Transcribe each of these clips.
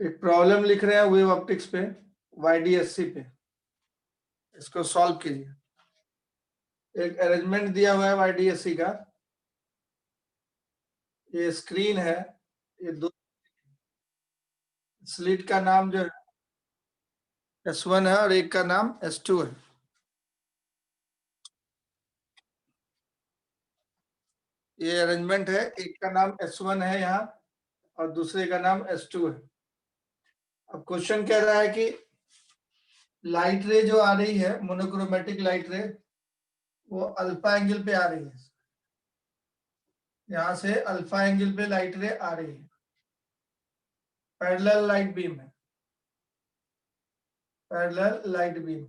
एक प्रॉब्लम लिख रहे हैं वेव ऑप्टिक्स पे, YDSC पे, इसको सॉल्व कीजिए। एक अरेंजमेंट दिया हुआ है YDSC का, ये स्क्रीन है, ये दो स्लिट का नाम जो है S1 है और एक का नाम S2 है। ये अरेंजमेंट है, एक का नाम S1 है यहाँ और दूसरे का नाम S2 है। अब क्वेश्चन कह रहा है कि लाइट रे जो आ रही है, मोनोक्रोमेटिक लाइट रे, वो अल्फा एंगल पे आ रही है। यहां से अल्फा एंगल पे लाइट रे आ रही है, पैरेलल लाइट बीम है, पैरेलल लाइट बीम,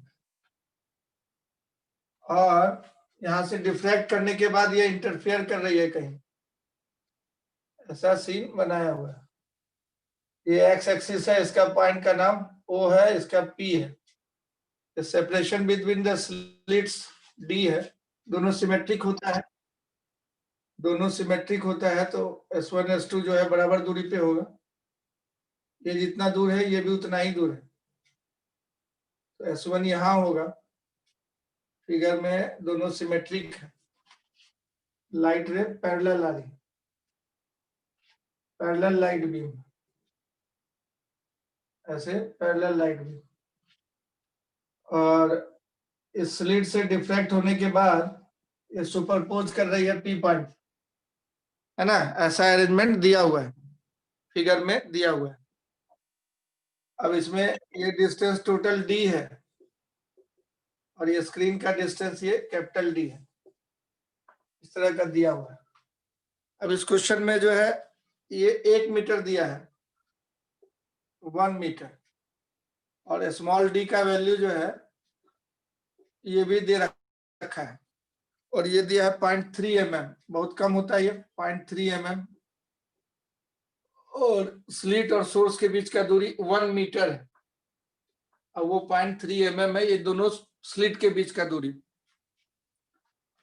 और यहां से डिफ्रैक्ट करने के बाद ये इंटरफेयर कर रही है कहीं, ऐसा सीन बनाया हुआ है। ये एक्स एक्सिस है, इसका पॉइंट का नाम O है, इसका P है। Separation between the slits D है। दोनों सिमेट्रिक होता है, दोनों सिमेट्रिक होता है तो S1 S2 जो है बराबर दूरी पे होगा। ये जितना दूर है ये भी उतना ही दूर है, तो S1 यहाँ होगा। फिगर में दोनों सिमेट्रिक है, लाइट रे पैरेलल आ रही, पैरेलल लाइट बीम, ऐसे पैरेलल लाइट बीम, और इस स्लिट से डिफ्रैक्ट होने के बाद ये सुपरपोज कर रही है P पॉइंट, है ना। ऐसा अरेंजमेंट दिया हुआ है, फिगर में दिया हुआ है। अब इसमें ये डिस्टेंस टोटल D है और ये स्क्रीन का डिस्टेंस ये कैपिटल D है, इस तरह का दिया हुआ है। अब इस क्वेश्चन में जो है ये 1 मीटर दिया है, 1 मीटर, और स्मॉल d का वैल्यू जो है ये भी दे रखा है, और ये दिया है 0.3 mm, बहुत कम होता है ये 0.3 mm, और स्लिट और सोर्स के बीच का दूरी 1 मीटर है, और वो 0.3 mm है, ये दोनों स्लिट के बीच का दूरी,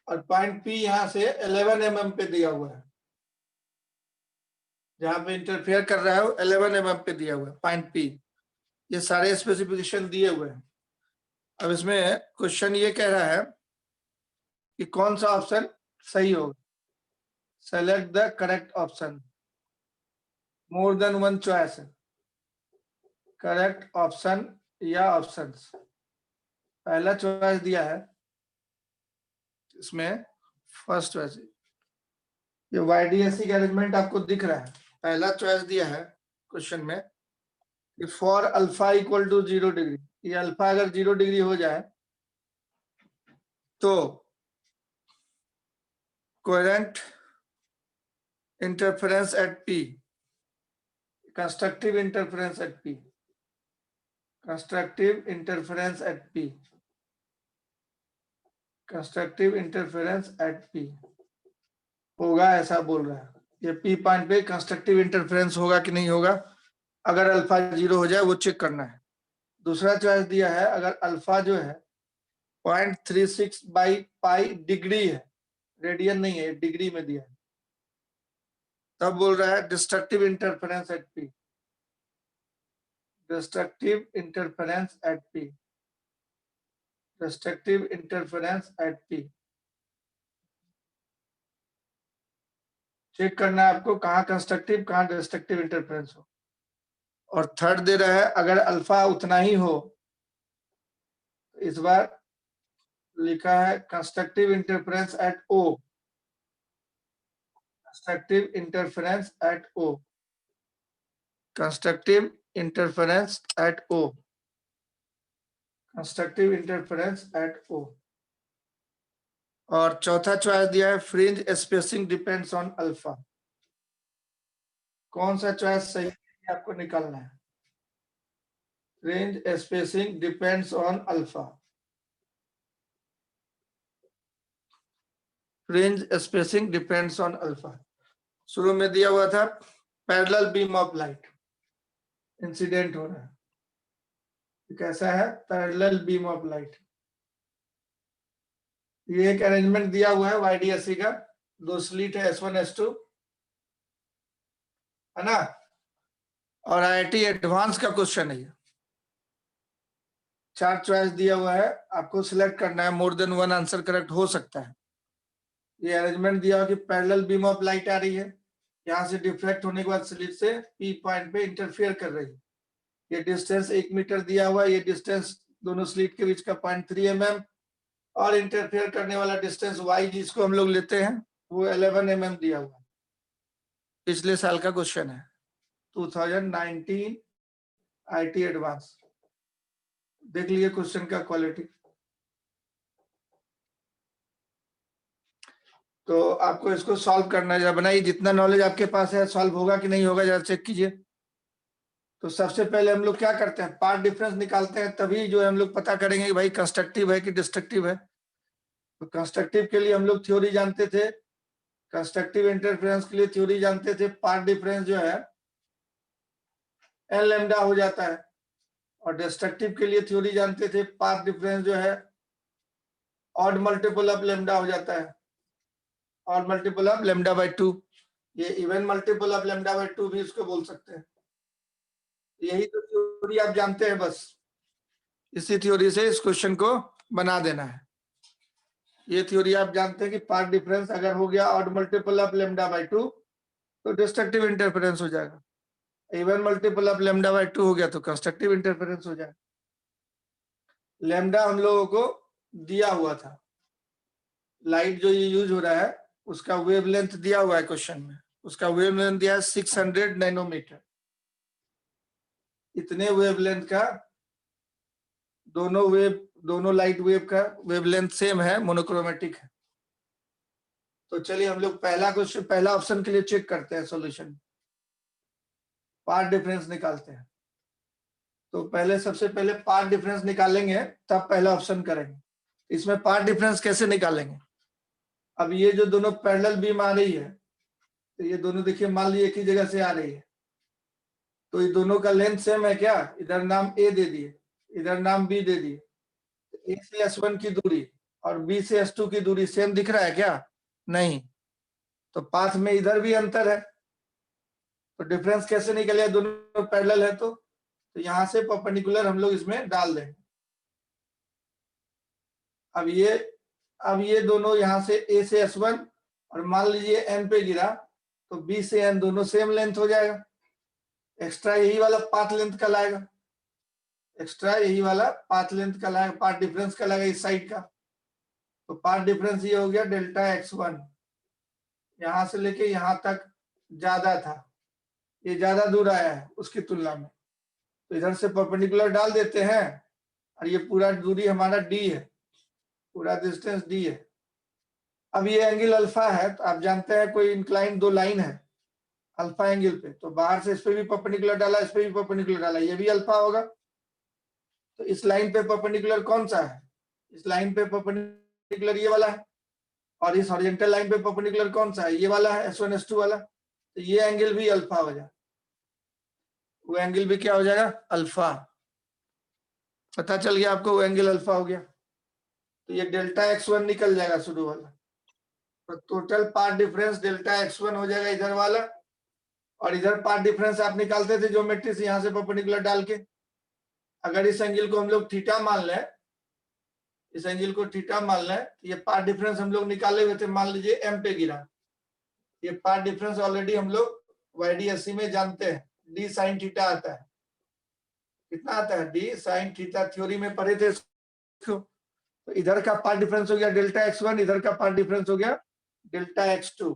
और पॉइंट P यहाँ से 11 mm पे दिया हुआ है, जहां पे इंटरफेयर कर रहा है वो 11 mm पे दिया हुआ है पॉइंट P। ये सारे स्पेसिफिकेशन दिए हुए हैं। अब इसमें क्वेश्चन ये कह रहा है कि कौन सा ऑप्शन सही होगा, select the correct option, more than one choice है, करेक्ट ऑप्शन या ऑप्शंस। पहला चॉइस दिया है इसमें, फर्स्ट चॉइस, ये YDSC का अरेंजमेंट आपको दिख रहा है। पहला चॉइस दिया है क्वेश्चन में कि for alpha equal to 0 degree, ये अल्फा अगर 0 डिग्री हो जाए तो coherent interference at P, constructive interference at P, constructive interference at P, constructive interference at P होगा, ऐसा बोल रहा है। ये P पॉइंट पे कंस्ट्रक्टिव इंटरफेरेंस होगा कि नहीं होगा, अगर अल्फा 0 हो जाए वो चेक करना है। दूसरा चॉइस दिया है अगर अल्फा जो है 0.36/पाई डिग्री है, रेडियन नहीं है, डिग्री में दिया है, तब बोल रहा है destructive interference at P, destructive interference at P, destructive interference at P। Check करना है आपको कहाँ कंस्ट्रक्टिव कहाँ डिस्ट्रक्टिव इंटरफेरेंस हो। और थर्ड दे रहा है अगर अल्फा उतना ही हो, इस बार लिखा है constructive interference at O, constructive interference at O, constructive interference at O, constructive interference at O। और चौथा चॉइस दिया है fringe spacing depends on alpha. कौन सा चॉइस सही है आपको निकालना है। Fringe spacing depends on alpha, fringe spacing depends on alpha. शुरू में दिया हुआ था parallel beam of light, incident हो रहा है, कैसा है पैरेलल बीम ऑफ लाइट। ये एक अरेंजमेंट दिया हुआ है YDSC का, दो स्लिट है S1 S2, है ना। और IIT एडवांस का क्वेश्चन है ये। 4 चॉइस दिया हुआ है, आपको सिलेक्ट करना है, more than one answer correct हो सकता है। ये अरेंजमेंट दिया हुआ कि पैरेलल बीम ऑफ लाइट आ रही है, यहाँ से डिफ्रैक्ट होने के बाद स्लिट से P पॉइंट पे इंटरफेयर कर रही है। ये डिस्टेंस 1 मीटर दिया हुआ है, ये डिस्टेंस दोनों स्लिट के बीच का 0.3 mm और इंटरफेयर करने वाला डिस्टेंस y जिसको हम लोग लेते हैं वो 11 mm दिया हुआ है। पिछले साल का क्वेश्चन है, 2019 IIT एडवांस। देख लीजिए क्वेश्चन का क्वालिटी। तो आपको इसको सॉल्व करना है, बनाइए, जितना नॉलेज आपके पास है सॉल्व होगा कि नहीं होगा जरा चेक कीजिए। तो सबसे पहले हम लोग क्या करते हैं, पार्ट डिफरेंस निकालते हैं, तभी जो है हम लोग पता करेंगे कि भाई कंस्ट्रक्टिव है कि डिस्ट्रक्टिव है। तो कंस्ट्रक्टिव के लिए हम लोग थ्योरी जानते थे, कंस्ट्रक्टिव इंटरफेरेंस के लिए थ्योरी जानते थे, पार्ट डिफरेंस जो है एन लैम्डा हो जाता है। और डिस्ट्रक्टिव के लिए थ्योरी जानते थे, पाथ डिफरेंस जो है ऑड मल्टीपल ऑफ लैम्डा हो जाता है, odd multiple of lambda by 2। ये even multiple of lambda by 2 भी इसको बोल सकते हैं। यही तो थ्योरी आप जानते हैं, बस इसी थ्योरी से इस क्वेश्चन को बना देना है। ये थ्योरी आप जानते हैं कि पाथ डिफरेंस अगर हो गया odd multiple of lambda by 2 तो डिस्ट्रक्टिव इंटरफेरेंस हो जाएगा, even multiple of lambda by 2 हो गया तो कंस्ट्रक्टिव इंटरफेरेंस हो जाएगा। लैम्डा हम लोगों को दिया हुआ था, लाइट जो ये यूज हो रहा है उसका वेवलेंथ दिया हुआ है क्वेश्चन में, उसका वेवलेंथ दिया है 600 नैनोमीटर। इतने वेवलेंथ का दोनों लाइट वेव का वेवलेंथ सेम है, मोनोक्रोमेटिक है। तो चलिए हम लोग पहला क्वेश्चन, पहला ऑप्शन के लिए चेक करते हैं सॉल्यूशन, पार्ट डिफरेंस निकालते हैं। तो पहले सबसे पहले पार्ट डिफरेंस निकालेंगे तब पहला ऑप्शन करेंगे। इसमें पार्ट डिफरेंस कैसे निकालेंगे, अब ये जो दोनों पैरेलल बीम आ रही है, तो ये दोनों देखिए मान लीजिए एक ही जगह से आ रही है, तो ये दोनों का लेंथ सेम है क्या, इधर नाम A दे दिए, इधर नाम B दे दिए। A से S1 की दूरी और B से S2 की दूरी सेम दिख रहा है क्या, नहीं। तो पाथ में इधर भी अंतर है, तो डिफरेंस कैसे निकलेगा, दोनों पैरेलल है तो यहां से परपेंडिकुलर हम लोग इसमें डाल देंगे। अब ये दोनों यहां से A से S1 और मान लीजिए N पे गिरा तो B से N दोनों सेम लेंथ हो जाएगा, एक्स्ट्रा यही वाला पाथ लेंथ का लाएगा, एक्स्ट्रा यही वाला पाथ लेंथ का लाएगा, पाथ डिफरेंस का लाएगा इस साइड का। तो पाथ डिफरेंस ये हो गया डेल्टा x1, यहां से लेके यहां तक ज्यादा था, ये ज्यादा दूर आया है उसकी तुलना में, तो इधर से परपेंडिकुलर डाल देते हैं और ये पूरा दूरी हमारा d है, पूरा डिस्टेंस d है। अब ये एंगल अल्फा है, तो आप जानते हैं कोई इंक्लाइन दो लाइन है अल्फा एंगल पे, तो बाहर से इस पे भी परपेंडिकुलर डाला, इस पे भी परपेंडिकुलर डाला, ये भी अल्फा होगा। तो इस लाइन पे परपेंडिकुलर कौन सा है, इस लाइन पे परपेंडिकुलर ये वाला है, और इस हॉरिजॉन्टल लाइन पे परपेंडिकुलर कौन सा है, ये वाला है, S1 S2 वाला। तो ये एंगल भी अल्फा हो जाएगा, वो एंगल भी क्या हो जाएगा, अल्फा। पता चल गया आपको, वो एंगल अल्फा हो गया। तो ये डेल्टा x1 निकल जाएगा शुरू वाला, तो total path difference delta x1 हो जाएगा इधर वाला, और इधर पार्ट डिफरेंस आप निकालते थे ज्योमेट्री से, यहां से परपेंडिकुलर डाल के। अगर इस एंगल को हम लोग थीटा मान लें, इस एंगल को थीटा मान लें, तो ये पार्ट डिफरेंस हम लोग निकाले हुए थे, मान लीजिए M पे गिरा, ये पार्ट डिफरेंस ऑलरेडी हम लोग YDSC में जानते हैं, d sin थीटा आता है, कितना आता है, d sin थीटा, थ्योरी में पढ़े थे इसको। तो इधर का पार्ट डिफरेंस हो गया डेल्टा x1, इधर का पार्ट डिफरेंस हो गया डेल्टा x2।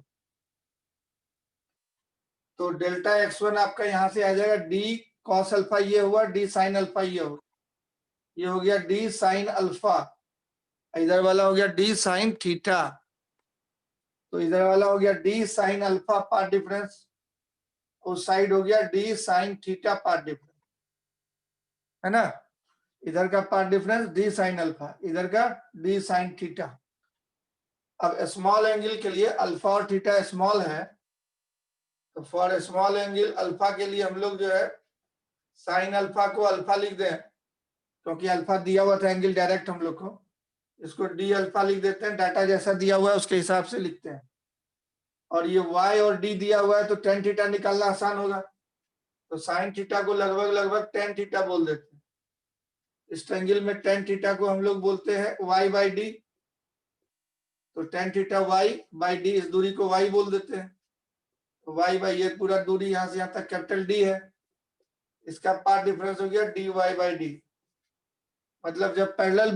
तो डेल्टा x1 आपका यहां से आ जाएगा d cos अल्फा, ये हुआ d sin अल्फा, ये हो गया d sin अल्फा, इधर वाला हो गया d sin थीटा, तो इधर वाला हो गया d sin alpha path difference, उस साइड हो गया d sin theta path difference, है ना। इधर का path difference d sin alpha, इधर का d sin थीटा। अब स्मॉल एंगल के लिए अल्फा और थीटा स्मॉल है, तो फॉर स्मॉल एंगल अल्फा के लिए हम लोग जो है साइन अल्फा को अल्फा लिख दें, क्योंकि अल्फा दिया हुआ था एंगल डायरेक्ट हम लोग को, इसको डी अल्फा लिख देते हैं, डाटा जैसा दिया हुआ है उसके हिसाब से लिखते हैं। और ये y और d दिया हुआ है तो tan थीटा निकालना आसान होगा, तो साइन थीटा को लगभग लगभग टेन थीटा बोल देते हैं। इस ट्रायंगल में टेन थीटा को हम लोग बोलते हैं y बाई डी। तो tan theta y by D, इस दूरी को y बोल देते हैं। तो y बाई ये पूरा दूरी यहां से यहां तक कैपिटल डी है, इसका पार्ट डिफरेंस हो गया dy बाई डी। मतलब जब पैरेलल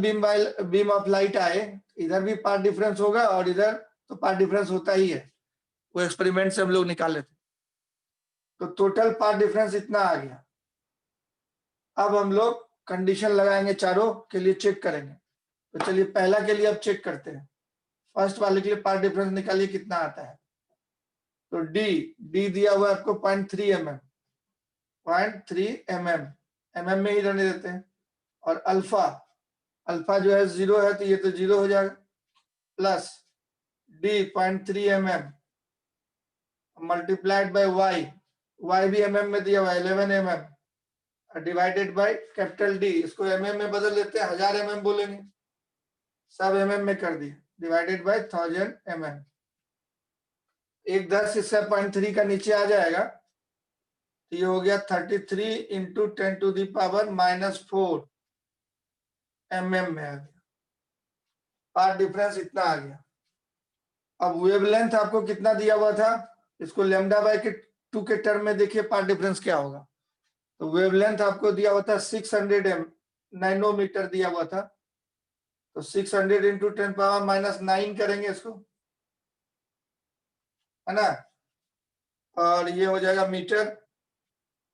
बीम ऑफ लाइट आए, इधर भी पार्ट डिफरेंस होगा और इधर तो पार्ट डिफरेंस होता ही है, वो एक्सपेरिमेंट से हम लोग निकाले थे। तो टोटल पार्ट डिफरेंस इतना आ गया। अब हम लोग कंडीशन लगाएंगे, चारों के लिए चेक करेंगे। तो चलिए पहला के लिए अब चेक करते हैं। फर्स्ट वाले के लिए पार्ट डिफरेंस निकालिए कितना आता है। तो डी दिया हुआ है आपको 0.3 mm, 0.3 mm में ही रहने देते हैं। और अल्फा जो है 0 है, तो ये तो 0 हो जाएगा, plus d 0.3 mm multiplied by y भी mm में दिया हुआ है 11 mm divided by capital D, इसको mm में बदल देते हैं, 1000 mm बोलेंगे, सब mm में कर दिए, डिवाइडेड बाय 1000 mm। एक 10 इससे 0.3 का नीचे आ जाएगा, तो ये हो गया 33 into 10 to the power -4 mm में आ गया। पार्ट डिफरेंस इतना आ गया। अब वेवलेंथ आपको कितना दिया हुआ था, इसको लैम्डा बाय के 2 के टर्म में देखिए पार्ट डिफरेंस क्या होगा। तो वेवलेंथ आपको दिया हुआ था 600 नैनोमीटर दिया हुआ था। तो 600 इंटू 10 पावर -9 करेंगे इसको, है ना, और ये हो जाएगा मीटर,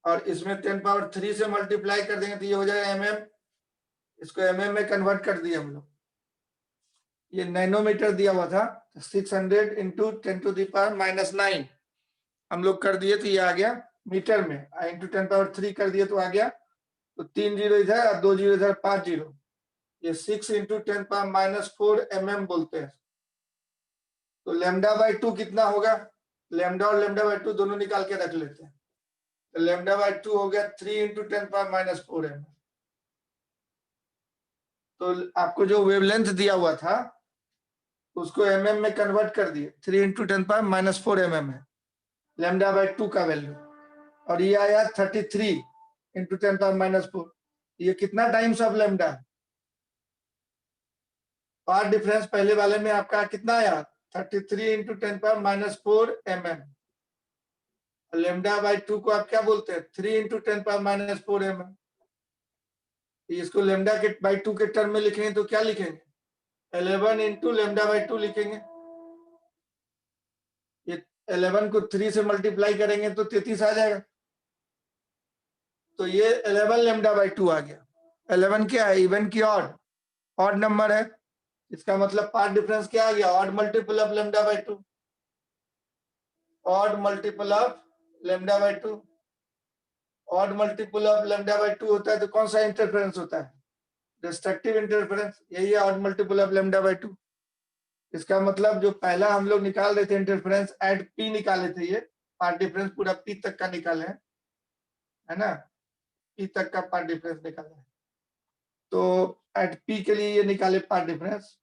और इसमें 10 पावर 3 से मल्टीप्लाई कर देंगे तो ये हो जाएगा mm, इसको mm में कन्वर्ट कर दिया हम लोग। ये नैनोमीटर दिया हुआ था, 600 इंटू 10 टू दी पावर -9 हम लोग कर दिए, तो ये आ गया मीटर में, इंटू 10 पावर 3 कर दिए तो आ गया। तो 3 जीरो इधर और 2 जीरो इधर, 5 जीरो, ये 6 इंटू 10 पावर -4 mm बोलते हैं। तो लैम्डा बाई 2 कितना होगा, लैम्डा और लैम्डा बाई 2 दोनों निकाल के रख लेते हैं। तो लैम्डा बाई 2 हो गया 3 इंटू 10 पावर -4 mm। तो आपको जो वेवलेंथ दिया हुआ था उसको mm में कन्वर्ट कर दिए, 3 इंटू 10 पावर -4 mm है लैम्डा बाई 2 का वैल्यू, और ये आया 33 इंटू 10 पावर -4। ये कितना times of lambda, path difference पहले वाले में आपका कितना आया, 33 into 10 power -4 mm। Lambda by 2 को आप क्या बोलते हैं, 3 इंटू 10 पावर -4 mm। इसको लैम्डा के बाई 2 के टर्म में लिखेंगे तो क्या लिखेंगे, 11 इंटू लैम्डा बाई 2 लिखेंगे। ये 11 को 3 से मल्टीप्लाई करेंगे तो 33 आ जाएगा। तो ये 11 लैम्डा बाई 2 आ गया। 11 क्या है, इवन की ऑड नंबर है, इसका मतलब पार्ट डिफरेंस क्या आ गया, odd multiple of lambda by 2, odd multiple of lambda by 2। Odd multiple of lambda by 2 होता है तो कौन सा इंटरफेरेंस होता है, डिस्ट्रक्टिव इंटरफेरेंस, यही है odd multiple of lambda by 2। इसका मतलब जो पहला हम लोग निकाल रहे थे इंटरफेरेंस एट पी निकाले थे, ये पार्ट डिफरेंस पूरा पी तक का निकाले हैं, है ना, पी तक का पार्ट डिफरेंस निकाला है। तो एट पी के लिए ये निकाले पार्ट डिफरेंस,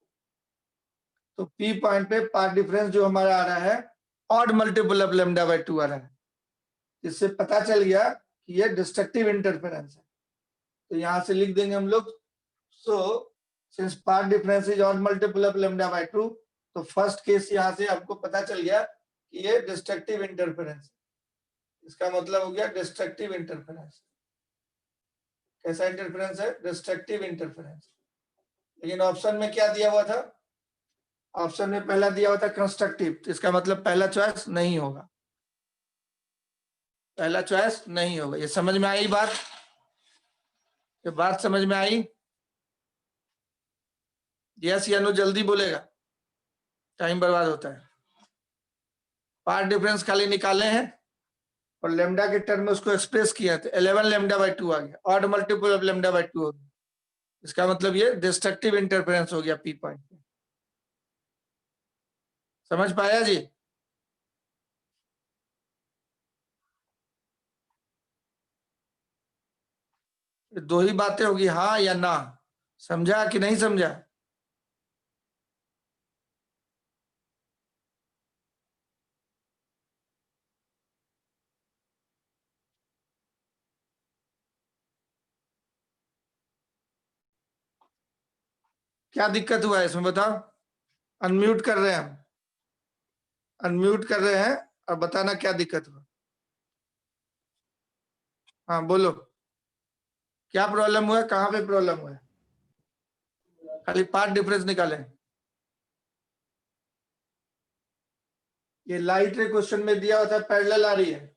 तो पी पॉइंट पे पार्ट डिफरेंस जो हमारा आ रहा है odd multiple of lambda by 2 आ रहा है। इससे पता चल गया कि ये डिस्ट्रक्टिव इंटरफेरेंस है। तो यहां से लिख देंगे हम लोग, so since path difference is odd multiple of lambda by 2, तो फर्स्ट केस यहां से आपको पता चल गया कि ये डिस्ट्रक्टिव इंटरफेरेंस, इसका मतलब हो गया डिस्ट्रक्टिव इंटरफेरेंस। कैसा इंटरफेरेंस है, डिस्ट्रक्टिव इंटरफेरेंस। लेकिन ऑप्शन में क्या दिया हुआ था, ऑप्शन में पहला दिया हुआ था कंस्ट्रक्टिव, तो इसका मतलब पहला चॉइस नहीं होगा, पहला चॉइस नहीं होगा। ये समझ में आई बात, ये बात समझ में आई, यस या नो जल्दी बोलेगा, टाइम बर्बाद होता है। पार्ट डिफरेंस खाली निकाले हैं और लेमडा के टर्म में उसको एक्सप्रेस किया, तो 11 लैम्डा बाई 2 आ गया, odd multiple of lambda by 2 हो गया। इसका मतलब ये डिस्ट्रक्टिव इंटरफेरेंस हो गया पी पॉइंट पे। समझ पाया जी, दो ही बातें होगी, हाँ या ना, समझा कि नहीं समझा। क्या दिक्कत हुआ है इसमें बताओ। अनम्यूट कर रहे हैं हम, अनम्यूट कर रहे हैं और बताना क्या दिक्कत हुआ। हाँ बोलो, क्या प्रॉब्लम हुआ, कहाँ पे प्रॉब्लम हुआ है? खाली पार्ट डिफरेंस निकालें। ये लाइट रे क्वेश्चन में दिया हुआ था, पैरेलल आ रही है,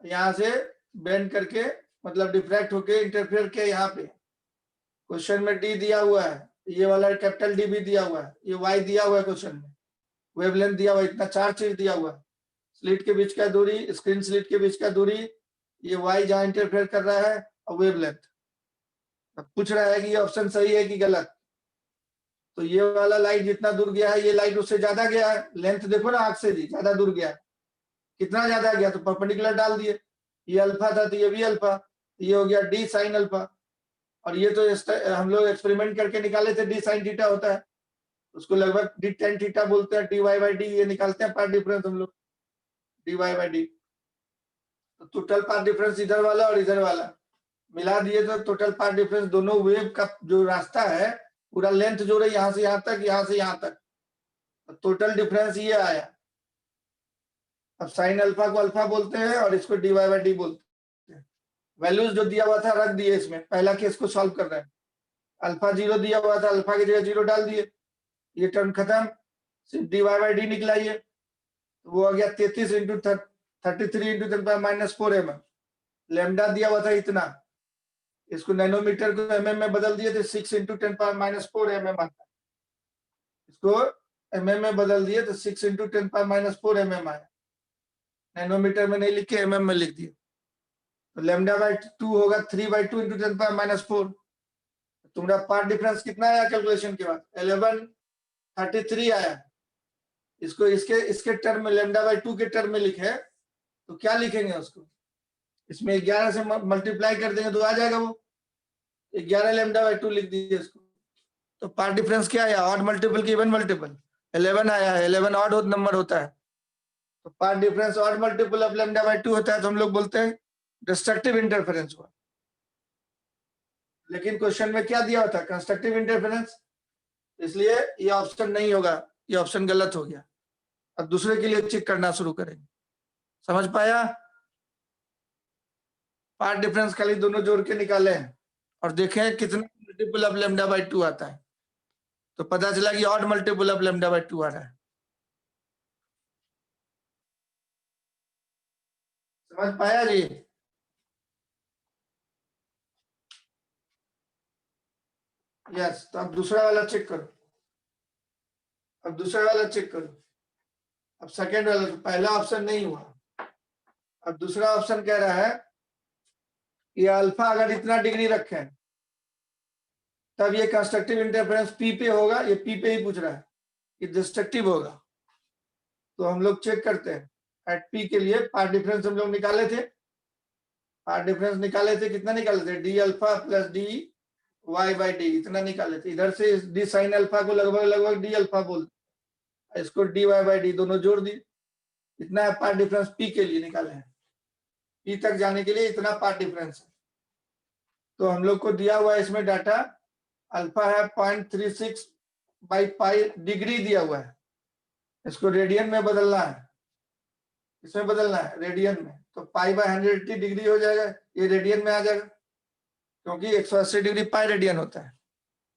यहाँ से बेंड करके मतलब डिफ्रैक्ट होके इंटरफेयर के यहाँ पे। क्वेश्चन में डी दिया हुआ है, ये वाला कैपिटल डी भी दिया हुआ है, ये वाई दिया हुआ है क्वेश्चन में, वेवलेंथ दिया हुआ है, इतना 4 चीज दिया हुआ है। स्लिट के बीच का दूरी, स्क्रीन स्लिट के बीच का दूरी, ये वाई जहाँ इंटरफेयर कर रहा है, और वेवलेंथ। अब पूछ रहा है कि ये ऑप्शन सही है कि गलत। तो ये वाला लाइट जितना दूर गया है, ये लाइट उससे ज्यादा गया है, लेंथ देखो ना आंख से जी, ज्यादा दूर गया है। कितना ज्यादा गया, तो परपेंडिकुलर डाल दिए, ये अल्फा था तो ये भी अल्फा, ये हो गया डी साइन अल्फा। और ये तो हम लोग एक्सपेरिमेंट करके निकाले थे, डी साइन थीटा होता है, उसको लगभग डी टेन थीटा बोलते हैं, डी वाई बाई डी, ये निकालते हैं पार्ट डिफरेंस हम लोग, डी वाई बाई डी। तो टोटल पार्ट डिफरेंस इधर वाला और इधर वाला मिला दिए तो टोटल पार्ट डिफरेंस दोनों वेव का जो रास्ता है, पूरा लेंथ जो रही यहाँ से यहाँ तक, यहाँ से यहाँ तक, तो टोटल डिफरेंस ये आया। अब साइन अल्फा को अल्फा बोलते हैं और इसको डी वाई बाई डी बोलते हैं। वैल्यूज जो दिया हुआ था रख दिए इसमें, पहला केस को सॉल्व कर रहे हैं। अल्फा 0 दिया हुआ था, अल्फा की जगह 0 डाल दिए, ये टर्म खत्म, सिर्फ डी वाई बाई डी निकला ये, तो वो आ गया 33 इंटू 33 इंटू 10⁻⁴ mm। लेमडा दिया हुआ था इतना, इसको नैनोमीटर को mm में बदल दिए थे, 6 इंटू 10⁻⁴ mm आता है, इसको mm में बदल दिए तो 6 इंटू 10⁻⁴ mm आया, नैनोमीटर में नहीं लिख के mm में लिख दिए। तो लेमडा बाई 2 होगा 3/2 इंटू 10⁻⁴। तुम्हारा पार्ट डिफरेंस कितना आया कैलकुलेशन के बाद, 1133 आया। इसको इसके टर्म में, लेमडा बाई 2 के टर्म में लिखे तो क्या लिखेंगे उसको, इसमें 11 से मल्टीप्लाई कर देंगे तो आ जाएगा वो 11 लेमडा बाई 2 लिख दीजिए इसको। तो पार्ट डिफरेंस क्या आया, ऑड मल्टीपल की इवन मल्टीपल, 11 आया है, 11 ऑड नंबर होता है, तो path difference odd multiple of lambda by 2 होता है, तो हम लोग बोलते हैं डिस्ट्रक्टिव इंटरफेरेंस हुआ। लेकिन क्वेश्चन में क्या दिया होता है, कंस्ट्रक्टिव इंटरफेरेंस, इसलिए ये ऑप्शन नहीं होगा, ये ऑप्शन गलत हो गया। अब दूसरे के लिए चेक करना शुरू करेंगे, समझ पाया? पार्ट डिफरेंस खाली दोनों जोड़ के निकाले हैं और देखें कितना मल्टीपल ऑफ लेमडा बाई 2 आता है, तो पता चला कि odd multiple of lambda by 2 आ रहा है। समझ पाया जी? यस। तो अब दूसरा वाला चेक करो, अब दूसरा वाला चेक करो, अब सेकेंड वाला, तो पहला ऑप्शन नहीं हुआ, अब दूसरा ऑप्शन कह रहा है ये अल्फा अगर इतना डिग्री रखें तब ये कंस्ट्रक्टिव इंटरफेरेंस पी पे होगा, ये पी पे ही पूछ रहा है, ये डिस्ट्रक्टिव होगा। तो हम लोग चेक करते हैं, एट पी के लिए पार्ट डिफरेंस हम लोग निकाले थे, पार्ट डिफरेंस निकाले थे, कितना निकाले थे, d alpha plus d y by d, इतना निकाले थे। इधर से डी साइन अल्फा को लगभग डी अल्फा बोल, इसको डी वाई बाई डी दोनों जोड़ दी, इतना पार्ट डिफरेंस पी के लिए निकाले हैं, पी तक जाने के लिए इतना पार्ट डिफरेंस है। तो हम लोग को दिया हुआ है इसमें डाटा, अल्फा है 0.36 बाई पाई डिग्री दिया हुआ है, इसको रेडियन में बदलना है, इसमें बदलना है रेडियन में, तो पाई बाई 180 डिग्री हो जाएगा, ये रेडियन में आ जाएगा, क्योंकि 180 डिग्री पाई रेडियन होता है,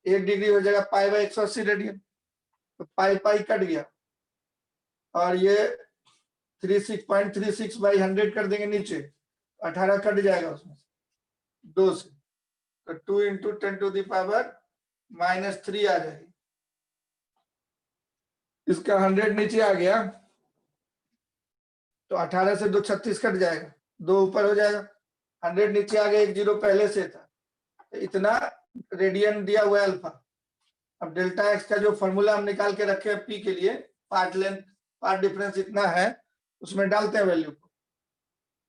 1 डिग्री हो जाएगा पाई बाई 180 रेडियन, तो पाई पाई कट गया, और ये 36.36 बाई 100 कर देंगे नीचे, 18 कट जाएगा उसमें 2 से, तो 2 इंटू 10⁻³ आ जाएगी, इसका 100 नीचे आ गया, तो 18 से 2 36 कट जाएगा, 2 ऊपर हो जाएगा, 100 नीचे आ गया, 1 0 पहले से था, तो इतना रेडियन दिया हुआ है अल्फा। अब डेल्टा एक्स का जो फॉर्मूला हम निकाल के रखे हैं पी के लिए, पार्ट लेंथ पार्ट डिफरेंस इतना है, उसमें डालते हैं वैल्यू को,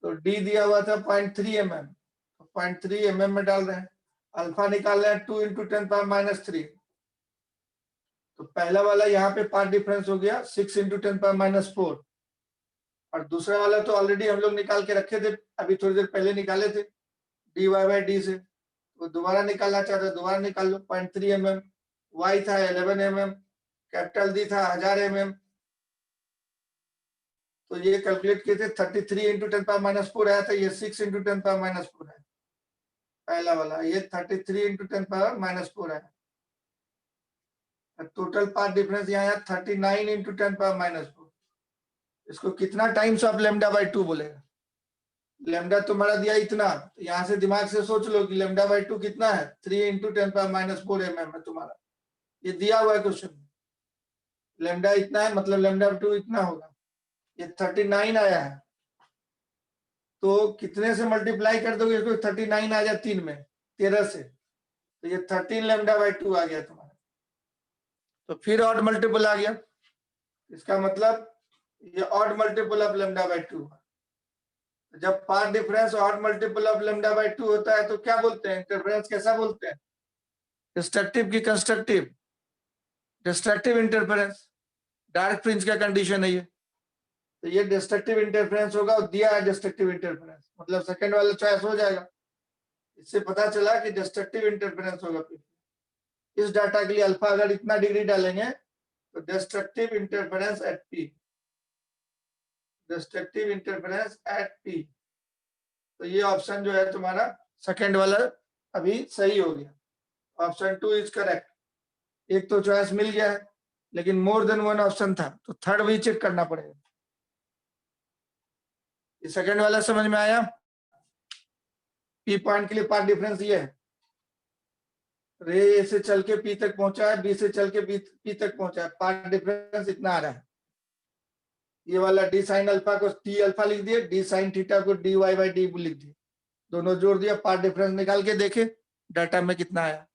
तो डी दिया हुआ था 0.3 mm, 0.3 mm में डाल रहे हैं, अल्फा निकाल रहे हैं 2 इंटू 10⁻⁻3, तो पहला वाला यहाँ पे पार्ट डिफरेंस हो गया 6 इंटू 10⁻⁴, और दूसरा वाला तो ऑलरेडी हम लोग निकाल के रखे थे, अभी थोड़ी देर पहले निकाले थे डी वाई बाई डी से, वो दोबारा निकालना चाहते हैं दोबारा निकाल लो 0.3 mm, y था 11 mm, कैपिटल D था 1000 mm, तो ये कैलकुलेट किए थे 33 इंटू 10 पावर माइनस 4 आया था, ये 6 इंटू 10 पावर माइनस 4 है पहला वाला, ये 33 इंटू 10 पावर माइनस 4 है। टोटल पाथ डिफरेंस यहाँ आया 39 इंटू 10 पावर माइनस 4। इसको कितना टाइम्स ऑफ लेमडा बाई 2 बोलेगा? लेमडा तुम्हारा दिया इतना, तो यहाँ से दिमाग से सोच लो कि लेमडा बाई 2 कितना है, 3 इंटू 10 पावर माइनस 4 mm है तुम्हारा, ये दिया हुआ है क्वेश्चन में। लेमडा इतना है मतलब लेमडा 2 इतना होगा, ये 39 आया है, तो कितने से मल्टीप्लाई कर दोगे इसको? 39 आ जाए 3 में, 13 से, तो ये 13 लेमडा बाई 2 आ गया तुम्हारा। तो फिर ऑड मल्टीपल आ गया, इसका मतलब ये odd multiple of lambda by 2। जब path difference odd multiple of lambda by 2 होता है तो क्या बोलते हैं? इंटरफेरेंस कैसा बोलते हैं? डिस्ट्रक्टिव की constructive? Destructive interference, dark fringe का कंडीशन है ये, तो ये डिस्ट्रक्टिव इंटरफेरेंस होगा, और दिया है डिस्ट्रक्टिव इंटरफेरेंस, मतलब सेकंड वाला चॉइस हो जाएगा। इससे पता चला कि डिस्ट्रक्टिव इंटरफेरेंस होगा। इस डाटा के लिए अल्फा अगर इतना डिग्री डालेंगे तो destructive interference at P, destructive interference at P, तो ये ऑप्शन जो है तुम्हारा सेकंड वाला अभी सही हो गया, ऑप्शन 2 इज करेक्ट। एक तो चॉइस मिल गया है, लेकिन मोर देन वन ऑप्शन था, तो थर्ड भी चेक करना पड़ेगा। ये सेकंड वाला समझ में आया? पी पॉइंट के लिए पाथ डिफरेंस ये है, रे ए से चल के पी तक पहुंचा है, बी से चल के पी तक पहुंचा है, पाथ डिफरेंस इतना आ रहा है। ये वाला डी साइन अल्फा को टी अल्फा लिख दिए, डी साइन थीटा को डी वाई बाई डी लिख दिए, दोनों जोड़ दिया, पाथ डिफरेंस निकाल के देखे डाटा में कितना आया,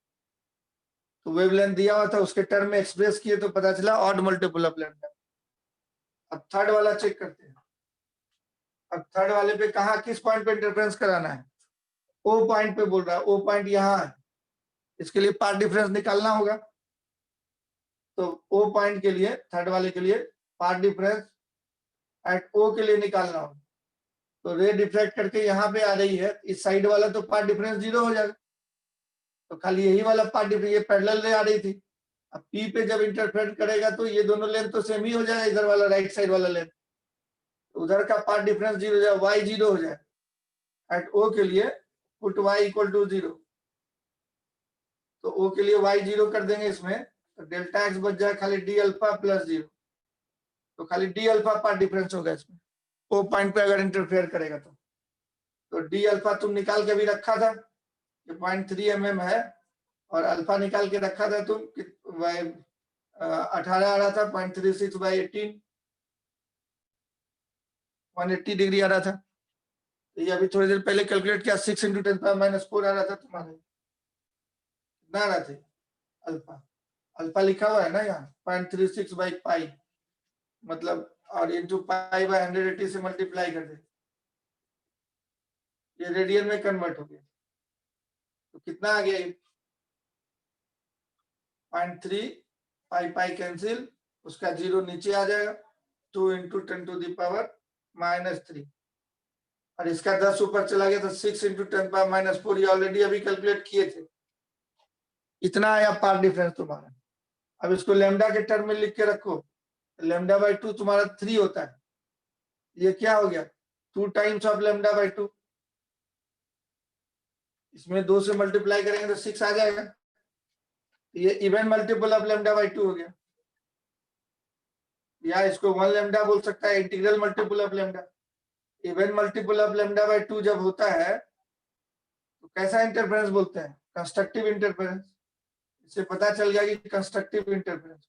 तो वेवलेंथ दिया हुआ था उसके टर्म में एक्सप्रेस किए तो पता चला ऑड मल्टीपल ऑफ लेमडा। अब थर्ड वाला चेक करते हैं। अब थर्ड वाले पे कहा किस पॉइंट पे इंटरफेरेंस कराना है? ओ पॉइंट पे बोल रहा है, ओ पॉइंट यहाँ है, इसके लिए पाथ डिफरेंस निकालना होगा। तो ओ पॉइंट के लिए, थर्ड वाले के लिए पाथ डिफरेंस एट ओ के लिए निकालना होगा। तो रे डिफ्रैक्ट करके यहाँ पे आ रही है, इस साइड वाला तो पाथ डिफरेंस 0 हो जाएगा, तो खाली यही वाला पाथ डिफरेंस, ये पैरेलल रे आ रही थी, अब पी पे जब इंटरफेयर करेगा तो ये दोनों लेंथ तो सेम ही हो जाएगा, इधर वाला राइट साइड वाला लेंथ, उधर का पाथ डिफरेंस 0 हो जाए, y 0 हो जाए। एट ओ के लिए पुट y इक्वल टू 0, तो ओ के लिए y 0 कर देंगे इसमें, तो डेल्टा x बच जाए खाली डी अल्फा प्लस 0, तो खाली डी अल्फा पाथ डिफरेंस होगा इसमें, ओ पॉइंट पे अगर इंटरफेयर करेगा तो डी अल्फा तुम निकाल के भी रखा था, ये 0.3 mm है, और अल्फा निकाल के रखा था तुम 18 आ रहा था, 0.36 बाई 18, 180 डिग्री आ रहा था। तो ये अभी थोड़ी देर पहले कैलकुलेट किया, 6 इंटू 10 पावर माइनस 4 आ रहा था तुम्हारे, कितना आ रहा था अल्फा? अल्फा लिखा हुआ है ना यहाँ 0.36 बाई पाई, मतलब और इंटू पाई बाई 180 से मल्टीप्लाई कर दे, ये रेडियन में कन्वर्ट हो गया, तो कितना आ गया? 0.3 पाई पाई कैंसिल, उसका 0 नीचे आ जाएगा, 2 into 10 to the power minus 3, और इसका 10 ऊपर चला गया तो 6 इंटू 10 पावर माइनस 4, ये ऑलरेडी अभी कैलकुलेट किए थे, इतना आया पाथ डिफरेंस तुम्हारा। अब इसको लेमडा के टर्म में लिख के रखो, लेमडा बाई 2 तुम्हारा 3 होता है, ये क्या हो गया? 2 टाइम्स ऑफ लेमडा बाई 2, इसमें 2 से मल्टीप्लाई करेंगे तो 6 आ जाएगा, ये even multiple of lambda by 2 हो गया, या इसको 1 लेमडा बोल सकता है, integral multiple of lambda. Even multiple of lambda by 2 जब होता है तो कैसा इंटरफेरेंस बोलते हैं? Constructive interference. इससे पता चल गया कि कंस्ट्रक्टिव इंटरफेरेंस,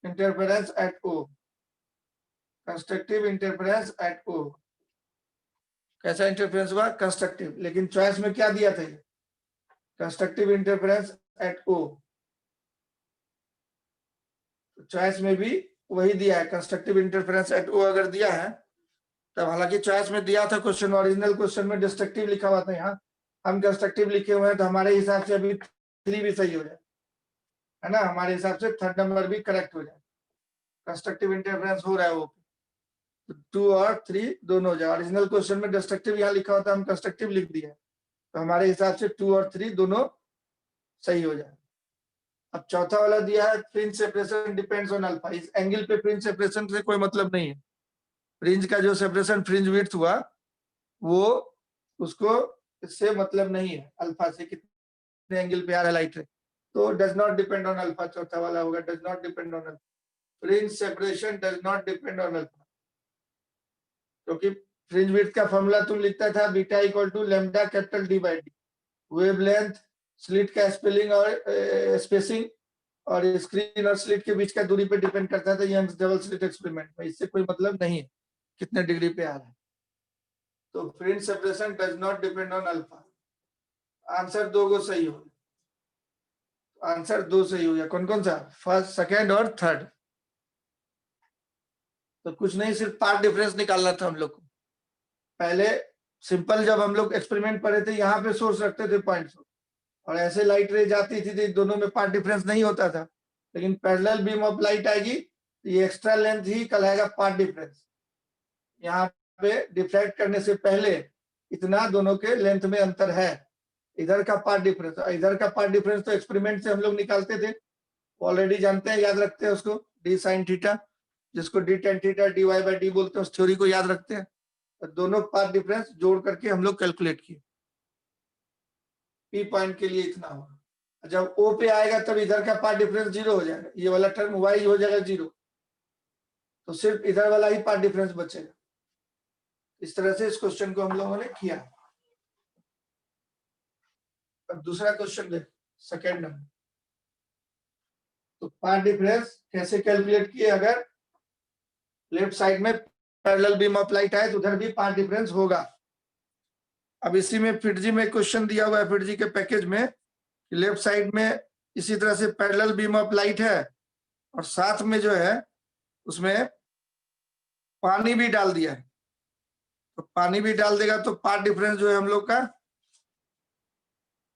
इंटरफेरेंस एट ओ, कंस्ट्रक्टिव इंटरफेरेंस एट ओ, कैसा इंटरफेरेंस हुआ? कंस्ट्रक्टिव। लेकिन चॉइस में क्या दिया था? ये कंस्ट्रक्टिव इंटरफेरेंस एट ओ, चॉइस में भी वही दिया है, कंस्ट्रक्टिव इंटरफेरेंस एट ओ अगर दिया है तब, हालांकि चॉइस में दिया था क्वेश्चन, ओरिजिनल क्वेश्चन में डिस्ट्रक्टिव लिखा हुआ था, यहाँ हम कंस्ट्रक्टिव लिखे हुए हैं, तो हमारे हिसाब से अभी 3 भी सही हो जाए, है ना, हमारे हिसाब से थर्ड नंबर भी करेक्ट हो जाए, कंस्ट्रक्टिव इंटरफेरेंस हो रहा है वो, तो 2 और 3 दोनों हो जाए। ओरिजिनल क्वेश्चन में डिस्ट्रक्टिव यहाँ लिखा होता, हम कंस्ट्रक्टिव लिख दिया, तो हमारे हिसाब से 2 और 3 दोनों सही हो जाए। अब चौथा वाला दिया है fringe separation depends on alpha. इस एंगल पे फ्रिंज सेपरेशन से कोई मतलब नहीं है। फ्रिंज का जो सेपरेशन फ्रिंज विड्थ हुआ वो उसको इससे मतलब नहीं है, अल्फा से कितने एंगल पे आ रहा है लाइट रे। तो does not depend on alpha, चौथा वाला होगा does not depend on alpha. Fringe separation does not depend on alpha, क्योंकि फ्रिंज विड्थ का फॉर्मूला तुम लिखता था beta equal to lambda capital D by d. Wavelength, slit का स्पेलिंग और स्पेसिंग और स्क्रीन और स्लिट के बीच का दूरी पे डिपेंड करता था यंग्स डबल स्लिट एक्सपेरिमेंट में। इससे कोई मतलब नहीं है कितने डिग्री पे आ रहा है। तो fringe separation does not depend on alpha. Answer 2 को सही हो, आंसर 2 सही हो गया। कौन कौन सा? फर्स्ट, सेकंड और थर्ड। तो कुछ नहीं, सिर्फ पार्ट डिफरेंस निकालना था हम लोग को। पहले सिंपल जब हम लोग एक्सपेरिमेंट पढ़े थे यहाँ पे सोर्स रखते थे पॉइंट सोर्स, और ऐसे लाइट रे जाती थी तो दोनों में पार्ट डिफरेंस नहीं होता था। लेकिन पैरेलल बीम ऑफ लाइट आएगी तो ये एक्स्ट्रा लेंथ ही कहलाएगा पार्ट डिफरेंस। यहाँ पे डिफ्रैक्ट करने से पहले इतना दोनों के लेंथ में अंतर है, इधर का पार्ट डिफरेंस। इधर का पार्ट डिफरेंस तो एक्सपेरिमेंट से हम लोग निकालते थे, ऑलरेडी जानते हैं, याद रखते हैं उसको, डी साइन थीटा, जिसको d tan theta d y by d बोलते हैं, उस थ्योरी को याद रखते हैं। तो दोनों पार्ट डिफरेंस जोड़ करके हम लोग कैलकुलेट किए। पी पॉइंट के लिए इतना होगा। जब ओ पे आएगा तब इधर का पार्ट डिफरेंस 0 हो जाएगा, ये वाला टर्म वाई हो जाएगा 0, तो सिर्फ इधर वाला ही पार्ट डिफरेंस बचेगा। इस तरह से इस क्वेश्चन को हम लोगों ने किया। अब दूसरा क्वेश्चन देख, सेकेंड नंबर। तो पार्ट डिफरेंस कैसे कैलकुलेट किए? अगर लेफ्ट साइड में पैरेलल बीम ऑफ लाइट आए तो उधर भी पार्ट डिफरेंस होगा। अब इसी में फिटजी में क्वेश्चन दिया हुआ है, फिटजी के पैकेज में, लेफ्ट साइड में इसी तरह से पैरेलल बीम ऑफ लाइट है और साथ में जो है उसमें पानी भी डाल दिया है। तो पानी भी डाल देगा तो पार्ट डिफरेंस जो है हम लोग का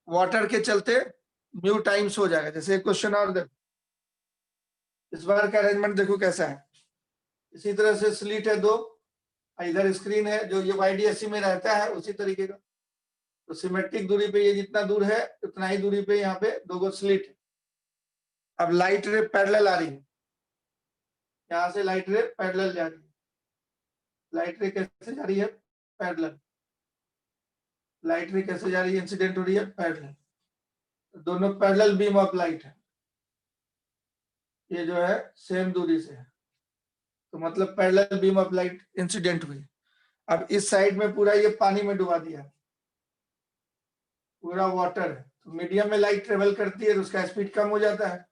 वाटर के चलते म्यू टाइम्स हो जाएगा। जैसे क्वेश्चन और देखो, इस बार का अरेंजमेंट देखो कैसा है। इसी तरह से स्लिट है 2, इधर स्क्रीन है जो ये YDSC में रहता है उसी तरीके का। तो सिमेट्रिक दूरी पे ये जितना दूर है उतना ही दूरी पे यहाँ पे 2 गो स्लिट है। अब लाइट रे पैरेलल आ रही है, यहाँ से लाइट रे पैरेलल जा रही है। लाइट रे कैसे जा रही है? पैरेलल। लाइट रे कैसे जा रही है? इंसिडेंट हो रही है पैरेलल। दोनों पैरेलल बीम ऑफ लाइट है, ये जो है सेम दूरी से है, तो मतलब parallel beam of light incident हुई। अब इस साइड में पूरा ये पानी में डुबा दिया, पूरा वाटर है, तो मीडियम में लाइट ट्रेवल करती है तो उसका स्पीड कम हो जाता है।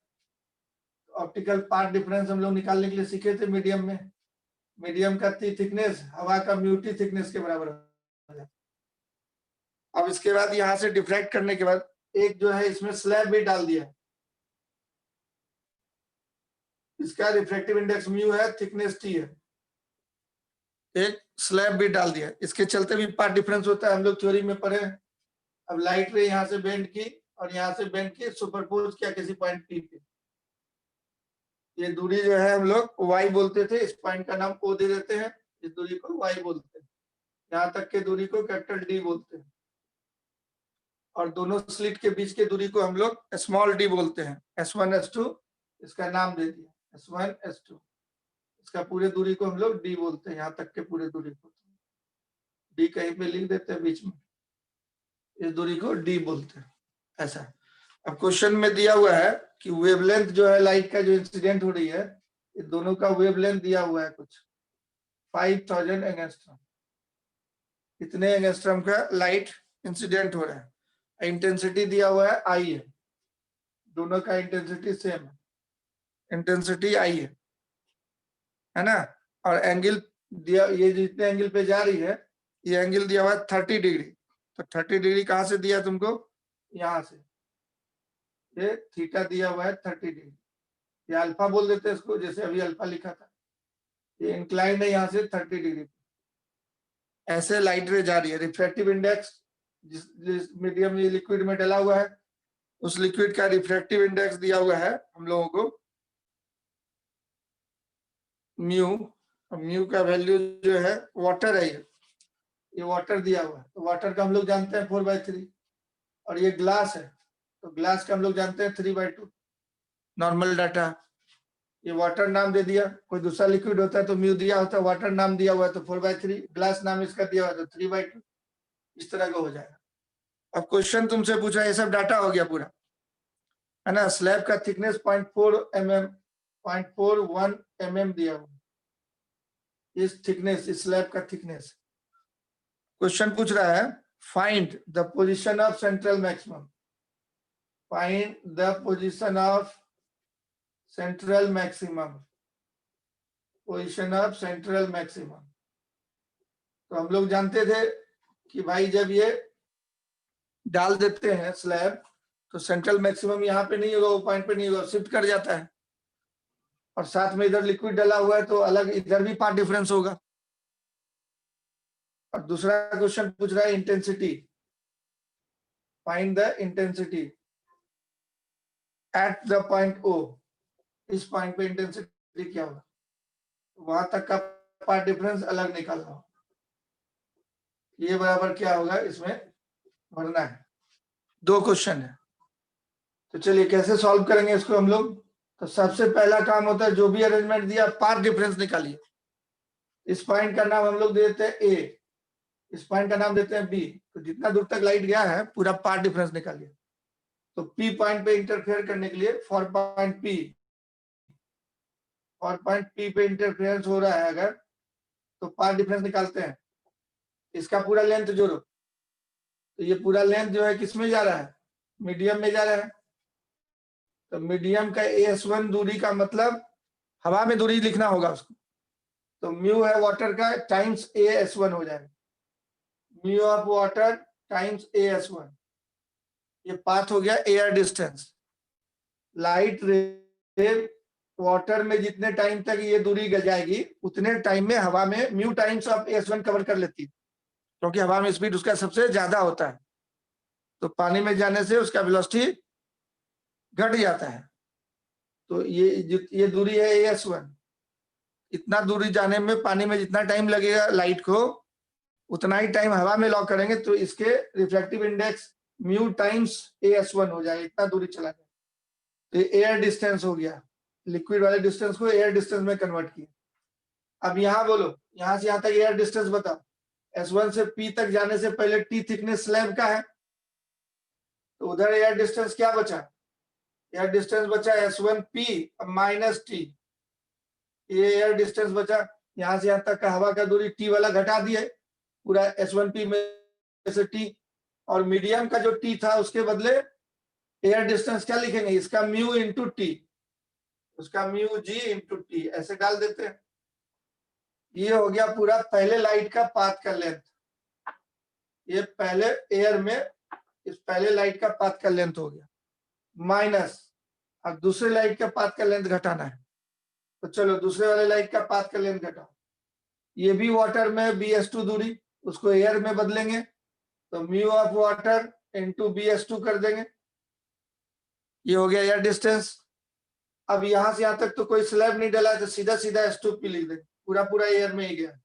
ऑप्टिकल पार्ट डिफरेंस हम लोग निकालने के लिए सीखे थे मीडियम में। मीडियम का थिकनेस हवा का म्यूटी थिकनेस के बराबर हो जाता है। अब इसके बाद यहाँ से डिफ्रैक्ट करने के बाद एक जो है इसमें स्लैब भी डाल दिया, इसका रिफ्रैक्टिव इंडेक्स म्यू है, थिकनेस टी है, एक स्लैब भी डाल दिया, इसके चलते भी पार्ट डिफरेंस होता है, हम लोग थ्योरी में पढ़े। अब लाइट रे यहाँ से बेंड की और यहाँ से बेंड की, सुपरपोज किया किसी पॉइंट पी पे। ये दूरी जो है हम लोग वाई बोलते थे, इस पॉइंट का नाम ओ दे देते हैं, इस दूरी को वाई बोलते हैं, यहाँ तक के दूरी को कैपिटल डी बोलते हैं, और दोनों स्लिट के बीच के दूरी को हम लोग स्मॉल डी बोलते हैं। S1 S2 इसका नाम दे दिया, S1 S2। इसका पूरे दूरी को हम लोग डी बोलते हैं, यहाँ तक के पूरे दूरी को डी कहीं पे लिख देते हैं बीच में, इस दूरी को डी बोलते हैं, ऐसा। अब क्वेश्चन में दिया हुआ है कि वेवलेंथ जो है लाइट का जो इंसिडेंट हो रही है, ये दोनों का वेवलेंथ दिया हुआ है कुछ 5000 एंगस्ट्रॉम। इतने एंगस्ट्रॉम का लाइट इंसिडेंट हो रहा है। इंटेंसिटी दिया हुआ है आई है, दोनों का इंटेंसिटी सेम है, इंटेंसिटी आई है ना। और एंगल दिया, ये जितने एंगल पे जा रही है ये एंगल दिया हुआ है 30 डिग्री। तो 30 डिग्री कहाँ से दिया तुमको? यहाँ से, ये थीटा दिया हुआ है 30 डिग्री, ये अल्फा बोल देते हैं इसको, जैसे अभी अल्फा लिखा था। ये इंक्लाइन है यहाँ से 30 डिग्री, ऐसे लाइट रे जा रही है। रिफ्रैक्टिव इंडेक्स जिस मीडियम ये लिक्विड में डला हुआ है उस लिक्विड का रिफ्रैक्टिव इंडेक्स दिया हुआ है हम लोगों को म्यू। म्यू का वैल्यू जो है वाटर है, ये वाटर दिया हुआ है, तो वाटर का हम लोग जानते हैं 4/3, और ये ग्लास है तो ग्लास का हम लोग जानते हैं 3/2। Normal data. ये वाटर नाम दे दिया, कोई दूसरा लिक्विड होता है तो म्यू दिया होता है, वाटर नाम दिया हुआ है तो 4/3, ग्लास नाम इसका दिया हुआ है तो 3/2, इस तरह का हो जाएगा। अब क्वेश्चन तुमसे पूछा, ये सब डाटा हो गया पूरा, है ना। स्लैब का थिकनेस 0.41 mm दिया हुआ, इस थिकनेस, इस स्लैब का थिकनेस। क्वेश्चन पूछ रहा है find the position of central maximum, find the position of central maximum, position of central maximum. तो हम लोग जानते थे कि भाई जब ये डाल देते हैं स्लैब तो सेंट्रल मैक्सिमम यहाँ पे नहीं होगा, वो पॉइंट पे नहीं होगा, शिफ्ट कर जाता है, और साथ में इधर लिक्विड डला हुआ है तो अलग इधर भी पार्ट डिफरेंस होगा। और दूसरा क्वेश्चन पूछ रहा है intensity, find the intensity at the point O, इस पॉइंट पे इंटेंसिटी क्या होगा, वहां तक का पार्ट डिफरेंस अलग निकालना होगा, ये बराबर क्या होगा, इसमें भरना है। 2 क्वेश्चन है, तो चलिए कैसे सॉल्व करेंगे इसको हम लोग। तो सबसे पहला काम होता है जो भी अरेंजमेंट दिया पार्ट डिफरेंस निकालिए। इस पॉइंट का नाम हम लोग दे देते हैं ए, इस पॉइंट का नाम देते हैं बी, तो जितना दूर तक लाइट गया है पूरा पार्ट डिफरेंस निकालिए। तो पी पॉइंट पे इंटरफेयर करने के लिए फॉर पॉइंट पी, और पॉइंट पी पे इंटरफेरेंस हो रहा है अगर, तो पार्ट डिफरेंस निकालते हैं। इसका पूरा लेंथ जोड़ो, तो ये पूरा लेंथ जो है किसमें जा रहा है, मीडियम में जा रहा है। तो मीडियम का AS1 दूरी का मतलब हवा में दूरी लिखना होगा उसको, तो म्यू है वाटर का टाइम्स AS1 हो जाएगा, mu of water times AS1। ये पाथ हो गया एयर डिस्टेंस। लाइट रे वाटर में जितने टाइम तक ये दूरी जाएगी उतने टाइम में हवा में mu times of AS1 cover कर लेती है, क्योंकि हवा में स्पीड उसका सबसे ज्यादा होता है, तो पानी में जाने से उसका वेलोसिटी घट जाता है। तो ये दूरी है AS1, इतना दूरी जाने में पानी में जितना टाइम लगेगा लाइट को, उतना ही टाइम हवा में लॉक करेंगे तो इसके reflective index mu times AS1 हो जाएगा, इतना दूरी चला गया। तो एयर डिस्टेंस हो गया, लिक्विड वाले डिस्टेंस को एयर डिस्टेंस में कन्वर्ट किया। अब यहाँ बोलो, यहाँ से यहाँ तक एयर डिस्टेंस बताओ। S1 से P तक जाने से पहले T थिकनेस स्लैब का है, तो उधर एयर डिस्टेंस क्या बचा, एयर डिस्टेंस बचा S1P माइनस T, ये एयर डिस्टेंस बचा। यहाँ से यहाँ तक का हवा का दूरी T वाला घटा दिए, पूरा S1P में से T, और मीडियम का जो T था उसके बदले एयर डिस्टेंस क्या लिखेंगे, इसका म्यू इंटू टी, उसका म्यू जी इंटू टी, ऐसे डाल देते हैं। ये हो गया पूरा पहले लाइट का पाथ का लेंथ, ये पहले एयर में इस पहले लाइट का पाथ का लेंथ हो गया, माइनस अब दूसरे लाइट का पाथ का लेंथ घटाना है। तो चलो दूसरे वाले लाइट का पाथ का लेंथ घटाओ। ये भी वाटर में BS2 दूरी, उसको एयर में बदलेंगे तो mu of water into BS2 कर देंगे, ये हो गया एयर डिस्टेंस। अब यहां से यहां तक तो कोई स्लैब नहीं डला है तो सीधा सीधा S2P लिख देंगे, पूरा पूरा एयर में ही गया।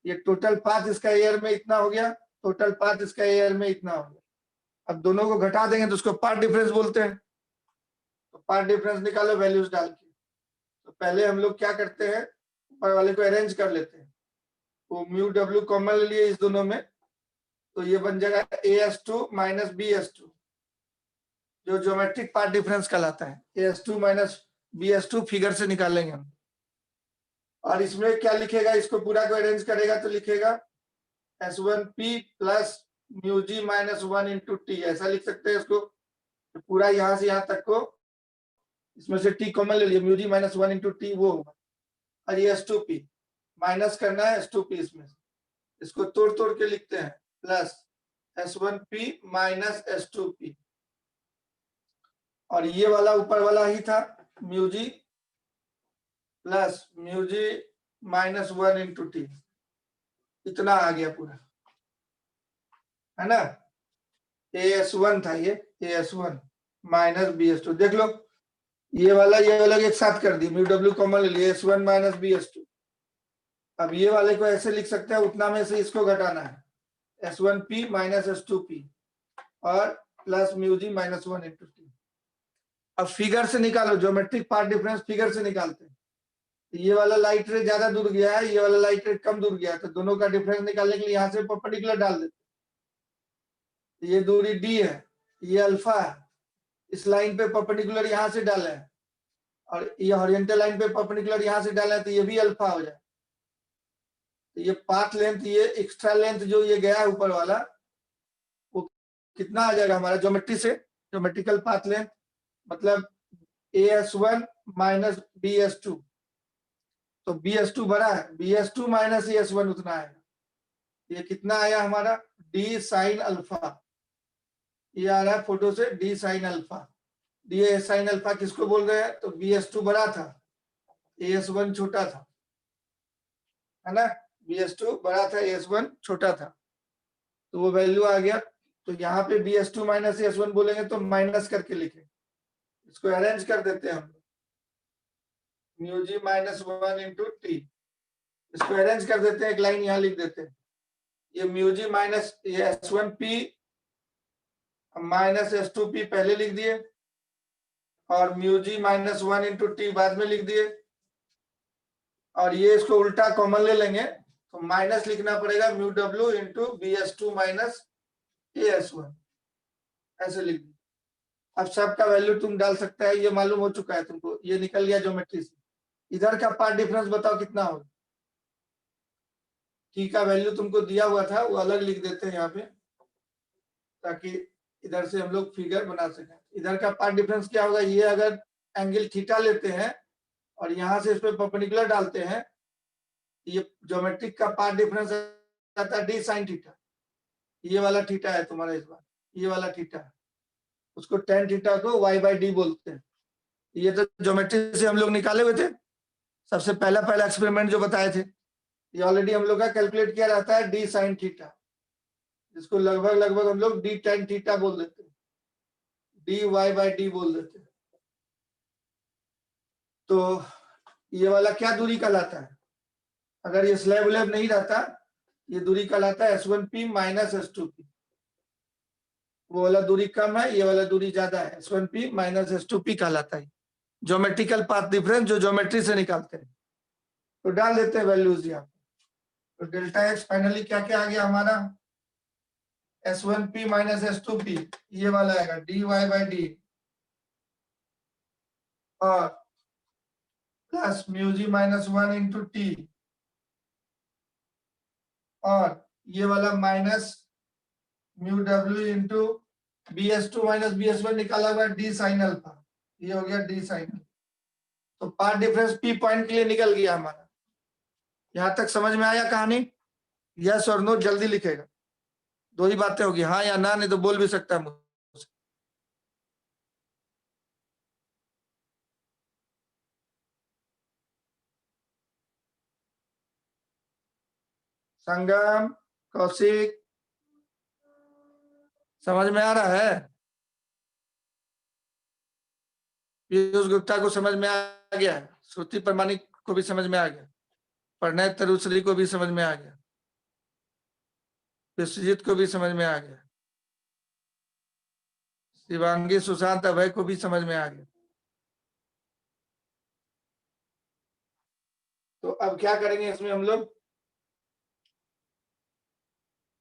ये टोटल पाथ इसका एयर में इतना हो गया, टोटल पाथ इसका एयर में इतना हो गया। अब दोनों को घटा देंगे तो उसको पाथ डिफरेंस बोलते हैं, तो पाथ डिफरेंस निकालो वैल्यूज डाल के। तो पहले हम लोग क्या करते हैं, ऊपर वाले को अरेंज कर लेते हैं, वो म्यू डब्ल्यू कॉमन ले लिए इस दोनों में, तो ये बन जाएगा AS2 माइनस BS2, जो ज्योमेट्रिक पार्ट डिफरेंस कहलाता है। AS2 माइनस BS2 फिगर से निकालेंगे हम। और इसमें क्या लिखेगा, इसको पूरा को अरेंज करेगा तो लिखेगा S1P प्लस म्यू जी माइनस 1 इंटू टी, ऐसा लिख सकते हैं इसको। तो पूरा यहाँ से यहाँ तक को इसमें से T कॉमन ले लिया, mu G minus 1 into T वो होगा, और ये S2P माइनस करना है S2P इसमें, इसको तोड़ तोड़ के लिखते हैं प्लस S1P माइनस S2P, और ये वाला ऊपर वाला ही था म्यू जी प्लस म्यू जी माइनस 1 इंटू टी, इतना आ गया पूरा, है ना। AS1 था ये, AS1 माइनस BS2, देख लो ये वाला एक साथ कर दिया, म्यू डब्ल्यू कॉमन ले लिया, S1 माइनस BS2। अब ये वाले को ऐसे लिख सकते हैं, उतना में से इसको घटाना है, S1P माइनस S2P और प्लस म्यू जी माइनस 1 इंटू टी। अब फिगर से निकालो, ज्योमेट्रिक पाथ डिफरेंस फिगर से निकालते हैं। ये वाला लाइट रे ज्यादा दूर गया है, ये वाला लाइट रे कम दूर गया है, तो दोनों का डिफरेंस निकालने के लिए यहाँ से परपेंडिकुलर डाल देते। ये दूरी डी है, ये अल्फा है, इस लाइन पे परपेंडिकुलर यहाँ से डाले हैं, और ये हॉरिजॉन्टल लाइन पे परपेंडिकुलर यहाँ से डाले हैं, तो ये भी अल्फा हो जाए। तो ये पाथ लेंथ, ये एक्स्ट्रा लेंथ जो ये गया है ऊपर वाला, वो कितना आ जाएगा हमारा ज्योमेट्री से, ज्योमेट्रिकल पाथ लेंथ मतलब AS1 माइनस BS2। तो BS2 बड़ा है, BS2 माइनस AS1 उतना आएगा। ये कितना आया हमारा, D साइन अल्फा। ये आ रहा है फोटो से D sine alpha. D sine alpha किसको बोल रहे हैं, तो BS2 बड़ा था, AS1 छोटा था, है ना। BS2 बड़ा था, AS1 छोटा था, तो वो वैल्यू आ गया। तो यहाँ पे BS2 माइनस AS1 बोलेंगे तो माइनस करके लिखे, इसको अरेंज कर देते हैं हम, μg माइनस 1 इंटू टी, इसको अरेंज कर देते हैं, एक लाइन यहाँ लिख देते हैं। ये μg minus S1p minus S2p पहले लिख दिए, और μg माइनस 1 इंटू टी बाद में लिख दिए, और ये इसको उल्टा कॉमन ले लेंगे तो माइनस लिखना पड़ेगा μw into BS2 minus AS1, ऐसे लिख दिए। अब सबका वैल्यू तुम डाल सकता है, ये मालूम हो चुका है तुमको, ये निकल गया ज्योमेट्री से। इधर का पार्ट डिफरेंस बताओ कितना होगा। टी का वैल्यू तुमको दिया हुआ था, वो अलग लिख देते हैं यहाँ पे, ताकि इधर से हम लोग फिगर बना सकें। इधर का पार्ट डिफरेंस क्या होगा, ये अगर एंगल थीटा लेते हैं और यहाँ से इस पे परपेंडिकुलर डालते हैं, ये ज्योमेट्रिक का पार्ट डिफरेंस आता है डी साइन थीटा। ये वाला थीटा है तुम्हारा, इस बार ये वाला थीटा है, उसको टेन थीटा को y बाई डी बोलते हैं। ये तो ज्योमेट्री से हम लोग निकाले हुए थे, सबसे पहला एक्सपेरिमेंट जो बताए थे, ये ऑलरेडी हम लोग का कैलकुलेट किया रहता है डी साइन थीटा, जिसको लगभग हम लोग डी टेन थीटा बोल देते हैं, डी वाई बाई डी बोल देते हैं। तो ये वाला क्या दूरी कहलाता है, अगर ये स्लैब व्लैब नहीं रहता, ये दूरी कहलाता है S1p माइनस S2p। वो वाला दूरी कम है, ये वाला दूरी ज्यादा है, S1p माइनस S2p कहलाता है ज्योमेट्रिकल पाथ डिफरेंस, जो ज्योमेट्री से निकालते हैं। तो डाल देते हैं वैल्यूज यहाँ। तो डेल्टा एक्स फाइनली क्या क्या आ गया हमारा, S1p माइनस S2p, ये वाला आएगा dy बाई डी, और plus μg minus 1 into T, और ये वाला minus μw into BS2 minus BS1 निकाला हुआ डी साइन अल्फा, ये हो गया डी साइन। तो पार्ट डिफरेंस P पॉइंट के लिए निकल गया हमारा। यहां तक समझ में आया कहानी, यस और नो जल्दी लिखेगा, दो ही बातें होगी, हाँ या ना, नहीं तो बोल भी सकता है मुझसे। संगम, कौशिक, समझ में आ रहा है, पीयूष गुप्ता को समझ में आ गया, श्रुति प्रमाणिक को भी समझ में आ गया, प्रणय तरुश्री को भी समझ में आ गया, विश्वजीत को भी समझ में आ गया, शिवांगी सुशांत अभय को भी समझ में आ गया। तो अब क्या करेंगे इसमें हम लोग,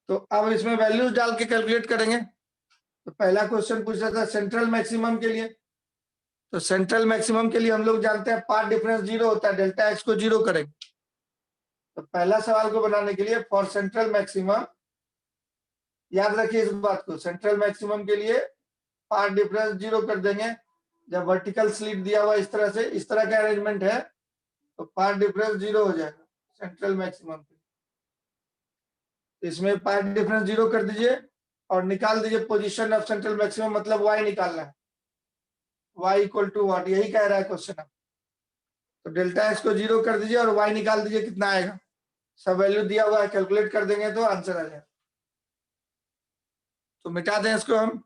तो अब इसमें वैल्यूज डाल के कैलकुलेट करेंगे। तो पहला क्वेश्चन पूछा था सेंट्रल मैक्सिमम के लिए, तो सेंट्रल मैक्सिमम के लिए हम लोग जानते हैं पार्ट डिफरेंस 0 होता है, डेल्टा एक्स को 0 करेंगे। तो पहला सवाल को बनाने के लिए फॉर सेंट्रल मैक्सिमम, याद रखिए इस बात को, सेंट्रल मैक्सिमम के लिए पार्ट डिफरेंस 0 कर देंगे। जब वर्टिकल स्लिट दिया हुआ इस तरह से, इस तरह का अरेंजमेंट है, तो पार्ट डिफरेंस 0 हो जाएगा सेंट्रल मैक्सिमम पे। इसमें पार्ट डिफरेंस 0 कर दीजिए और निकाल दीजिए पोजीशन ऑफ सेंट्रल मैक्सिमम, मतलब y निकालना है, y इक्वल टू व्हाट, यही कह रहा है क्वेश्चन। अब तो डेल्टा एक्स को 0 कर दीजिए और y निकाल दीजिए, कितना आएगा, सब वैल्यू दिया हुआ है, कैलकुलेट कर देंगे तो आंसर आ जाएगा। तो मिटा दें इसको हम,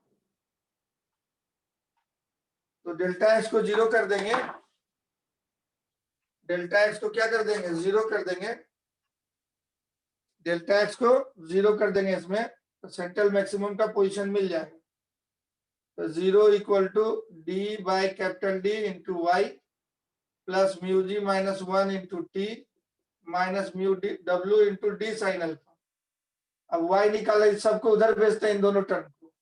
तो डेल्टा एक्स को 0 कर देंगे, डेल्टा एक्स को क्या कर देंगे, 0 कर देंगे, डेल्टा एक्स को 0 कर देंगे इसमें, तो सेंट्रल मैक्सिमम का पोजीशन मिल जाएगा। तो 0 equal to d by capital D into y plus mu ji minus 1 into T minus mu d डब्ल्यू इंटू डी साइन अल्फा। अब वाई निकाला, इस सबको उधर भेजते हैं, इन दोनों टर्म को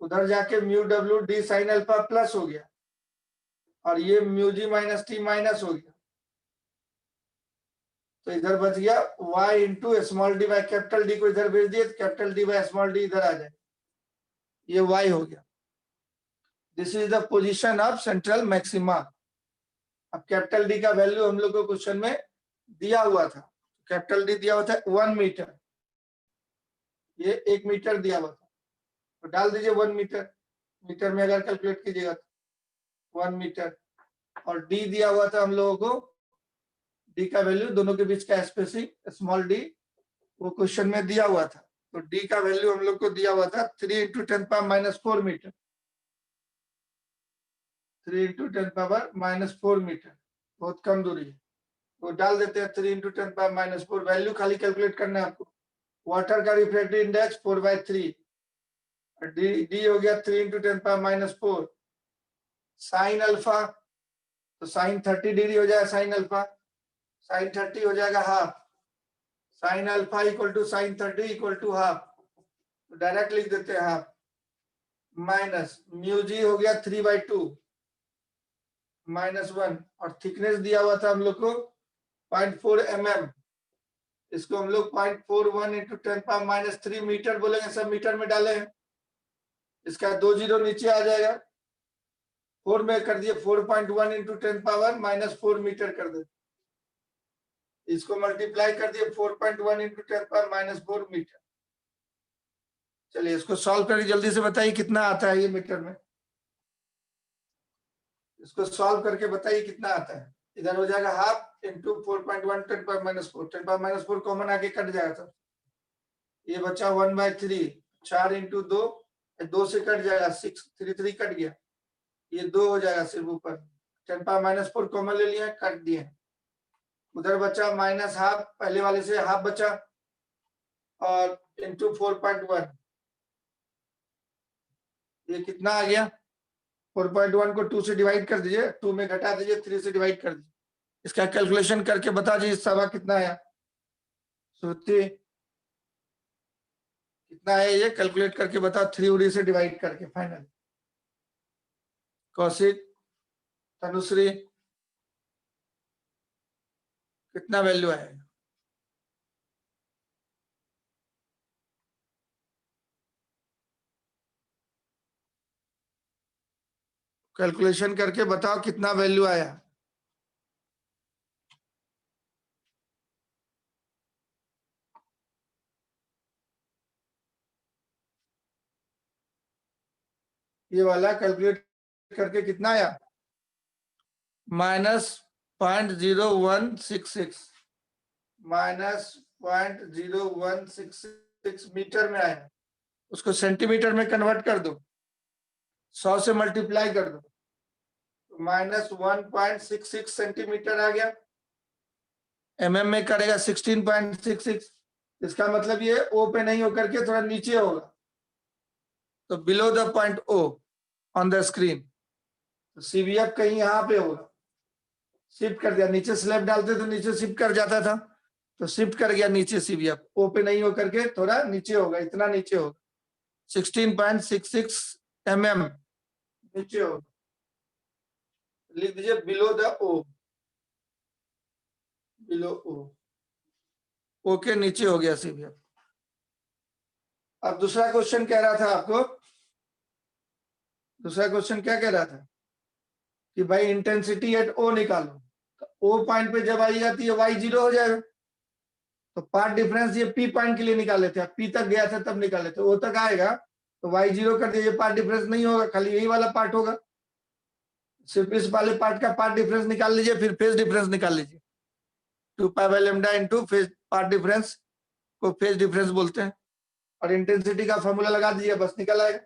उधर जाके म्यू डब्ल्यू डी साइन अल्फा प्लस हो गया और ये म्यू जी माइनस टी माइनस हो गया, तो इधर बच गया y into small d by capital D को इधर भेज दिए, capital D by small d इधर आ जाए, ये y हो गया। This is the position of central maxima. अब कैपिटल डी का वैल्यू हम लोग को क्वेश्चन में दिया हुआ था, कैपिटल डी दिया हुआ था 1 मीटर, ये 1 मीटर दिया हुआ था, तो डाल दीजिए 1 मीटर, मीटर में अगर कैलकुलेट कीजिएगा तो 1 मीटर, और डी दिया हुआ था हम लोगों को, डी का वैल्यू दोनों के बीच का स्पेसिंग स्मॉल डी वो क्वेश्चन में दिया हुआ था, तो डी का वैल्यू हम लोग को दिया हुआ था 3 इंटू 10⁻⁻4 मीटर, 3 इंटू 10⁻⁻4 मीटर, बहुत कम दूरी है, तो डाल देते हैं 3 इंटू 10⁻⁻4, वैल्यू खाली कैलकुलेट करना है आपको। वाटर का रिफ्रैक्टिव इंडेक्स 4/3, डी हो गया 3 इंटू 10⁻⁻4, साइन अल्फा तो साइन 30 डिग्री हो जाएगा, साइन अल्फा साइन 30 हो जाएगा half, sine alpha equal to sine 30 equal to half, तो डायरेक्ट लिख देते हैं हाफ, माइनस म्यू जी हो गया 3/2 माइनस 1, और थिकनेस दिया हुआ था हम लोग को 0.4 mm, इसको हम लोग 0.41 इंटू 10⁻³ मीटर बोलेंगे, सब मीटर में डाले हैं, इसका 2 जीरो नीचे आ जाएगा, 4 में कर दिए 4.1 इंटू 10⁻⁻4 मीटर कर देते, इसको मल्टीप्लाई कर दिए 4.1 इंटू 10⁻⁻4 मीटर। चलिए इसको सॉल्व करके जल्दी से बताइए कितना आता है ये मीटर में, इसको सॉल्व करके बताइए कितना आता है। इधर हो जाएगा हाफ इंटू 4.1 10⁻⁻4, 10⁻⁻4 कॉमन आगे कट जाएगा, सब ये बचा 1/3, 4 इंटू 2, 2 से कट जाएगा 6, 3 कट गया, ये 2 हो जाएगा सिर्फ ऊपर, 10⁻⁻4 कॉमन ले लिया, कट दिए, उधर बचा माइनस हाफ, पहले वाले से हाफ बचा, और इंटू 4.1, ये कितना आ गया, 4.1 को 2 से डिवाइड कर दीजिए, 2 में घटा दीजिए, 3 से डिवाइड कर दीजिए, इसका कैलकुलेशन करके बता दीजिए सवा कितना आया, श्रुति कितना है ये कैलकुलेट करके बताओ, 3 उड़ी से डिवाइड करके फाइनल। कौशिक, तनुश्री कितना वैल्यू आएगा, कैलकुलेशन करके बताओ कितना वैल्यू आया। ये वाला कैलकुलेट करके कितना आया, -0.0166, -0.0166 मीटर में आया, उसको सेंटीमीटर में कन्वर्ट कर दो, 100 से मल्टीप्लाई कर दो, तो -1.66 सेंटीमीटर आ गया, mm में करेगा 16.66, इसका मतलब ये ओ पे नहीं होकर के थोड़ा नीचे होगा, तो below the point O on the screen, तो सीबीएफ कहीं यहाँ पे होगा, शिफ्ट कर दिया, नीचे स्लैब डालते तो नीचे शिफ्ट कर जाता था, तो शिफ्ट कर गया नीचे, सीबीएफ ओ पे नहीं होकर के थोड़ा नीचे होगा, इतना नीचे होगा, 16.66 mm नीचे होगा, लिख दीजिए बिलो द ओ, बिलो ओ, ओ के नीचे हो गया सीबीएफ। अब दूसरा क्वेश्चन कह रहा था आपको, दूसरा क्वेश्चन क्या कह रहा था कि भाई इंटेंसिटी एट ओ निकालो, तो ओ पॉइंट पे जब आई जाती है वाई 0 हो जाएगा, तो पार्ट डिफरेंस ये पी पॉइंट के लिए निकाले थे, पी तक गया था तब निकाले थे, ओ तक आएगा तो वाई 0 कर दीजिए, पार्ट डिफरेंस नहीं होगा, खाली यही वाला पार्ट होगा, सिर्फ इस वाले पार्ट का पार्ट डिफरेंस निकाल लीजिए, फिर फेज डिफरेंस निकाल लीजिए, 2π/λ इंटू फेज पार्ट डिफरेंस को फेज डिफरेंस बोलते हैं, और इंटेंसिटी का फॉर्मूला लगा दीजिए, बस निकल आएगा।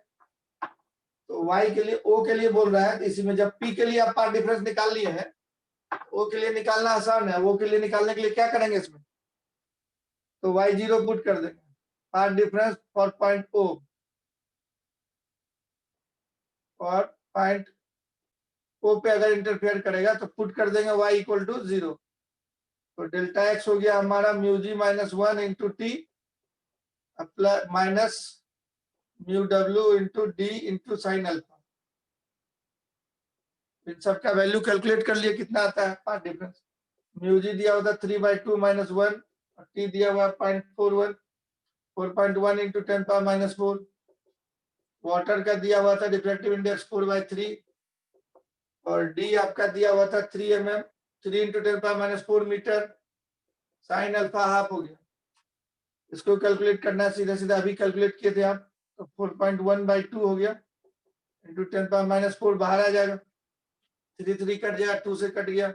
तो y के लिए ओ के लिए बोल रहा है, तो इसी में जब p के लिए आप पार्ट डिफरेंस निकाल लिए हैं, ओ के लिए निकालना आसान है, वो के लिए निकालने के लिए क्या करेंगे इसमें, तो y0 पुट कर देंगे, path difference for point O, और पॉइंट ओ पे अगर इंटरफेयर करेगा तो पुट कर देंगे y इक्वल टू 0। तो डेल्टा एक्स हो गया हमारा म्यू जी minus 1 into T minus mu W into D into sine alpha. इन सब का वैल्यू कैलकुलेट कर लिए, कितना आता है पार्ट डिफरेंस। म्यू जी दिया हुआ था 3/2 माइनस 1 और टी दिया हुआ 0.41 4.1 इंटू 10 पावर माइनस 4। वाटर का दिया हुआ था डिफ्रेक्टिव इंडेक्स 4/3 और डी आपका दिया हुआ था 3 mm 3 into 10 power minus 4 metre. Sine alpha half हो गया। इसको कैलकुलेट करना है, सीधा सीधा अभी कैलकुलेट किए थे आप, तो 4.1/2 हो गया इंटू 10 पावर माइनस 4 बाहर आ जाएगा, 3 कट जाएगा, 2 से कट गया,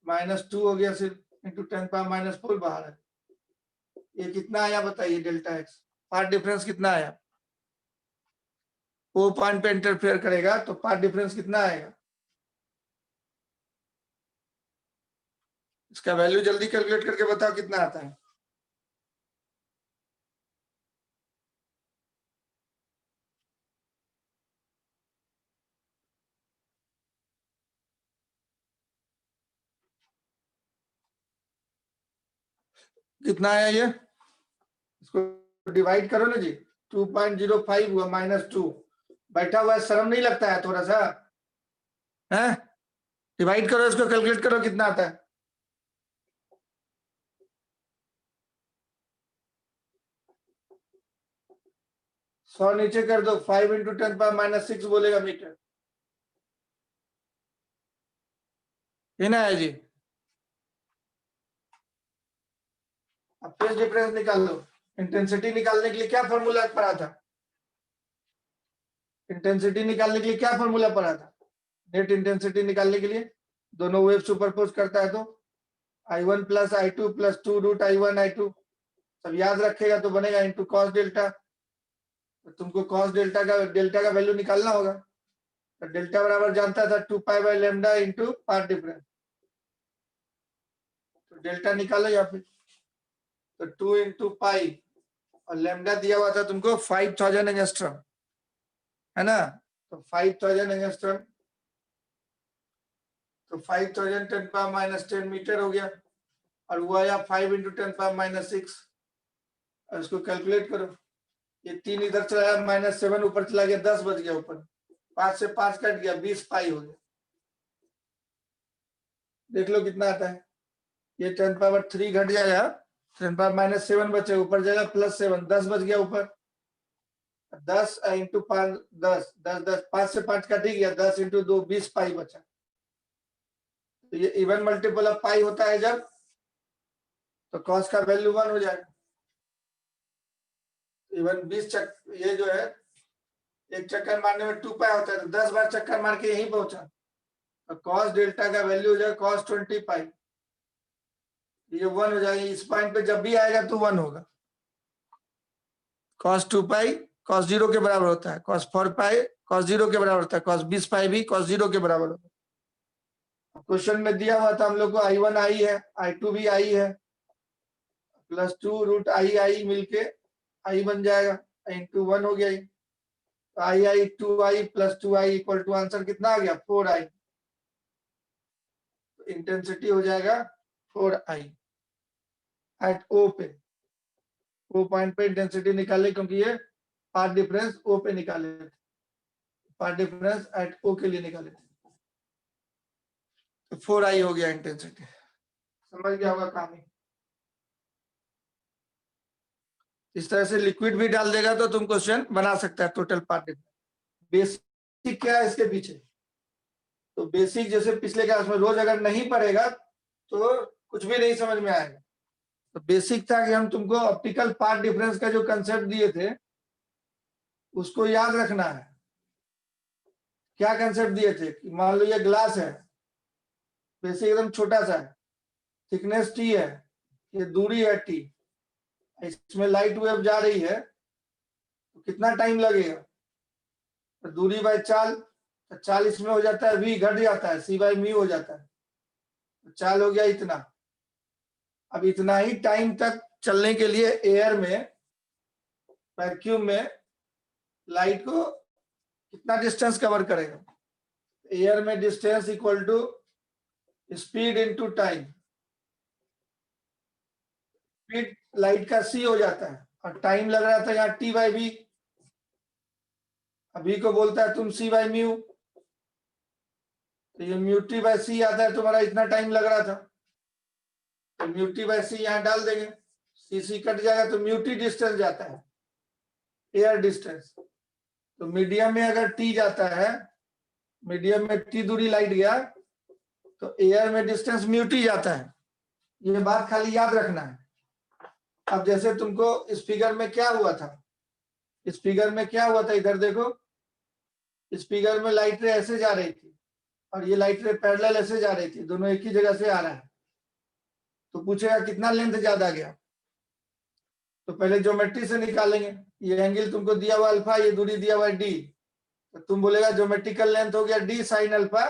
-2 हो गया सिर्फ इंटू 10 पावर माइनस 4 बाहर है। ये कितना आया बताइए डेल्टा एक्स, पार्ट डिफरेंस कितना आया। ओ पॉइंट पे इंटरफेयर करेगा तो पार्ट डिफरेंस कितना आएगा, इसका वैल्यू जल्दी कैलकुलेट करके बताओ कितना आता है। कितना आया ये, इसको डिवाइड करो ना जी, 2.05 हुआ -2। बैठा हुआ शर्म नहीं लगता है थोड़ा सा, है? डिवाइड करो इसको, कैलकुलेट करो कितना आता है। सौ नीचे कर दो, 5 इंटू 10 पावर माइनस 6 बोलेगा मीटर। ये ना है जी। अब फेज डिफरेंस निकाल लो। इंटेंसिटी निकालने के लिए क्या फॉर्मूला पढ़ा था, इंटेंसिटी निकालने के लिए क्या फॉर्मूला पढ़ा था, नेट इंटेंसिटी निकालने के लिए दोनों वेव सुपरपोज करता है तो I1 plus I2 plus 2 root I1 I2 सब याद रखेगा तो बनेगा इंटू कॉस डेल्टा। तो तुमको कॉस डेल्टा का वैल्यू निकालना होगा, तो डेल्टा बराबर जानता था 2π/λ इंटू पार्ट डिफरेंस। तो डेल्टा निकालो यहाँ पे, तो 2 इंटू पाई और लैम्डा दिया हुआ था तुमको 5000 एंगस्ट्रॉम, है ना। तो 5000 एंगस्ट्रॉम, तो 5000 10 पावर माइनस 10 मीटर हो गया, और वो आया 5 इंटू 10 पावर माइनस 6। और इसको कैलकुलेट करो, ये 3 इधर चला गया, -7 ऊपर चला गया, 10 बच गया ऊपर, 5 से 5 कट गया, 20 पाई हो गया। देख लो कितना आता है, ये 10 पावर 3 घट जाएगा, 10 पावर माइनस 7 बचे, ऊपर जाएगा +7, 10 बच गया ऊपर, 10 इंटू 5 10 10 10 5 से 5 कट ही गया, 10 इंटू 2 20 पाई बचा। तो ये इवन मल्टीपल ऑफ पाई होता है जब, तो कॉस का वैल्यू 1 हो जाएगा। इवन 20 ये जो है एक चक्कर मारने में 2 पाई होता है, तो 10 बार चक्कर मार के यहीं पहुंचा, तो कॉस डेल्टा का वैल्यू हो जाएगा कॉस 20 पाई, ये 1 हो जाएगा। इस पॉइंट पे जब भी आएगा तो 1 होगा। कॉस 2 पाई कॉस 0 के बराबर होता है, कॉस 4 पाई कॉस 0 के बराबर होता है, कॉस 20 पाई भी कॉस 0 के बराबर होता है। क्वेश्चन में दिया हुआ था हम लोग को I1 आई है, I2 भी आई है, +2 रूट आई मिलके आई बन जाएगा, इंटू 1 हो गया, तो I 2i plus 2i equal to answer कितना आ गया 4i। तो इंटेंसिटी हो जाएगा 4i एट ओ पे, ओ पॉइंट पे इंटेंसिटी निकाले, क्योंकि ये पार्ट डिफरेंस ओ पे निकाले थे, पार्ट डिफरेंस एट ओ के लिए निकाले थे, तो 4i हो गया इंटेंसिटी। समझ गया होगा कहानी। इस तरह से लिक्विड भी डाल देगा तो तुम क्वेश्चन बना सकता है टोटल पार्ट डिफरेंस। बेसिक क्या है इसके पीछे, तो बेसिक जैसे पिछले क्लास में रोज अगर नहीं पढ़ेगा तो कुछ भी नहीं समझ में आएगा। तो बेसिक था कि हम तुमको ऑप्टिकल पार्ट डिफरेंस का जो कंसेप्ट दिए थे उसको याद रखना है। क्या कंसेप्ट दिए थे कि मान लो ये ग्लास है, बेसिक एकदम छोटा सा है, थिकनेस टी है, ये दूरी है टी, इसमें लाइट वेव जा रही है, तो कितना टाइम लगेगा, तो दूरी बाय चाल, तो चाल इसमें हो जाता है v घट जाता है, c/μ हो जाता है, तो चाल हो गया इतना। अब इतना ही टाइम तक चलने के लिए एयर में, वैक्यूम में लाइट को कितना डिस्टेंस कवर करेगा? एयर में distance equal to speed into time. Speed light का c हो जाता है और टाइम लग रहा था यहाँ t बाई v। अभी को बोलता है तुम c बाई म्यू, तो ये म्यू टी बाई सी आता है, तुम्हारा इतना टाइम लग रहा था, तो म्यू टी बाई सी यहाँ डाल देंगे, सी सी कट जाएगा तो म्यू टी डिस्टेंस जाता है, एयर डिस्टेंस। तो मीडियम में अगर टी जाता है, मीडियम में टी दूरी लाइट गया, तो एयर में डिस्टेंस म्यू टी जाता है। ये बात खाली याद रखना है। अब जैसे तुमको इस फिगर में क्या हुआ था, इस फिगर में क्या हुआ था, इधर देखो, इस फिगर में लाइट रे ऐसे जा रही थी और ये लाइट रे पैरेलल ऐसे जा रही थी, दोनों एक ही जगह से आ रहा है। तो पूछेगा कितना लेंथ ज्यादा गया, तो पहले ज्योमेट्री से निकालेंगे। ये एंगल तुमको दिया हुआ अल्फा, ये दूरी दिया हुआ डी, तो तुम बोलेगा ज्योमेट्रिकल लेंथ हो गया डी साइन अल्फा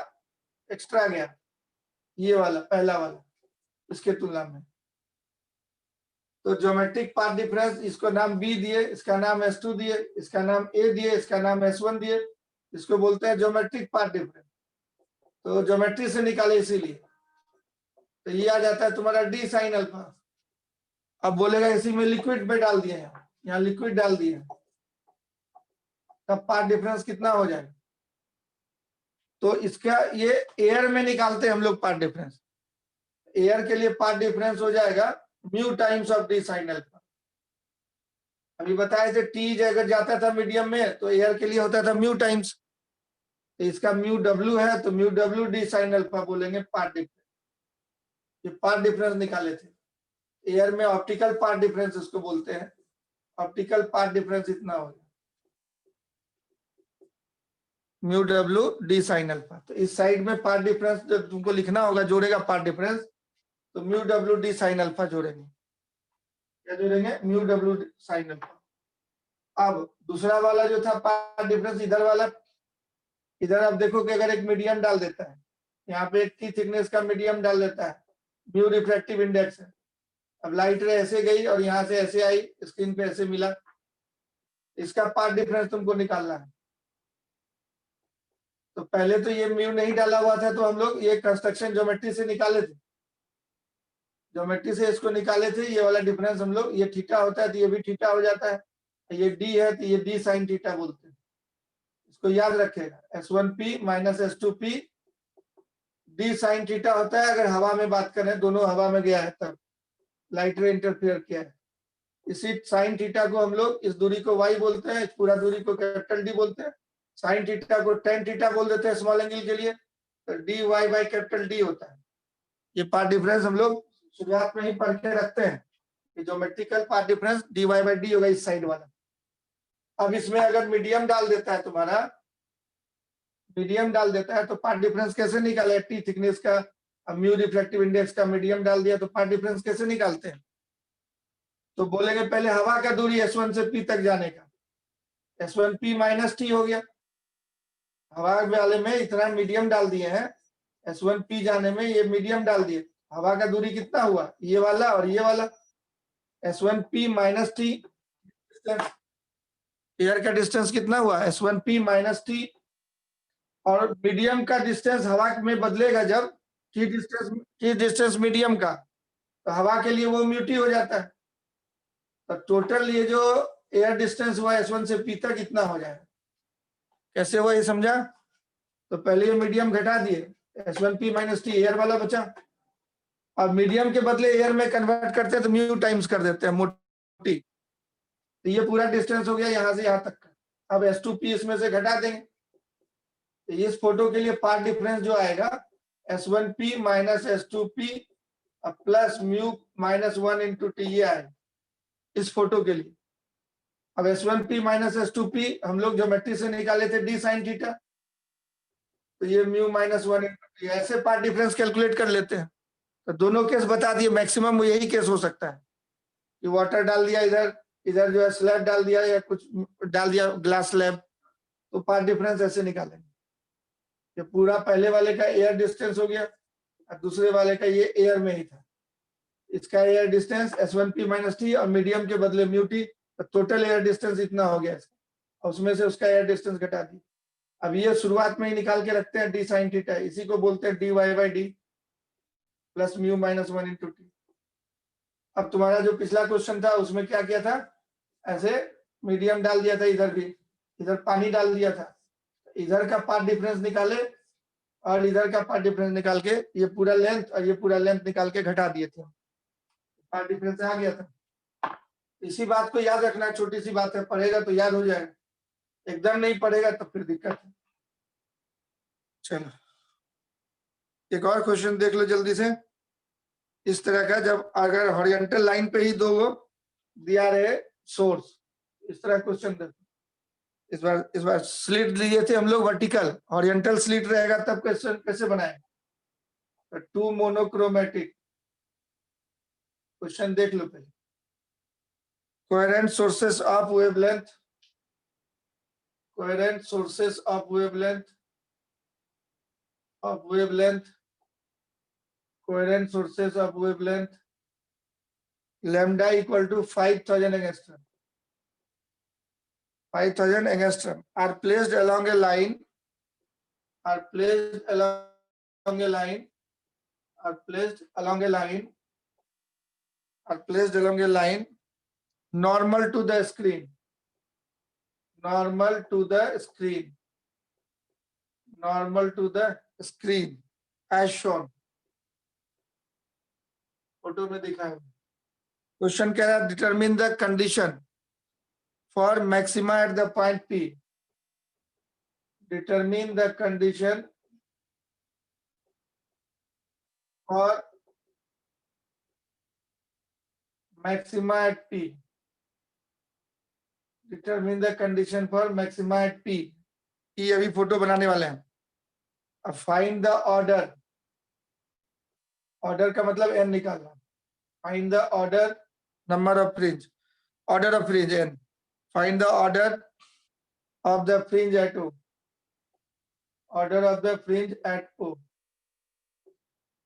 एक्स्ट्रा गया, ये वाला पहला वाला इसके तुलना में। तो ज्योमेट्रिक पार्ट डिफरेंस, इसको नाम बी दिए, इसका नाम S2 दिए, इसका नाम ए दिए, इसका नाम S1 दिए, इसको बोलते हैं ज्योमेट्रिक पार्ट डिफरेंस। तो ज्योमेट्री से निकाले इसीलिए, तो ये आ जाता है तुम्हारा डी साइन अल्फा। अब बोलेगा इसी में लिक्विड में डाल दिए, यहाँ लिक्विड डाल दिए, तब पार्ट डिफरेंस कितना हो जाएगा? तो इसका ये एयर में निकालते हैं हम लोग पार्ट डिफरेंस। एयर के लिए पार्ट डिफरेंस हो जाएगा mu times of D sine alpha. अभी बताए थे टी अगर जाता था मीडियम में तो एयर के लिए होता था म्यू टाइम्स, तो इसका म्यू डब्ल्यू है, तो म्यू डब्ल्यू डी साइन अल्फा बोलेंगे पार्ट डिफरेंस। ये पार्ट डिफरेंस निकाले थे। एयर में ऑप्टिकल पार्ट डिफरेंस इसको बोलते हैं, ऑप्टिकल पार्ट डिफरेंस इतना हो गया म्यू डब्ल्यू डी साइन अल्फा। तो इस साइड में पार्ट डिफरेंस जब तुमको लिखना होगा, जोड़ेगा पार्ट डिफरेंस, तो म्यू डब्ल्यू डी साइन अल्फा जोड़ेंगे। क्या जोड़ेंगे? Mu W sign alpha. अब दूसरा वाला जो था पार्ट डिफरेंस, इधर वाला, इधर अब देखो कि अगर एक मीडियम डाल देता है, यहाँ पे एक टी थिकनेस का मीडियम डाल देता है, म्यू रिफ्रैक्टिव इंडेक्स है। अब लाइट रे ऐसे गई और यहाँ से ऐसे आई, स्क्रीन पे ऐसे मिला, इसका पार्ट डिफरेंस तुमको निकालना है। तो पहले तो ये म्यू नहीं डाला हुआ था, तो हम लोग ये कंस्ट्रक्शन ज्योमेट्री से निकाले थे, ज्योमेट्री से इसको निकाले थे। ये वाला डिफरेंस हम लोग, ये थीटा होता है तो ये भी थीटा हो जाता है, ये डी है तो ये डी साइन थीटा बोलते हैं। इसको याद रखेगा, S1P minus S2P D sine theta होता है। अगर हवा में बात करें, दोनों हवा में गया है तब लाइट रे इंटरफेयर किया है। इसी साइन थीटा को हम लोग, इस दूरी को y बोलते हैं, इस पूरा दूरी को कैपिटल डी बोलते हैं। साइन थीटा को टेन थीटा बोल देते हैं स्मॉल एंगल के लिए, तो d y by capital D होता है। ये पार्ट डिफरेंस हम लोग शुरुआत में ही पढ़ के रखते हैं कि geometrical path difference d y by d होगा इस साइड वाला। अब इसमें अगर मीडियम डाल देता है तुम्हारा, मीडियम डाल देता है तो पार्ट डिफरेंस कैसे निकाले? टी थिकनेस का, म्यू रिफ्रैक्टिव इंडेक्स का मीडियम डाल दिया तो पार्ट डिफरेंस कैसे निकालते हैं? तो बोलेंगे पहले हवा का दूरी S1 से P तक जाने का, S1P माइनस टी हो गया। हवा वाले में इतना मीडियम डाल दिए हैं, S1P जाने में ये मीडियम डाल दिए। हवा का दूरी कितना हुआ? ये वाला और ये वाला, S1P माइनस टी। एयर का डिस्टेंस कितना हुआ? S1P minus T. और मीडियम का डिस्टेंस हवा में बदलेगा जब टी डिस्टेंस मीडियम का, तो हवा के लिए वो म्यू टी हो जाता है। तो टोटल ये जो एयर डिस्टेंस हुआ S1 से P तक इतना हो जाएगा। कैसे हुआ ये समझा? तो पहले ये मीडियम घटा दिए, S1P माइनस टी एयर वाला बचा, और मीडियम के बदले एयर में कन्वर्ट करते हैं तो म्यू टाइम्स कर देते हैं मोटी। तो ये पूरा डिस्टेंस हो गया यहाँ से यहाँ तक का। अब S2P इसमें से घटा देंगे, तो इस फोटो के लिए पार्ट डिफरेंस जो आएगा S1P minus S2P plus mu minus 1 into T, ये आएगा इस फोटो के लिए। अब S1P माइनस S2P हम लोग ज्योमेट्री से निकाले थे डी साइन थीटा, तो ये म्यू माइनस 1 इंटू टी, ऐसे पार्ट डिफरेंस कैलकुलेट कर लेते हैं। तो दोनों केस बता दिए, मैक्सिमम यही केस हो सकता है कि वाटर डाल दिया इधर, इधर जो है स्लैब डाल दिया या कुछ डाल दिया ग्लास स्लैब, तो पार्ट डिफरेंस ऐसे निकालेंगे। ये पूरा पहले वाले का एयर डिस्टेंस हो गया और दूसरे वाले का ये एयर में ही था। इसका air distance S1P minus T और मीडियम के बदले म्यू टी, तो टोटल एयर डिस्टेंस इतना हो गया इसका, और उसमें से उसका एयर डिस्टेंस घटा दी। अब ये शुरुआत में ही निकाल के रखते हैं डी साइन थीटा, इसी को बोलते हैं dy by D plus mu minus 1 into T. अब तुम्हारा जो पिछला क्वेश्चन था उसमें क्या किया था, ऐसे मीडियम डाल दिया था, इधर भी इधर पानी डाल दिया था, इधर का पार्ट डिफरेंस निकाले और इधर का पार्ट डिफरेंस निकाल के ये पूरा लेंथ और ये पूरा लेंथ निकाल के घटा दिए थे, पार्ट डिफरेंस आ गया था। इसी बात को याद रखना, छोटी सी बात है, पढ़ेगा तो याद हो जाएगा, एकदम नहीं पढ़ेगा तो फिर दिक्कत है। चलो एक और क्वेश्चन देख लो जल्दी से, इस तरह का, जब अगर हॉरिजॉन्टल लाइन पे ही दो दिया रहे सोर्स, इस तरह क्वेश्चन देखो। इस बार स्लिट लिए थे हम लोग वर्टिकल, हॉरिजॉन्टल स्लिट रहेगा तब क्वेश्चन कैसे बनाएंगे, टू मोनोक्रोमेटिक क्वेश्चन देख लो पहले। Coherent sources of wavelength, coherent sources of wavelength, coherent sources of wavelength lambda equal to 5000 angstrom, 5000 angstrom are placed along a line, are placed along a line, are placed along a line, are placed along a line normal to the screen, normal to the screen, normal to the screen as shown, photo में दिखाया। Question कह रहा है determine the condition for maxima eight the point P, determine the condition for maxima eight P, determine the condition for maxima eight P. ये अभी photo बनाने वाले हैं। अब फाइंड द ऑर्डर, ऑर्डर का मतलब एन निकालना, find the order number of fringe, order of fringe N, find the order of the fringe at O, order of the fringe at O.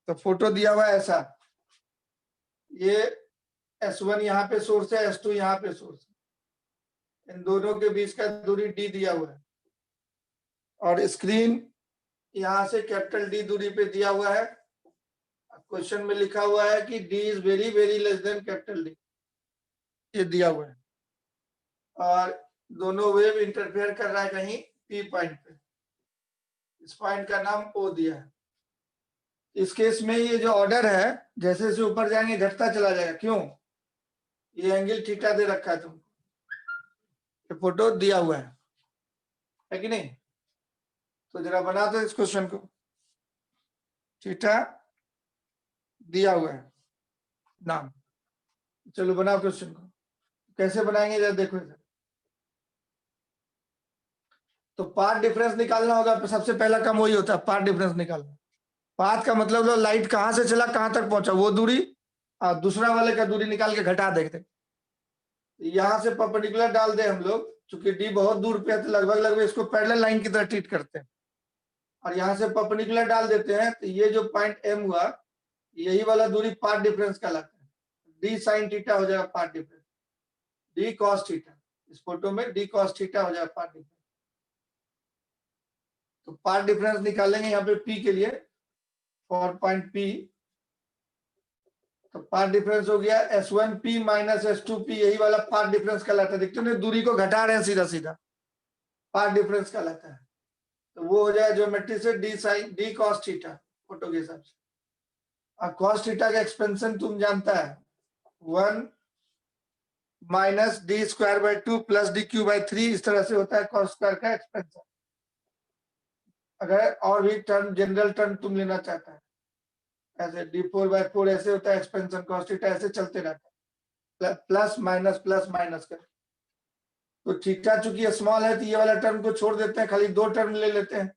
तो फोटो दिया हुआ है ऐसा, ये S1 यहाँ पे सोर्स है, S2 यहाँ पे सोर्स है, इन दोनों के बीच का दूरी d दिया हुआ है और स्क्रीन यहाँ से कैपिटल D दूरी पे दिया हुआ है। क्वेश्चन में लिखा हुआ है कि d is very very less than capital D, ये दिया हुआ है और दोनों वेव इंटरफेयर कर रहा है कहीं P पॉइंट पे, इस पॉइंट का नाम O दिया है। इस केस में ये जो ऑर्डर है जैसे जैसे ऊपर जाएंगे घटता चला जाएगा, क्यों, ये एंगल थीटा दे रखा है तुमको, ये फोटो दिया हुआ है कि नहीं। तो जरा बना दो इस क्वेश्चन को, थीटा दिया हुआ है नाम, चलो बनाओ क्वेश्चन को, कैसे बनाएंगे जरा देखो इधर। तो पाथ डिफरेंस निकालना होगा, सबसे पहला काम वही होता है, पाथ डिफरेंस निकालना। पाथ का मतलब लाइट कहां से चला कहां तक पहुंचा वो दूरी, और दूसरा वाले का दूरी निकाल के घटा देते। यहां से परपेंडिकुलर डाल दे हम लोग, चूंकि डी बहुत दूर पे है तो लगभग लगभग इसको पैरेलल लाइन की तरह ट्रीट करते हैं, और यहाँ से परपेंडिकुलर डाल देते हैं, तो ये जो पॉइंट एम हुआ यही वाला दूरी पाथ डिफरेंस कहलाता है, डी साइन थीटा हो जाएगा path difference, D cos theta, इस फोटो में डी कॉस थीटा हो जाएगा पाथ डिफरेंस। तो पाथ डिफरेंस निकालेंगे यहाँ पे पी के लिए, फॉर पॉइंट पी, तो पाथ डिफरेंस हो गया S1P माइनस S2P, यही वाला पाथ डिफरेंस कहलाता है। देखते हो दूरी को घटा रहे हैं सीधा सीधा, पाथ डिफरेंस कहलाता है। तो वो हो जाए ज्योमेट्री से d sine d cos theta photo के हिसाब से। और कॉस थीटा का एक्सपेंशन तुम जानता है 1 minus D square by 2 plus D Q by 3, इस तरह से होता है कॉस स्क्वायर का एक्सपेंशन। अगर और भी टर्म जनरल टर्म तुम लेना चाहता है, ऐसे d4 बाई 4 ऐसे होता है एक्सपेंशन, कॉस थीटा ऐसे चलते रहता है, प्लस माइनस कर। तो थीटा चूंकि स्मॉल है तो ये वाला टर्म को छोड़ देते हैं, खाली दो टर्म ले लेते हैं,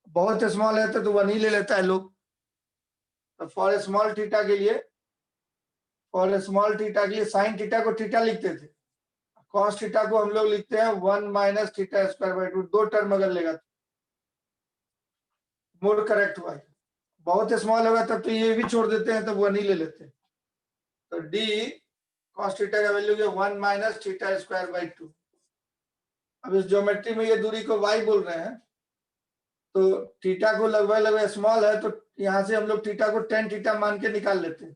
बहुत स्मॉल है तो 1 ही ले लेता है लोग। तो फॉर स्मॉल थीटा के लिए, फॉर स्मॉल थीटा के लिए साइन थीटा को थीटा लिखते थे, कॉस थीटा को हम लोग लिखते हैं 1 माइनस थीटा स्क्वायर बाई 2, दो टर्म अगर लेगा तो मोर करेक्ट हुआ। बहुत स्मॉल होगा तब तो ये भी छोड़ देते हैं, तब 1 ही ले लेते हैं। तो डी कॉस थीटा का वैल्यू है 1 माइनस थीटा स्क्वायर बाई 2। अब इस ज्योमेट्री में ये दूरी को y बोल रहे हैं, तो थीटा को लगभग लगभग स्मॉल है, तो यहाँ से हम लोग थीटा को tan थीटा मान के निकाल लेते हैं।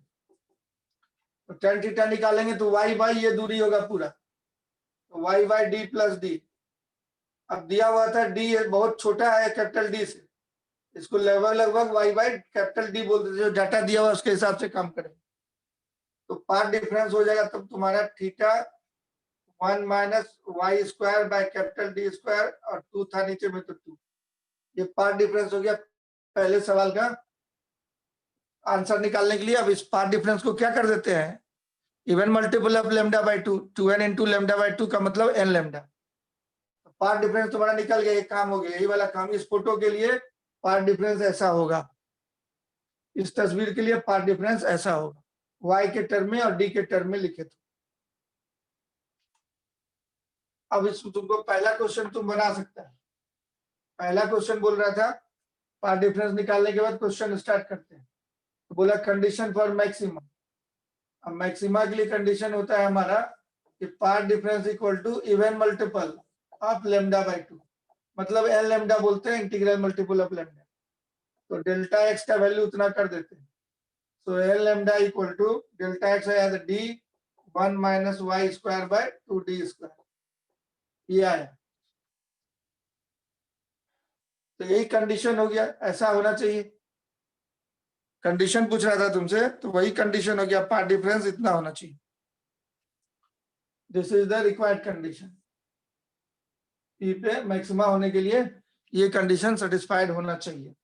तो tan थीटा निकालेंगे तो y बाई ये दूरी होगा पूरा, तो y by D plus D. अब दिया हुआ था डी बहुत छोटा है कैपिटल डी से, इसको लगभग लगभग y बाई कैपिटल डी बोलते थे, जो डाटा दिया हुआ उसके हिसाब से काम करें। तो पार्ट डिफरेंस हो जाएगा तब तुम्हारा theta 1 minus Y square by capital D square, और 2 था नीचे में तो 2। ये पार्ट डिफरेंस हो गया पहले सवाल का आंसर निकालने के लिए। अब इस पार्ट डिफरेंस को क्या कर देते हैं, even multiple of lambda by 2, 2n into lambda by 2 का मतलब n लेमडा। पार्ट डिफरेंस तुम्हारा निकल गया, ये काम हो गया, यही वाला काम। इस फोटो के लिए पार्ट डिफरेंस ऐसा होगा, इस तस्वीर के लिए पार्ट डिफरेंस ऐसा होगा, y के टर्म में और d के टर्म में लिखे तो। अब इस तुमको पहला क्वेश्चन तुम बना सकता है। पहला क्वेश्चन बोल रहा था पार्ट डिफरेंस निकालने के बाद क्वेश्चन स्टार्ट करते हैं, तो बोला कंडीशन फॉर मैक्सिमा। अब मैक्सिमा के लिए कंडीशन होता है हमारा कि path difference equal to even multiple of lambda by 2, मतलब एन लेमडा बोलते हैं, इंटीग्रल मल्टीपल ऑफ लेमडा। तो डेल्टा एक्स का वैल्यू उतना कर देते हैं, so N lambda equal to delta X है D 1 minus Y square by 2d square, ये आया। तो यही कंडीशन हो गया, ऐसा होना चाहिए। कंडीशन पूछ रहा था तुमसे, तो वही कंडीशन हो गया, पार्ट डिफरेंस इतना होना चाहिए। This is the required condition. P पे मैक्सिमा होने के लिए ये कंडीशन सेटिस्फाइड होना चाहिए।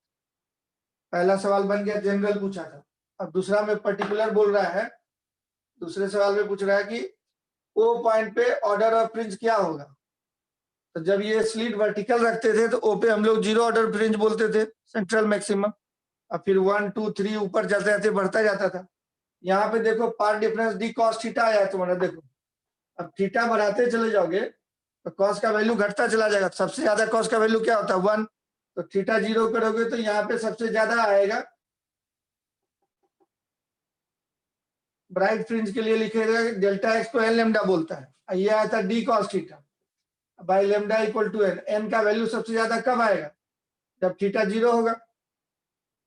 पहला सवाल बन गया, जनरल पूछा था। अब दूसरा में पर्टिकुलर बोल रहा है, दूसरे सवाल में पूछ रहा है कि ओ पॉइंट पे ऑर्डर ऑफ फ्रिंज क्या होगा। तो जब ये स्लिट वर्टिकल रखते थे तो ओ पे हम लोग 0 ऑर्डर फ्रिंज बोलते थे, सेंट्रल मैक्सिमम। अब फिर 1 2 3 ऊपर जाते जाते बढ़ता जाता था। यहाँ पे देखो part difference D cos theta आया है तुम्हारा, देखो अब थीटा बढ़ाते चले जाओगे तो कॉस का वैल्यू घटता चला जाएगा। सबसे ज्यादा कॉस का वैल्यू क्या होता है 1, तो थीटा 0 करोगे तो यहाँ पे सबसे ज्यादा आएगा। ब्राइट फ्रिंज के लिए लिखेगा डेल्टा एक्स को एन लेमडा बोलता है, ये आया था d cos theta by lambda equal to n. N का वैल्यू सबसे ज्यादा कब आएगा, जब थीटा 0 होगा,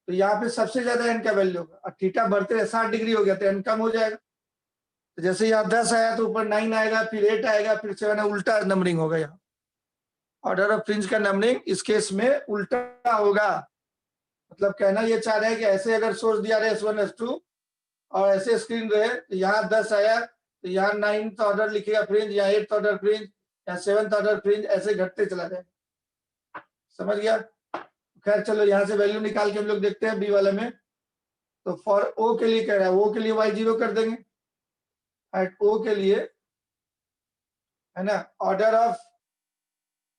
तो यहाँ पे सबसे ज्यादा एन का वैल्यू होगा। और थीटा बढ़ते 60 डिग्री हो गया तो एन कम हो जाएगा। तो जैसे यहाँ 10 आया तो ऊपर 9 आएगा, फिर 8 आएगा, फिर 7, उल्टा नंबरिंग होगा। यहाँ ऑर्डर ऑफ फ्रिंज का नंबरिंग इस केस में उल्टा होगा। मतलब कहना ये चाह रहे हैं कि ऐसे अगर सोर्स दिया रहे S1 S2 और ऐसे स्क्रीन रहे, तो यहाँ 10 आया तो यहाँ 9th ऑर्डर लिखेगा फ्रिंज, यहाँ 8th ऑर्डर फ्रिंज, यहाँ 7th ऑर्डर फ्रिंज, ऐसे घटते चला जाएगा। समझ गया। खैर चलो यहाँ से वैल्यू निकाल के हम लोग देखते हैं बी वाले में। तो फॉर ओ के लिए कह रहा है, ओ के लिए y0 कर देंगे। एट ओ के लिए है ना, order of,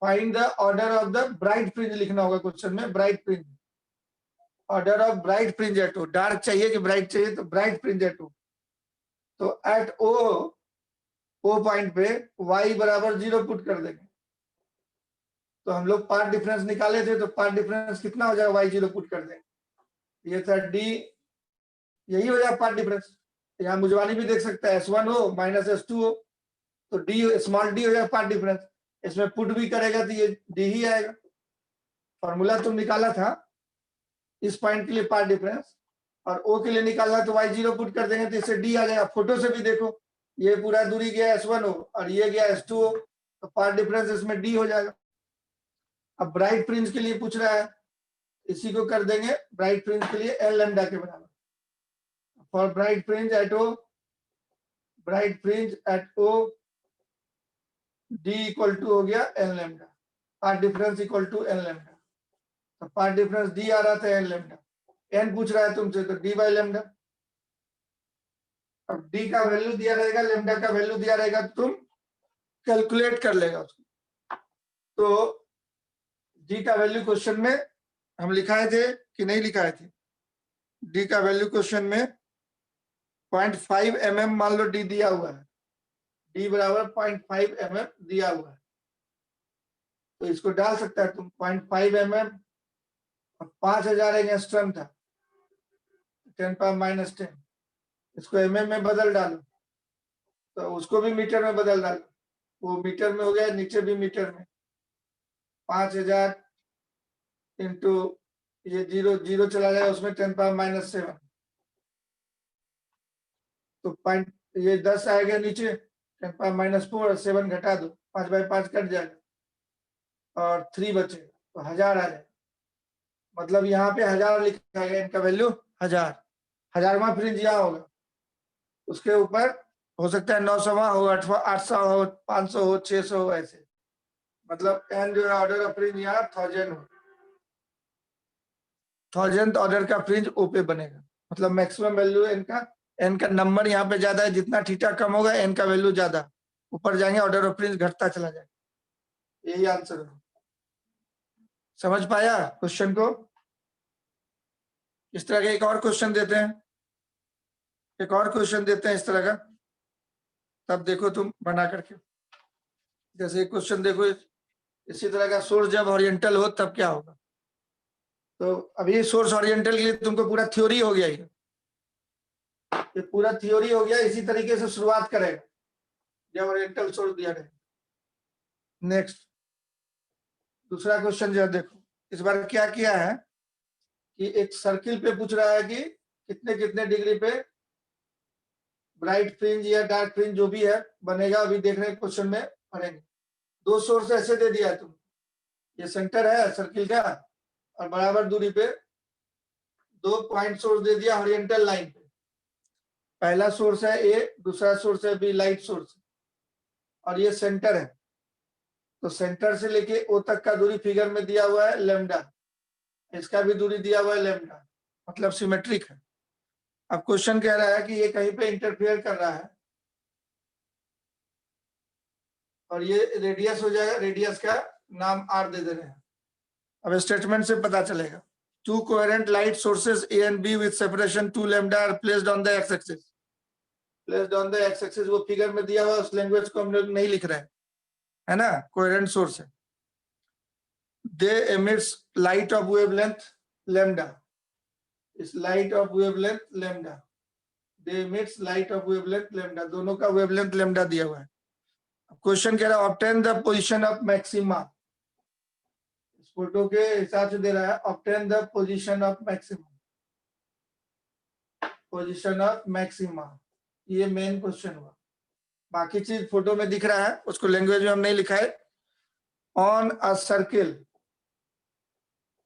find the order of the bright fringe लिखना होगा क्वेश्चन में, bright fringe, order of bright fringe at O. Dark चाहिए कि ब्राइट चाहिए, तो ब्राइट फ्रिंज एट ओ। तो एट ओ, ओ पॉइंट पे y बराबर 0 पुट कर देंगे। तो हम लोग पार्ट डिफरेंस निकाले थे, तो पार्ट डिफरेंस कितना हो जाएगा, y0 पुट कर देंगे। ये था d, यही हो जाएगा पार्ट डिफरेंस। यहाँ मुजवानी भी देख सकता है, S1 हो माइनस S2 हो, तो d स्मॉल d हो जाएगा पार्ट डिफरेंस। इसमें पुट भी करेगा तो ये d ही आएगा। फॉर्मूला तुम निकाला था इस पॉइंट के लिए पार्ट डिफरेंस, और o के लिए निकालना तो y0 पुट कर देंगे तो इससे d आ जाएगा। फोटो से भी देखो, ये पूरा दूरी गया S1 हो और ये गया S2 हो, तो पार्ट डिफरेंस इसमें d हो जाएगा। अब ब्राइट फ्रिंज के लिए पूछ रहा है, इसी को कर देंगे ब्राइट फ्रिंज के लिए एल लेमडा के बराबर। For bright fringe at O, bright fringe at O d equal to हो गया n lambda, path difference equal to n lambda. तो पार्ट डिफरेंस डी आ रहा था एन लेमडा, एन पूछ रहा है तुमसे तो डी बाई लेमडा। अब डी का वैल्यू दिया रहेगा, लेमडा का वैल्यू दिया रहेगा, तो तुम कैलकुलेट कर लेगा उसको। तो डी का वैल्यू क्वेश्चन में हम लिखाए थे कि नहीं लिखाए थे, डी का वैल्यू क्वेश्चन में 0.5 mm मान लो डी दिया हुआ है, डी बराबर 0.5 mm दिया हुआ है, तो इसको डाल सकता है तुम 0.5 mm और 5000 एंगस्ट्रम था, 10⁻⁻10, इसको mm में बदल डालो, तो उसको भी मीटर में बदल डालो, वो मीटर में हो गया, नीचे भी मीटर में 5000 इंटू ये 0 0 चला जाएगा उसमें 10⁻⁻7, तो पॉइंट ये 10 आएगा नीचे, 10⁻⁴, 7 घटा दो, 5/5 कट जाएगा और 3 बचे तो 1000 आ जाएगा। मतलब यहाँ पे 1000 लिखा गया, इनका वैल्यू 1000, 1000वां फ्रिंज यहाँ होगा, उसके ऊपर हो सकता है 900वां हो, 800 हो, 500 हो, 600 हो, ऐसे। मतलब एन जो है ऑर्डर ऑफ फ्रिंज यहाँ 1000 हो, 1000th ऑर्डर का फ्रिंज ओ पे बनेगा। मतलब मैक्सिमम वैल्यू है इनका, एन का नंबर यहाँ पे ज्यादा है, जितना थीटा कम होगा एन का वैल्यू ज्यादा, ऊपर जाएंगे ऑर्डर ऑफ फ्रिंज घटता चला जाएगा। यही आंसर है। समझ पाया क्वेश्चन को? इस तरह का एक और क्वेश्चन देते हैं, एक और क्वेश्चन देते हैं इस तरह का, तब देखो तुम बना करके। जैसे क्वेश्चन देखो, इसी तरह का सोर्स जब ओरिएंटल हो तब क्या होगा। तो अभी सोर्स ओरिएंटल के लिए तुमको पूरा थ्योरी हो गया, ये पूरा थ्योरी हो गया। इसी तरीके से शुरुआत करेगा जब ओरिएंटल सोर्स दिया गया। नेक्स्ट दूसरा क्वेश्चन जो देखो, इस बार क्या किया है कि एक सर्किल पे पूछ रहा है कि कितने कितने डिग्री पे ब्राइट फ्रिंज या डार्क फ्रिंज जो भी है बनेगा। अभी देख रहे हैं क्वेश्चन में पढ़ेंगे। दो सोर्स ऐसे दे दिया है तुम, ये सेंटर है सर्किल का और बराबर दूरी पे दो पॉइंट सोर्स दे दिया हॉरिजॉन्टल लाइन पे। पहला सोर्स है ए, दूसरा सोर्स है बी, लाइट सोर्स, और ये सेंटर है। तो सेंटर से लेके ओ तक का दूरी फिगर में दिया हुआ है लेमडा, इसका भी दूरी दिया हुआ है लेमडा, मतलब सिमेट्रिक है। अब क्वेश्चन कह रहा है कि ये कहीं पे इंटरफेयर कर रहा है और ये रेडियस हो जाएगा, रेडियस का नाम आर दे दे रहे हैं। अब स्टेटमेंट से पता चलेगा। Two coherent light sources A and B with separation 2 lambda are placed on the x axis. Placed on the x axis वो फिगर में दिया हुआ, उस लैंग्वेज को हम लोग नहीं लिख रहे हैं, है ना, कोहेरेंट सोर्स है। They emits light of wavelength lambda, इस light of wavelength lambda, they emits light of wavelength lambda, दोनों का वेवलेंथ लैम्डा दिया हुआ है। क्वेश्चन कह रहा है obtain the position of maxima, इस फोटो के हिसाब से दे रहा है obtain the position of maxima, position of maxima, ये मेन क्वेश्चन हुआ। बाकी चीज फोटो में दिख रहा है, उसको लैंग्वेज में हम नहीं लिखा है। On a circle,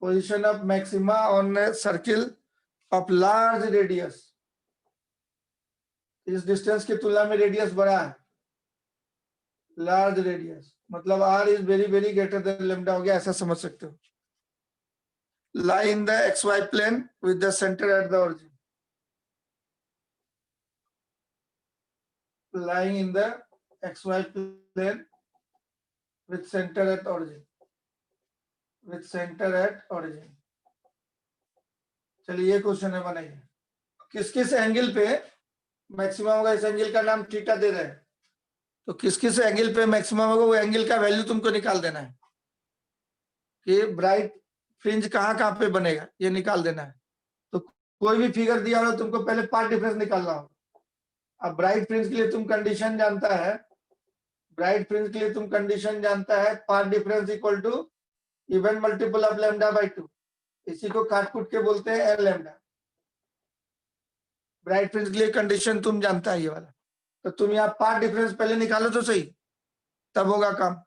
position of maxima on a circle of large radius, इस डिस्टेंस की तुलना में रेडियस बड़ा है, लार्ज रेडियस मतलब r is very very greater than lambda हो गया, ऐसा समझ सकते हो। lie in the xy plane with the center at the origin, lying in the xy plane with center at origin, with center at origin। चलिए ये question है बनाइए। किस किस एंगल पे मैक्सिमम होगा, इस एंगल का नाम थीटा दे रहे हैं, तो किस किस एंगल पे मैक्सिमम होगा वो एंगल का वैल्यू तुमको निकाल देना है कि ब्राइट फ्रिंज कहाँ कहाँ पे बनेगा, ये निकाल देना है। तो कोई भी फिगर दिया हो तुमको पहले पार्ट डिफरेंस निकालना हो। अब ब्राइट फ्रिंज के लिए तुम कंडीशन जानता है, ब्राइट फ्रिंज के लिए तुम कंडीशन जानता है path difference equal to even multiple of lambda by 2, इसी को काट कूट के बोलते हैं एल लैम्डा। ब्राइट फ्रिंज के लिए कंडीशन तुम जानता है ये वाला, तो तुम यहाँ पार्ट डिफरेंस पहले निकालो तो सही, तब होगा काम।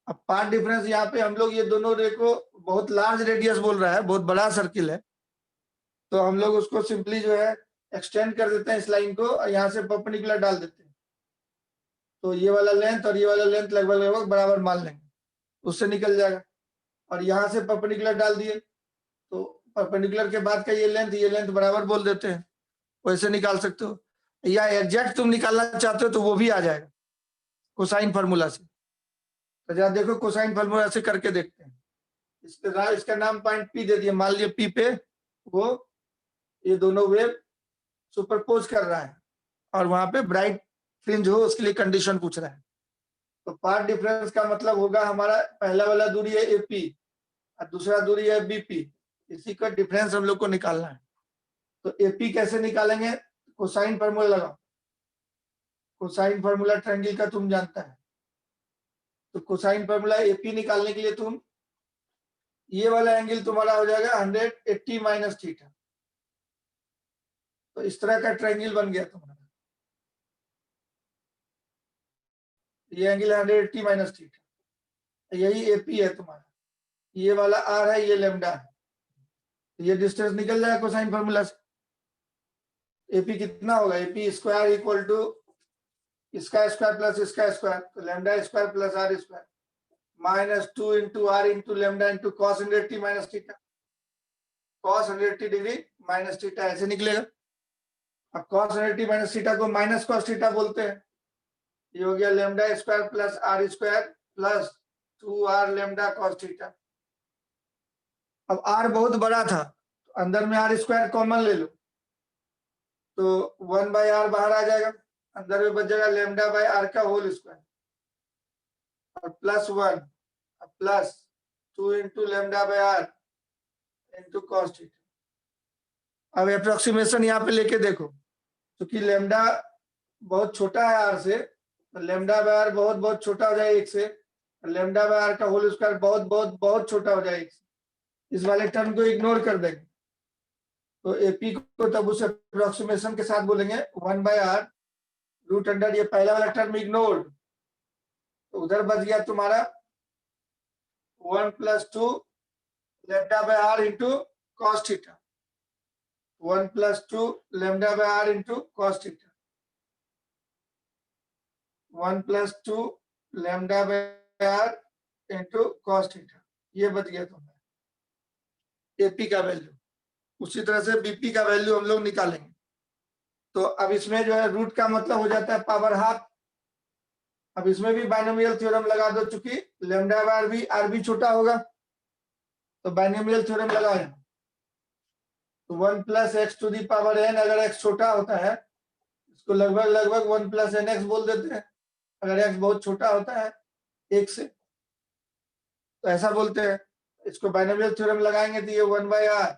अब पार्ट डिफरेंस यहाँ पे हम लोग ये दोनों रे को बहुत लार्ज रेडियस बोल रहा है, बहुत बड़ा सर्किल है, तो हम लोग उसको सिंपली जो है एक्सटेंड कर देते हैं इस लाइन को और यहाँ से परपेंडिकुलर डाल देते हैं। तो ये वाला लेंथ और ये वाला लेंथ लगभग लगभग बराबर मान लेंगे, उससे निकल जाएगा। और यहाँ से परपेंडिकुलर डाल दिए तो परपेंडिकुलर के बाद का ये लेंथ बराबर बोल देते हैं, वैसे निकाल सकते हो। या एग्जैक्ट तुम निकालना चाहते हो तो वो भी आ जाएगा कोसाइन फार्मूला से। तो जरा देखो कोसाइन फार्मूला से करके देखते हैं। इसका नाम पॉइंट पी दे दिया, मान लिया पी पे वो ये दोनों वेव सुपरपोज कर रहा है और वहां पे ब्राइट फ्रिंज हो, उसके लिए कंडीशन पूछ रहा है। तो पार्ट डिफरेंस का मतलब होगा हमारा पहला वाला दूरी है एपी और दूसरा दूरी है बीपी, इसी का डिफरेंस हम लोग को निकालना है। तो एपी कैसे निकालेंगे, कोसाइन फार्मूला लगाओ, कोसाइन फार्मूला ट्रायंगल का तुम जानता है। तो कोसाइन फार्मूला एपी निकालने के लिए तुम ये वाला एंगल तुम्हारा हो जाएगा 180 माइनस थीटा। तो इस तरह का ट्रायंगल बन गया तुम्हारा, ये एंगल 180 माइनस थीटा, यही एपी है तुम्हारा। ये वाला आर है, ये लेमडा है, ये डिस्टेंस निकल जाएगा कोसाइन फार्मूला से। एपी कितना होगा, एपी स्क्वायर इक्वल टू इसका स्क्वायर प्लस इसका स्क्वायर, तो lambda square plus R square minus 2 into R into lambda into cos 180 minus theta, cos 180 degree minus theta, ऐसे निकलेगा। अब कॉस 180 माइनस थीटा को माइनस कॉस थीटा बोलते हैं। ये हो गया lambda square plus R square plus 2r lambda cos theta. अब आर बहुत बड़ा था, तो अंदर में आर स्क्वायर कॉमन ले लो, तो 1/r बाहर आ जाएगा, अंदर में बच जाएगा लेमडा बाय आर का होल स्क्वायर और plus 1 plus 2 into lambda by r into cos theta. अब अप्रोक्सीमेशन यहाँ पे लेके देखो, क्योंकि लेमडा बहुत छोटा है आर से, तो लेमडा बाय आर बहुत बहुत छोटा हो जाए 1 से, लेमडा बाय आर का होल स्क्वायर बहुत बहुत बहुत छोटा हो जाए 1 से, इस वाले टर्म को इग्नोर कर देंगे। तो एपी को तब उस अप्रोक्सीमेशन के साथ बोलेंगे 1/r रूट अंडर, ये पहला वाला टर्म इग्नोर्ड, तो उधर बच गया तुम्हारा 1 plus 2 lambda by r into cos theta, 1 plus 2 lambda by r into cos theta, 1 plus 2 lambda by r into cos theta, ये बच गया तुम्हारा एपी का वैल्यू। उसी तरह से बीपी का वैल्यू हम लोग निकालेंगे। तो अब इसमें जो है रूट का मतलब हो जाता है पावर हाफ। अब इसमें भी बाइनोमियल थ्योरम लगा दो, चूंकि लेमडा बाय आर भी छोटा होगा, तो बाइनोमियल थ्योरम लगाए। तो 1 plus x to the power n, अगर एक्स छोटा होता है इसको लगभग लगभग 1 प्लस एन एक्स बोल देते हैं, अगर एक्स बहुत छोटा होता है 1 से, तो ऐसा बोलते हैं। इसको बाइनोमियल थ्योरम लगाएंगे तो ये 1/r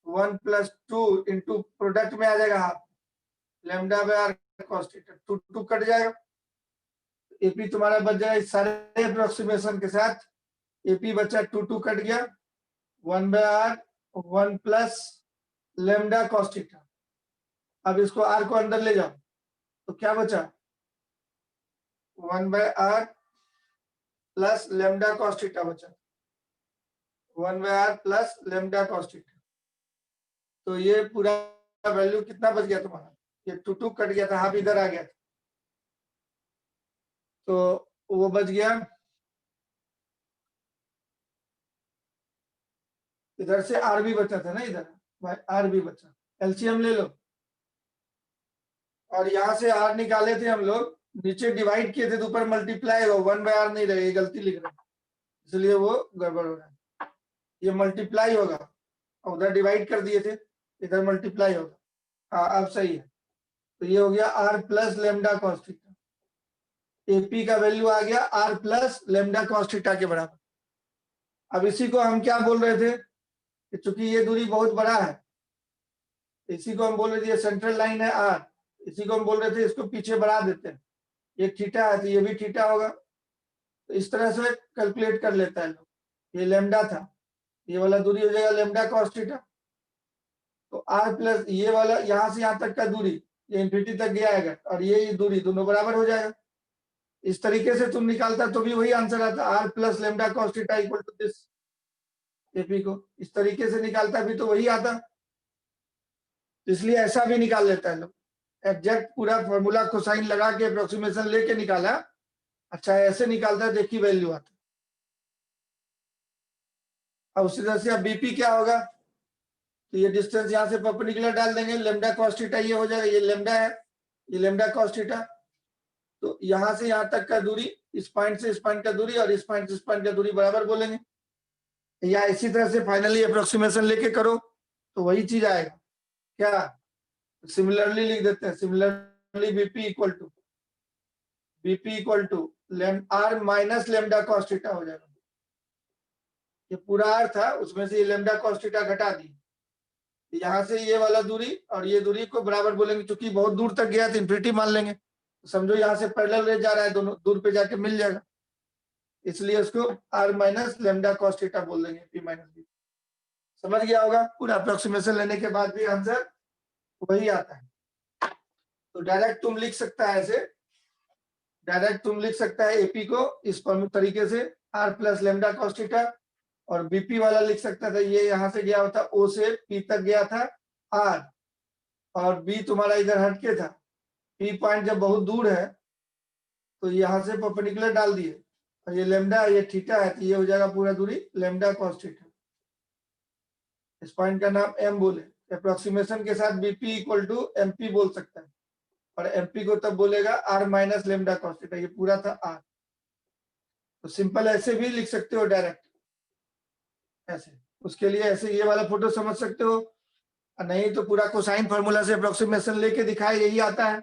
1 प्लस 2 इंटू प्रोडक्ट में आ जाएगा half lambda by r cos theta, 2 2 cut जाएगा, एपी तुम्हारा बच जाएगा। इस सारे अप्रोक्सीमेशन के साथ एपी बचा 2 2 कट गया, 1/r 1 plus lambda cos theta. अब इसको आर को अंदर ले जाओ, तो क्या बचा 1/r plus lambda cos theta बचा, 1/r plus lambda cos theta. तो ये पूरा वैल्यू कितना बच गया तुम्हारा, ये 2 2 कट गया था, हाफ इधर आ गया था, तो वो बच गया। इधर से आर भी बचा था ना, इधर भाई आर भी बचा, एलसीएम ले लो। और यहाँ से आर निकाले थे हम लोग, नीचे डिवाइड किए थे तो ऊपर मल्टीप्लाई हो, 1/r नहीं रहेगी, गलती लिख रहे हैं इसलिए वो गड़बड़ हो रहा है। ये मल्टीप्लाई होगा, उधर डिवाइड कर दिए थे, इधर मल्टीप्लाई होगा। हाँ अब सही है। तो ये हो गया r plus lambda cos theta, AP का वैल्यू आ गया r plus lambda cos theta के बराबर। अब इसी को हम क्या बोल रहे थे कि चूंकि ये दूरी बहुत बड़ा है, इसी को हम बोल रहे थे, ये सेंट्रल लाइन है आर, इसी को हम बोल रहे थे इसको पीछे बढ़ा देते हैं, ये थीटा है तो ये भी थीटा होगा, तो इस तरह से कैलकुलेट कर लेता है लोग। ये लेमडा था, ये वाला दूरी हो जाएगा लेमडा कॉस थीटा, तो आर प्लस ये वाला यहाँ से यहाँ तक का दूरी, ये इंफिनिटी तक गया है, और ये दूरी दोनों बराबर हो जाएगा। इस तरीके से तुम निकालता तो भी वही आंसर आता, r plus lambda cos theta equal to this. AP को इस तरीके से निकालता भी तो वही आता, इसलिए ऐसा भी निकाल लेता है लोग, एग्जैक्ट पूरा फॉर्मूला कोसाइन लगा के अप्रोक्सीमेशन लेके निकाला। अच्छा ऐसे निकालता है, देखिए वैल्यू आता। अब उसी तरह से अब बीपी क्या होगा, तो ये डिस्टेंस यहाँ से परपेंडिकुलर डाल देंगे, लेमडा कॉस थीटा ये हो जाएगा, ये लेमडा है, ये लेमडा कॉस थीटा, तो यहाँ से यहाँ तक का दूरी, इस पॉइंट से इस पॉइंट का दूरी और इस पॉइंट से इस पॉइंट का दूरी बराबर बोलेंगे, या इसी तरह से फाइनली अप्रोक्सीमेशन लेके करो तो वही चीज आएगा। क्या सिमिलरली लिख देते हैं, similarly BP equal to r minus lambda cos theta हो जाएगा। ये पूरा आर था, उसमें से ये लेमडा कॉस थीटा घटा दी, यहाँ से ये वाला दूरी और ये दूरी को बराबर बोलेंगे, क्योंकि बहुत दूर तक गया तो इन्फिनिटी मान लेंगे, तो समझो यहाँ से पैरेलल ले जा रहा है, दोनों दूर पे जाके मिल जाएगा। इसलिए उसको r minus lambda cos theta बोल देंगे, p माइनस बी। समझ गया होगा? पूरा अप्रोक्सीमेशन लेने के बाद भी आंसर वही आता है। तो डायरेक्ट तुम लिख सकता है ऐसे, डायरेक्ट तुम लिख सकता है एपी को इस तरीके से r plus lambda cos theta, और बीपी वाला लिख सकता था, ये यहां से गया होता ओ से पी तक गया था r, और बी तुम्हारा इधर हटके था, पी पॉइंट जब बहुत दूर है तो यहाँ से परपेंडिकुलर डाल दिए, और ये लेमडा ये थीटा है, तो ये हो जाएगा पूरा दूरी लेमडा कॉस थीटा। इस पॉइंट का नाम एम बोले। अप्रोक्सीमेशन के साथ बीपी इक्वल टू एमपी बोल सकता है, और एमपी को तब बोलेगा r minus lambda cos theta. ये पूरा था आर। तो सिंपल ऐसे भी लिख सकते हो डायरेक्ट ऐसे। उसके लिए ऐसे ये वाला फोटो समझ सकते हो, नहीं तो पूरा कोसाइन फार्मूला से अप्रोक्सीमेशन लेके दिखाए यही आता है।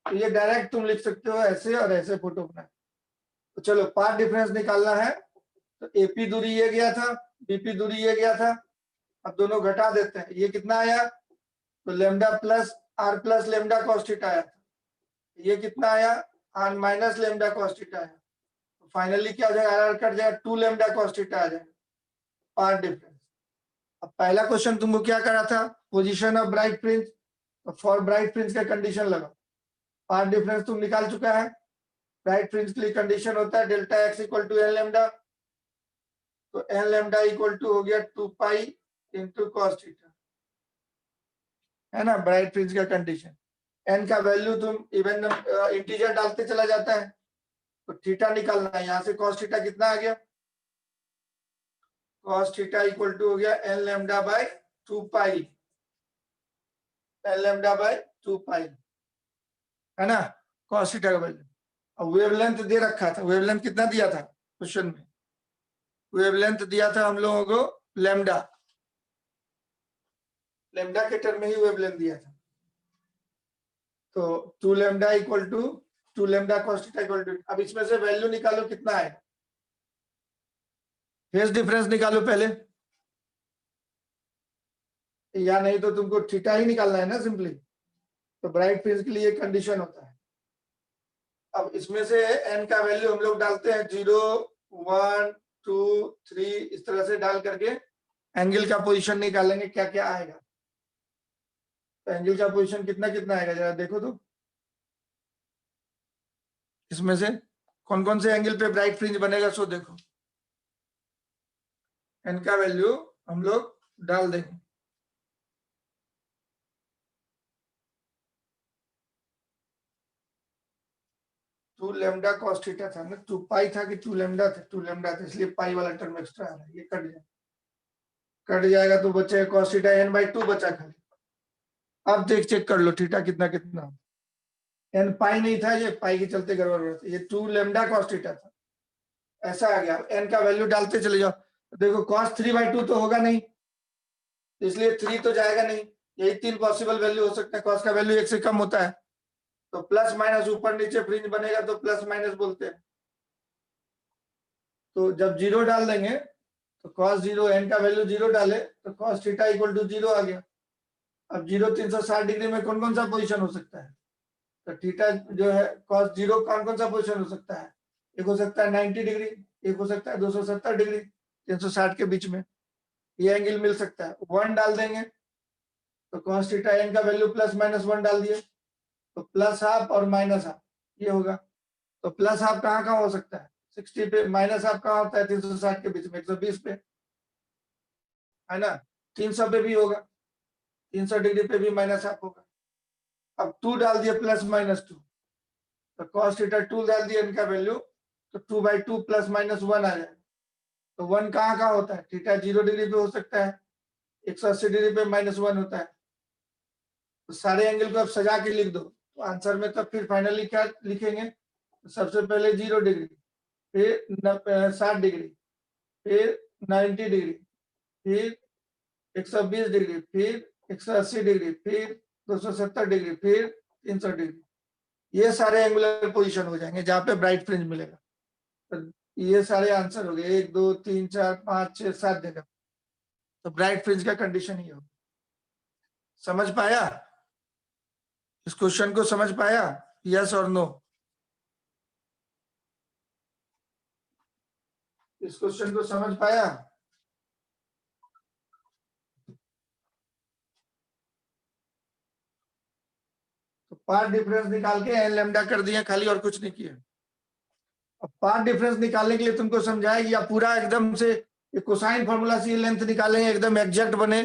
तो ये डायरेक्ट तुम लिख सकते हो ऐसे और ऐसे फोटो बनाए। तो चलो पार्ट डिफरेंस निकालना है। तो एपी दूरी ये गया था, बीपी दूरी ये गया था, अब दोनों घटा देते हैं। ये कितना आया? तो lambda plus r plus lambda cos theta आया था। ये कितना आया? R minus lambda cos theta आया। तो फाइनली क्या हो जाएगा? आर कट जाएगा, 2 लेमडा कॉस थीटा आ जाएगा पार्ट डिफरेंस। अब पहला क्वेश्चन तुमको क्या करा था? Position of bright fringe. तो फॉर ब्राइट फ्रिंज का कंडीशन लगा, पार्ट डिफरेंस तुम निकाल चुका है। ब्राइट फ्रिंज के लिए कंडीशन होता है delta x equal to n lambda. तो एन लेमडा इक्वल टू हो गया 2 पाई इंटू कॉस थीटा, है ना ब्राइट फ्रिंज का कंडीशन। एन का वैल्यू तुम इवन इंटीजर डालते चला जाता है, तो थीटा निकालना है। यहाँ से कॉस थीटा कितना आ गया? कॉस थीटा इक्वल टू हो गया n lambda by 2 pi, n lambda by 2 pi, है ना कॉस थीटा का वैल्यू। अब वेवलेंथ दे रखा था, वेवलेंथ कितना दिया था क्वेश्चन में? वेवलेंथ दिया था हम लोगों को लेमडा, लेमडा के टर्म में ही वेवलेंथ दिया था। तो 2 lambda equal to 2 lambda cos theta equal to, अब इसमें से वैल्यू निकालो कितना है, फेज डिफरेंस निकालो पहले, या नहीं तो तुमको थीटा ही निकालना है ना सिंपली। तो ब्राइट फ्रिंज के लिए कंडीशन होता है। अब इसमें से एन का वैल्यू हम लोग डालते हैं 0 1 2 3 इस तरह से डाल करके एंगल का पोजीशन निकालेंगे क्या क्या आएगा। तो एंगल का पोजीशन कितना कितना आएगा जरा देखो तो, इसमें से कौन कौन से एंगल पे ब्राइट फ्रिंज बनेगा सो देखो। एन का वैल्यू हम लोग डाल देंगे, टू लेमडा कॉस थीटा था ना, 2 पाई था कि 2 लेमडा था? 2 लेमडा था, इसलिए पाई वाला टर्म एक्स्ट्रा आ रहा है, ये कट जाएगा तो बचेगा कॉस थीटा n बाई 2 बचा खाली। अब देख चेक कर लो थीटा कितना कितना, n पाई नहीं था, ये पाई के चलते गड़बड़ हो रहा था। ये 2 लेमडा कॉस थीटा था, ऐसा आ गया। n का वैल्यू डालते चले जाओ, देखो कॉस 3 बाई 2 तो होगा नहीं, इसलिए 3 तो जाएगा नहीं। यही 3 पॉसिबल वैल्यू हो सकता है। कॉस का वैल्यू 1 से कम होता है, तो प्लस माइनस ऊपर नीचे फ्रिंज बनेगा तो प्लस माइनस बोलते हैं। तो जब 0 डाल देंगे तो cos 0 n का वैल्यू 0 डाले तो cos थीटा इक्वल टू 0 आ गया। अब 0 360 डिग्री में कौन कौन सा पोजीशन हो सकता है? तो थीटा जो है cos 0 कौन कौन सा पोजीशन हो सकता है? एक हो सकता है 90 डिग्री, एक हो सकता है 270 डिग्री, 360 के बीच में ये एंगल मिल सकता है। 1 डाल देंगे तो cos थीटा n का वैल्यू प्लस माइनस 1 डाल दिए तो प्लस हाफ और माइनस हाफ ये होगा। तो प्लस हाफ कहाँ कहाँ हो सकता है? 60 पे, माइनस हाफ कहाँ होता है? 360 के बीच में, 120 पे, है ना। 300 पे भी होगा, 300 डिग्री पे भी माइनस हाफ होगा। अब 2 डाल दिए प्लस माइनस 2, तो cos थीटा 2 डाल दिए इनका वैल्यू, तो 2 बाई 2 प्लस माइनस 1 आ जाएगा। तो 1 कहाँ कहाँ होता है? थीटा 0 डिग्री पे हो सकता है, 180 डिग्री पे माइनस 1 होता है। तो सारे एंगल को अब सजा के लिख दो, तो आंसर में तब फिर फाइनली क्या लिखेंगे? तो सबसे पहले 0 डिग्री, फिर 60 डिग्री, फिर 90 डिग्री, फिर 120 डिग्री, फिर 180 डिग्री, फिर 270 डिग्री, फिर 300 डिग्री। ये सारे एंगुलर पोजीशन हो जाएंगे जहां पे ब्राइट फ्रिंज मिलेगा। तो ये सारे आंसर हो गए, 1 2 3 4 5 6 7 जगह। तो ब्राइट फ्रिंज का कंडीशन ही होगा। समझ पाया? इस क्वेश्चन को समझ पाया? यस और नो? इस क्वेश्चन को समझ पाया? तो पाथ डिफरेंस निकाल के एन लैम्डा कर दिया खाली, और कुछ नहीं किया। अब पाथ डिफरेंस निकालने के लिए तुमको समझाएगी, या पूरा एकदम से कोसाइन फार्मूला से ये लेंथ निकालेंगे एकदम एग्जैक्ट बने,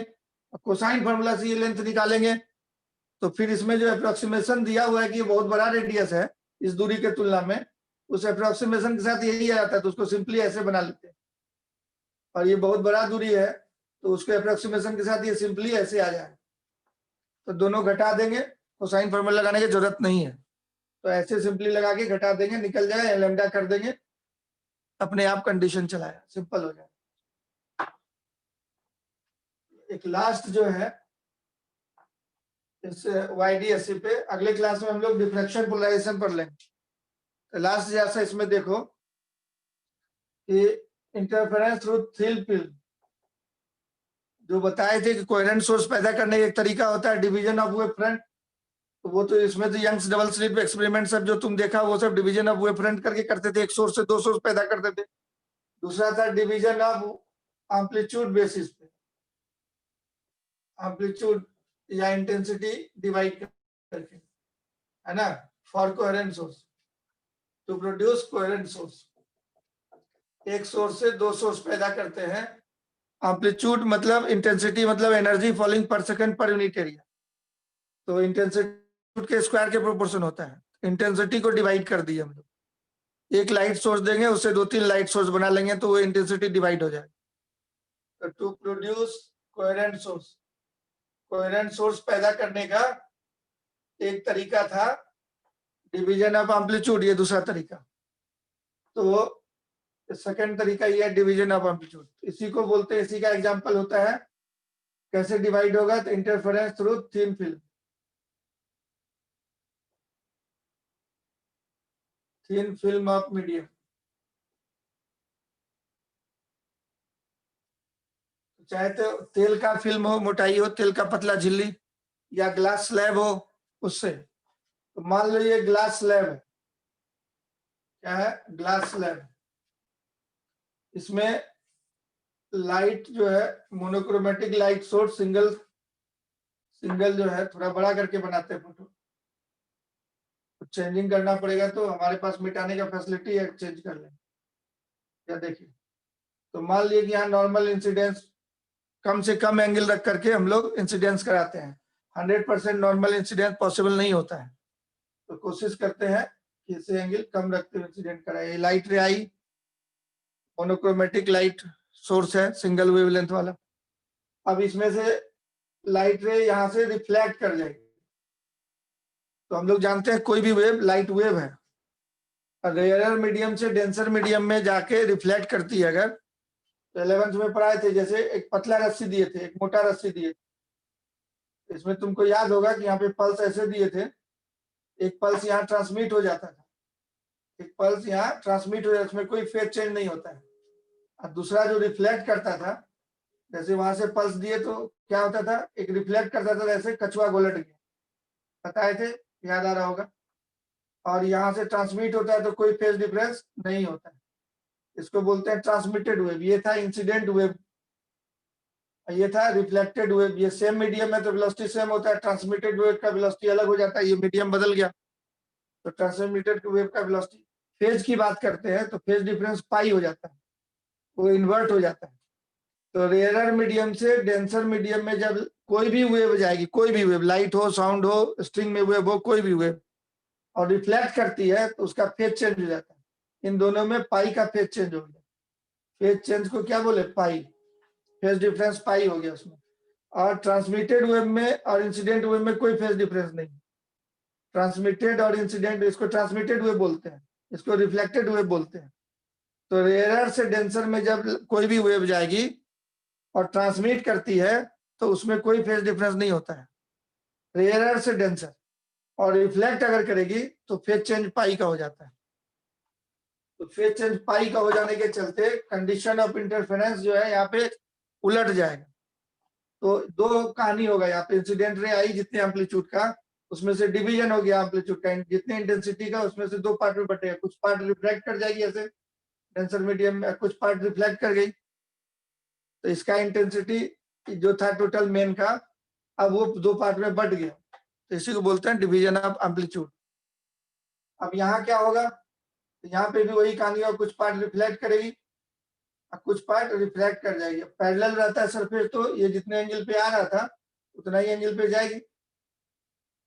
कोसाइन फार्मूला से ये लेंथ निकालेंगे, तो फिर इसमें जो अप्रोक्सीमेशन दिया हुआ है कि ये बहुत बड़ा रेडियस है इस दूरी के तुलना में, उस अप्रोक्सीमेशन के साथ यही आ जाता है, तो उसको सिंपली ऐसे बना लेते हैं। और ये बहुत बड़ा दूरी है तो उसके अप्रोक्सीमेशन के साथ ये सिंपली ऐसे आ जाए, तो दोनों घटा देंगे, कोसाइन फार्मूला लगाने की जरूरत नहीं है, तो ऐसे सिंपली लगा के घटा देंगे, निकल जाए, लैम्डा कर देंगे, अपने आप कंडीशन चलाया, सिंपल हो जाए। एक लास्ट जो है इस YDSC पे, अगले क्लास में हम लोग डिफ्रैक्शन पोलराइजेशन पढ़ लेंगे। तो लास्ट जैसा इसमें देखो कि इंटरफेरेंस थ्रू थिन फिल्म, जो बताए थे कि कोहेरेंट सोर्स पैदा करने का एक तरीका होता है डिवीजन ऑफ वेव फ्रंट, तो वो तो इसमें तो यंग्स डबल स्लिट एक्सपेरिमेंट सब जो तुम देखा वो sub division of wave front करके करते थे, एक सोर्स से दो सोर्स पैदा करते थे। दूसरा था डिवीजन ऑफ एम्पलीट्यूड बेसिस पे, एम्पलीट्यूड या इंटेंसिटी डिवाइड करके, है ना, for coherent source, to produce coherent source. एक सोर्स से दो सोर्स पैदा करते हैं, एम्पलीट्यूड मतलब इंटेंसिटी मतलब एनर्जी फॉलिंग पर सेकंड पर यूनिट एरिया, तो इंटेंसिटी के स्क्वायर के प्रोपोर्शन होता है, इंटेंसिटी को डिवाइड कर दिए हम लोग, एक लाइट सोर्स देंगे उससे दो तीन लाइट सोर्स बना लेंगे तो वो इंटेंसिटी डिवाइड हो जाएगी। तो to produce coherent source, coherent source पैदा करने का एक तरीका था डिवीजन ऑफ एम्पलीट्यूड, ये दूसरा तरीका। तो सेकंड तरीका ये है डिवीजन ऑफ एम्पलीट्यूड, इसी को बोलते हैं, इसी का एग्जांपल होता है कैसे डिवाइड होगा, तो interference through thin film, thin film of medium. चाहे तो तेल का फिल्म हो, मोटाई हो तेल का, पतला झिल्ली, या ग्लास स्लैब हो उससे। तो मान लो ये ग्लास स्लैब है, क्या है, ग्लास स्लैब, इसमें लाइट जो है मोनोक्रोमेटिक लाइट सोर्स, सिंगल जो है, थोड़ा बड़ा करके बनाते हैं फोटो, तो चेंजिंग करना पड़ेगा, तो हमारे पास मिटाने का फैसिलिटी है, चेंज कर लें। क्या देखिए, तो मान लीजिए कि यहाँ नॉर्मल इंसिडेंस कम से कम एंगल रख करके हम लोग इंसिडेंस कराते हैं, 100% नॉर्मल इंसिडेंस पॉसिबल नहीं होता है, तो कोशिश करते हैं कि इसे एंगल कम रखते हुए इंसिडेंट कराए। लाइट रे आई मोनोक्रोमेटिक लाइट सोर्स है, सिंगल वेवलेंथ वाला। अब इसमें से लाइट रे यहाँ से रिफ्लेक्ट कर जाएगी, तो हम लोग जानते हैं कोई भी वेव लाइट वेव है, रेयरर मीडियम से डेंसर मीडियम में जाके रिफ्लेक्ट करती है। अगर तो 11th में पढ़ाए थे, जैसे एक पतला रस्सी दिए थे, एक मोटा रस्सी दिए थे, इसमें तुमको याद होगा कि यहाँ पे पल्स ऐसे दिए थे, एक पल्स यहाँ ट्रांसमिट हो जाता था, एक पल्स यहाँ ट्रांसमिट हो जाता, उसमें कोई फेज चेंज नहीं होता है, और दूसरा जो रिफ्लेक्ट करता था, जैसे वहां से पल्स दिए तो क्या होता था, एक रिफ्लेक्ट करता था, जैसे कछुआ गोलट गया, बताए थे, याद आ रहा होगा। और यहाँ से ट्रांसमिट होता है तो कोई फेज डिफरेंस नहीं होता है, इसको बोलते हैं ट्रांसमिटेड वेव। ये था इंसिडेंट वेव, ये था रिफ्लेक्टेड वेव। ये सेम मीडियम है तो वेलोसिटी सेम होता है, ट्रांसमिटेड वेव का वेलोसिटी अलग हो जाता है, ये मीडियम बदल गया तो ट्रांसमिटेड वेव का वेलोसिटी। फेज की बात करते हैं तो फेज डिफरेंस पाई हो जाता है, वो इन्वर्ट हो जाता है। तो रेयरर मीडियम से डेंसर मीडियम में जब कोई भी वेव जाएगी, कोई भी वेव, लाइट हो, साउंड हो, स्ट्रिंग में वेव हो, कोई भी वेव, और रिफ्लेक्ट करती है तो उसका फेज चेंज हो जाता है। इन दोनों में पाई का फेज चेंज हो गया, फेज चेंज को क्या बोले, पाई, फेज डिफरेंस पाई हो गया उसमें। और ट्रांसमिटेड वेव में और इंसिडेंट वेव में कोई फेज डिफरेंस नहीं, ट्रांसमिटेड और इंसिडेंट, इसको ट्रांसमिटेड वेव बोलते हैं, इसको रिफ्लेक्टेड वेव बोलते हैं। तो रेयरर से डेंसर में जब कोई भी वेव जाएगी और ट्रांसमिट करती है तो उसमें कोई फेज डिफरेंस नहीं होता है, रेयरर से डेंसर। और रिफ्लेक्ट अगर करेगी तो फेज चेंज पाई का हो जाता है। तो फेज चेंज पाई का हो जाने के चलते कंडीशन ऑफ इंटरफेरेंस जो है यहाँ पे उलट जाएगा। तो दो कहानी होगा यहाँ पे, इंसिडेंट रे आई जितने एम्पलीट्यूड का, उसमें से डिवीजन हो गया एम्पलीट्यूड का, जितने इंटेंसिटी का उसमें से दो पार्ट में बटेगा, कुछ पार्ट रिफ्लेक्ट कर जाएगी ऐसे, डेंसर मीडियम में कुछ पार्ट रिफ्लेक्ट कर गई, तो इसका इंटेंसिटी जो था टोटल मेन का, अब वो दो पार्ट में बढ़ गया, तो इसी को बोलते हैं डिवीजन ऑफ एम्पलीट्यूड। अब यहाँ क्या होगा, तो यहाँ पे भी वही कहानी होगा, कुछ पार्ट रिफ्लेक्ट करेगी और कुछ पार्ट रिफ्लेक्ट कर जाएगी। पैरेलल रहता है सरफेस, तो ये जितने एंगल पे आ रहा था उतना ही एंगल पे जाएगी,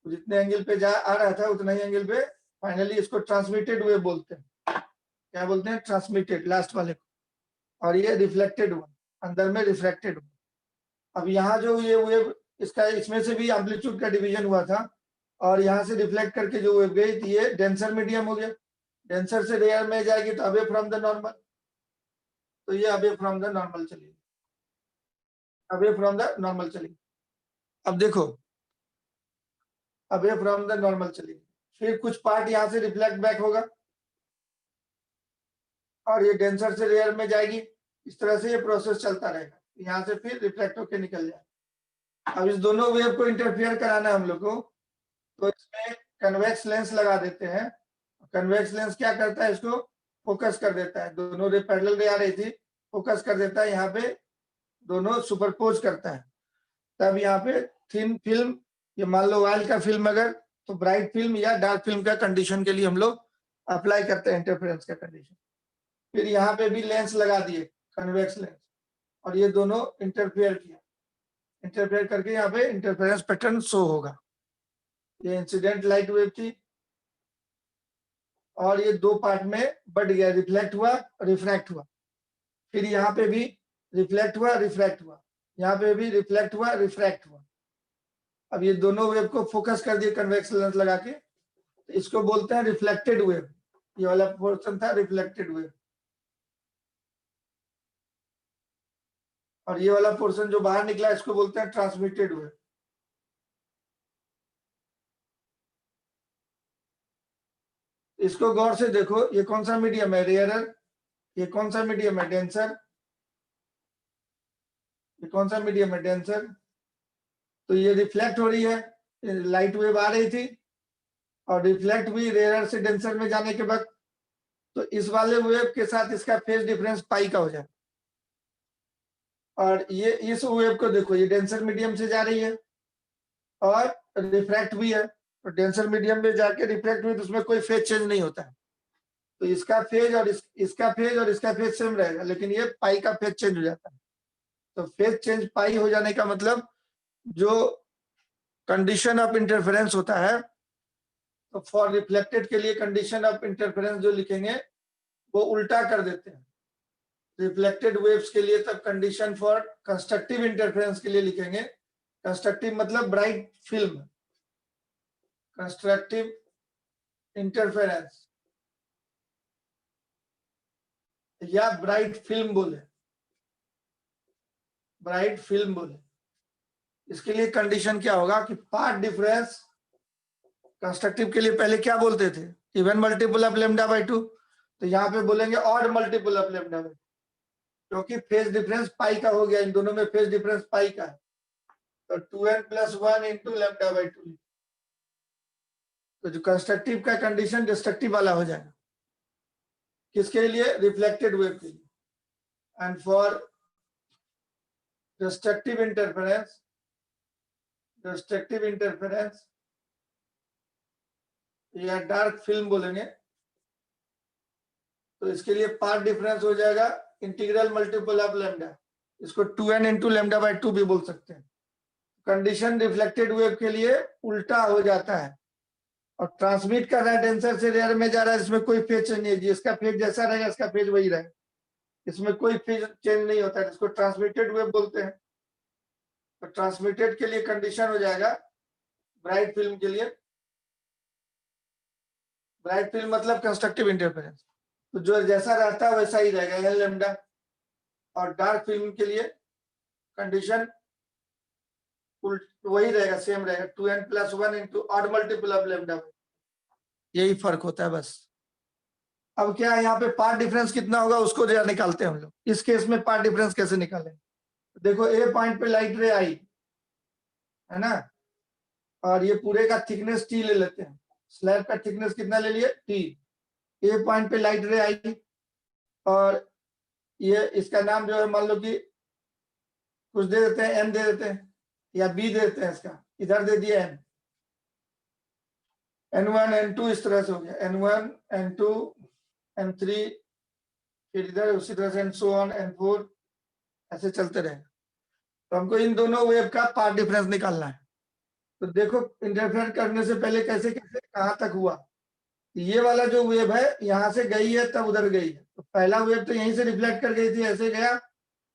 जितने एंगल पे आ रहा था उतना ही एंगल पे, फाइनली इसको ट्रांसमिटेड वेव बोलते हैं। क्या बोलते हैं? ट्रांसमिटेड, लास्ट वाले को। और ये रिफ्लेक्टेड हुआ, अंदर में रिफ्लेक्टेड हुआ। अब यहाँ जो ये वेव, इसका इसमें से भी एम्पलीट्यूड का डिवीजन हुआ था, और यहाँ से रिफ्लेक्ट करके जो वेव गई थी, ये डेंसर मीडियम हो गया। डेंसर से रेयर में जाएगी तो अवे फ्रॉम द नॉर्मल, तो ये अवे फ्रॉम द नॉर्मल चलेगी, अवे फ्रॉम द नॉर्मल चलेगी। अब देखो, अवे फ्रॉम द नॉर्मल चलेगी, फिर कुछ पार्ट यहाँ से रिफ्लेक्ट बैक होगा और ये डेंसर से रेयर में जाएगी। इस तरह से ये प्रोसेस चलता रहेगा, यहाँ से फिर रिफ्लेक्ट होकर निकल जाए। अब इस दोनों वेव को इंटरफेयर कराना है हम लोग को, तो इसमें कन्वेक्स लेंस लगा देते हैं। कन्वेक्स लेंस क्या करता है, इसको फोकस कर देता है, दोनों रे पैरेलल रे आ रही थी, फोकस कर देता है, यहाँ पे दोनों सुपरपोज करता है। तब यहाँ पे थिन फिल्म, ये मान लो ऑयल का फिल्म अगर, तो ब्राइट फिल्म या डार्क फिल्म का कंडीशन के लिए हम लोग अप्लाई करते हैं इंटरफेरेंस का कंडीशन। फिर यहाँ पे भी लेंस लगा दिए, कन्वेक्स लेंस, और ये दोनों इंटरफेयर किया, इंटरफेयर करके यहाँ पे इंटरफेरेंस पैटर्न शो होगा। ये इंसिडेंट लाइट वेव थी, और ये दो पार्ट में बढ़ गया, रिफ्लेक्ट हुआ, रिफ्रैक्ट हुआ। फिर यहाँ पे भी रिफ्लेक्ट हुआ, रिफ्रैक्ट हुआ, यहाँ पे भी रिफ्लेक्ट हुआ, रिफ्रैक्ट हुआ। अब ये दोनों वेव को फोकस कर दिए कन्वेक्स लेंस लगा के, तो इसको बोलते हैं रिफ्लेक्टेड वेव। ये वाला पोर्शन था रिफ्लेक्टेड वेव, और ये वाला पोर्शन जो बाहर निकला इसको बोलते हैं ट्रांसमिटेड वेव। इसको गौर से देखो, ये कौन सा मीडियम है? रेयरर। ये कौन सा मीडियम है? डेंसर। ये कौन सा मीडियम है? डेंसर। तो ये रिफ्लेक्ट हो रही है, लाइट वेव आ रही थी और रिफ्लेक्ट हुई रेयरर से डेंसर में जाने के बाद, तो इस वाले वेव के साथ इसका फेज डिफरेंस पाई का हो जाए। और ये इस वेव को देखो, ये डेंसर मीडियम से जा रही है और रिफ्रैक्ट भी है, तो डेंसर मीडियम में जाके रिफ्रैक्ट हुई, तो उसमें कोई फेज चेंज नहीं होता है। तो इसका फेज और इसका फेज और इसका फेज सेम रहेगा, लेकिन ये पाई का फेज चेंज हो जाता है। तो फेज चेंज पाई हो जाने का मतलब, जो कंडीशन ऑफ इंटरफेरेंस होता है, तो फॉर रिफ्लेक्टेड के लिए कंडीशन ऑफ इंटरफेरेंस जो लिखेंगे वो उल्टा कर देते हैं। रिफ्लेक्टेड वेव्स के लिए तब कंडीशन फॉर कंस्ट्रक्टिव इंटरफेरेंस के लिए लिखेंगे, कंस्ट्रक्टिव मतलब ब्राइट फिल्म, कंस्ट्रक्टिव इंटरफेरेंस या ब्राइट फिल्म बोले, ब्राइट फिल्म बोले। इसके लिए कंडीशन क्या होगा कि पार्ट डिफरेंस, कंस्ट्रक्टिव के लिए पहले क्या बोलते थे? Even multiple of lambda by 2, तो यहाँ पे बोलेंगे odd multiple of lambda by 2, क्योंकि फेज डिफरेंस पाई का हो गया, इन दोनों में फेज डिफरेंस पाई का है, तो 2n+1 इंटू लैम्डा बाय 2। तो जो कंस्ट्रक्टिव का कंडीशन डिस्ट्रक्टिव वाला हो जाएगा, किसके लिए? रिफ्लेक्टेड वेव के लिए। And for destructive interference, destructive interference या डार्क फिल्म बोलेंगे, तो इसके लिए पार्ट डिफरेंस हो जाएगा इंटीग्रल मल्टीपल ऑफ लैम्डा, इसको 2n इंटू लैम्डा बाय 2 भी बोल सकते हैं। कंडीशन रिफ्लेक्टेड वेव के लिए उल्टा हो जाता है, और ट्रांसमिट कर रहा है डेंसर से रेयर में जा रहा है, इसमें कोई फेज चेंज नहीं है, जिसका फेज जैसा रहेगा इसका फेज वही रहेगा, इसमें कोई फेज चेंज नहीं होता है, इसको ट्रांसमिटेड वेव बोलते हैं। तो ट्रांसमिटेड के लिए कंडीशन हो जाएगा ब्राइट फिल्म के लिए, ब्राइट फिल्म मतलब कंस्ट्रक्टिव इंटरफेरेंस, तो जो जैसा रहता है वैसा ही रहेगा एल लैम्डा। और डार्क फिल्म के लिए कंडीशन वही रहेगा, सेम रहेगा, 2n+1 into odd multiple of lambda. यही फर्क होता है बस। अब क्या है, यहाँ पे पार्ट डिफरेंस कितना होगा उसको जरा निकालते हैं हम लोग। इस केस में पार्ट डिफरेंस कैसे निकालें? देखो, ए पॉइंट पे लाइट रे आई है ना, और ये पूरे का थिकनेस टी ले लेते हैं, स्लैब का थिकनेस कितना ले लिए? टी। ए पॉइंट पे लाइट रे आई और ये इसका नाम जो है मान लो कि कुछ दे देते हैं, n दे देते हैं या b दे देते हैं, इसका इधर दे दिया n, n1 n2 इस तरह से हो गया, n1 n2 n3, फिर इधर उसी तरह से n so on n4, ऐसे चलते रहे। तो हमको इन दोनों वेव का पाथ डिफरेंस निकालना है। तो देखो इंटरफेयर करने से पहले कैसे कैसे कहाँ तक हुआ। ये वाला जो वेव है यहाँ से गई है तब उधर गई है, तो पहला वेव तो यहीं से रिफ्लेक्ट कर गई थी, ऐसे गया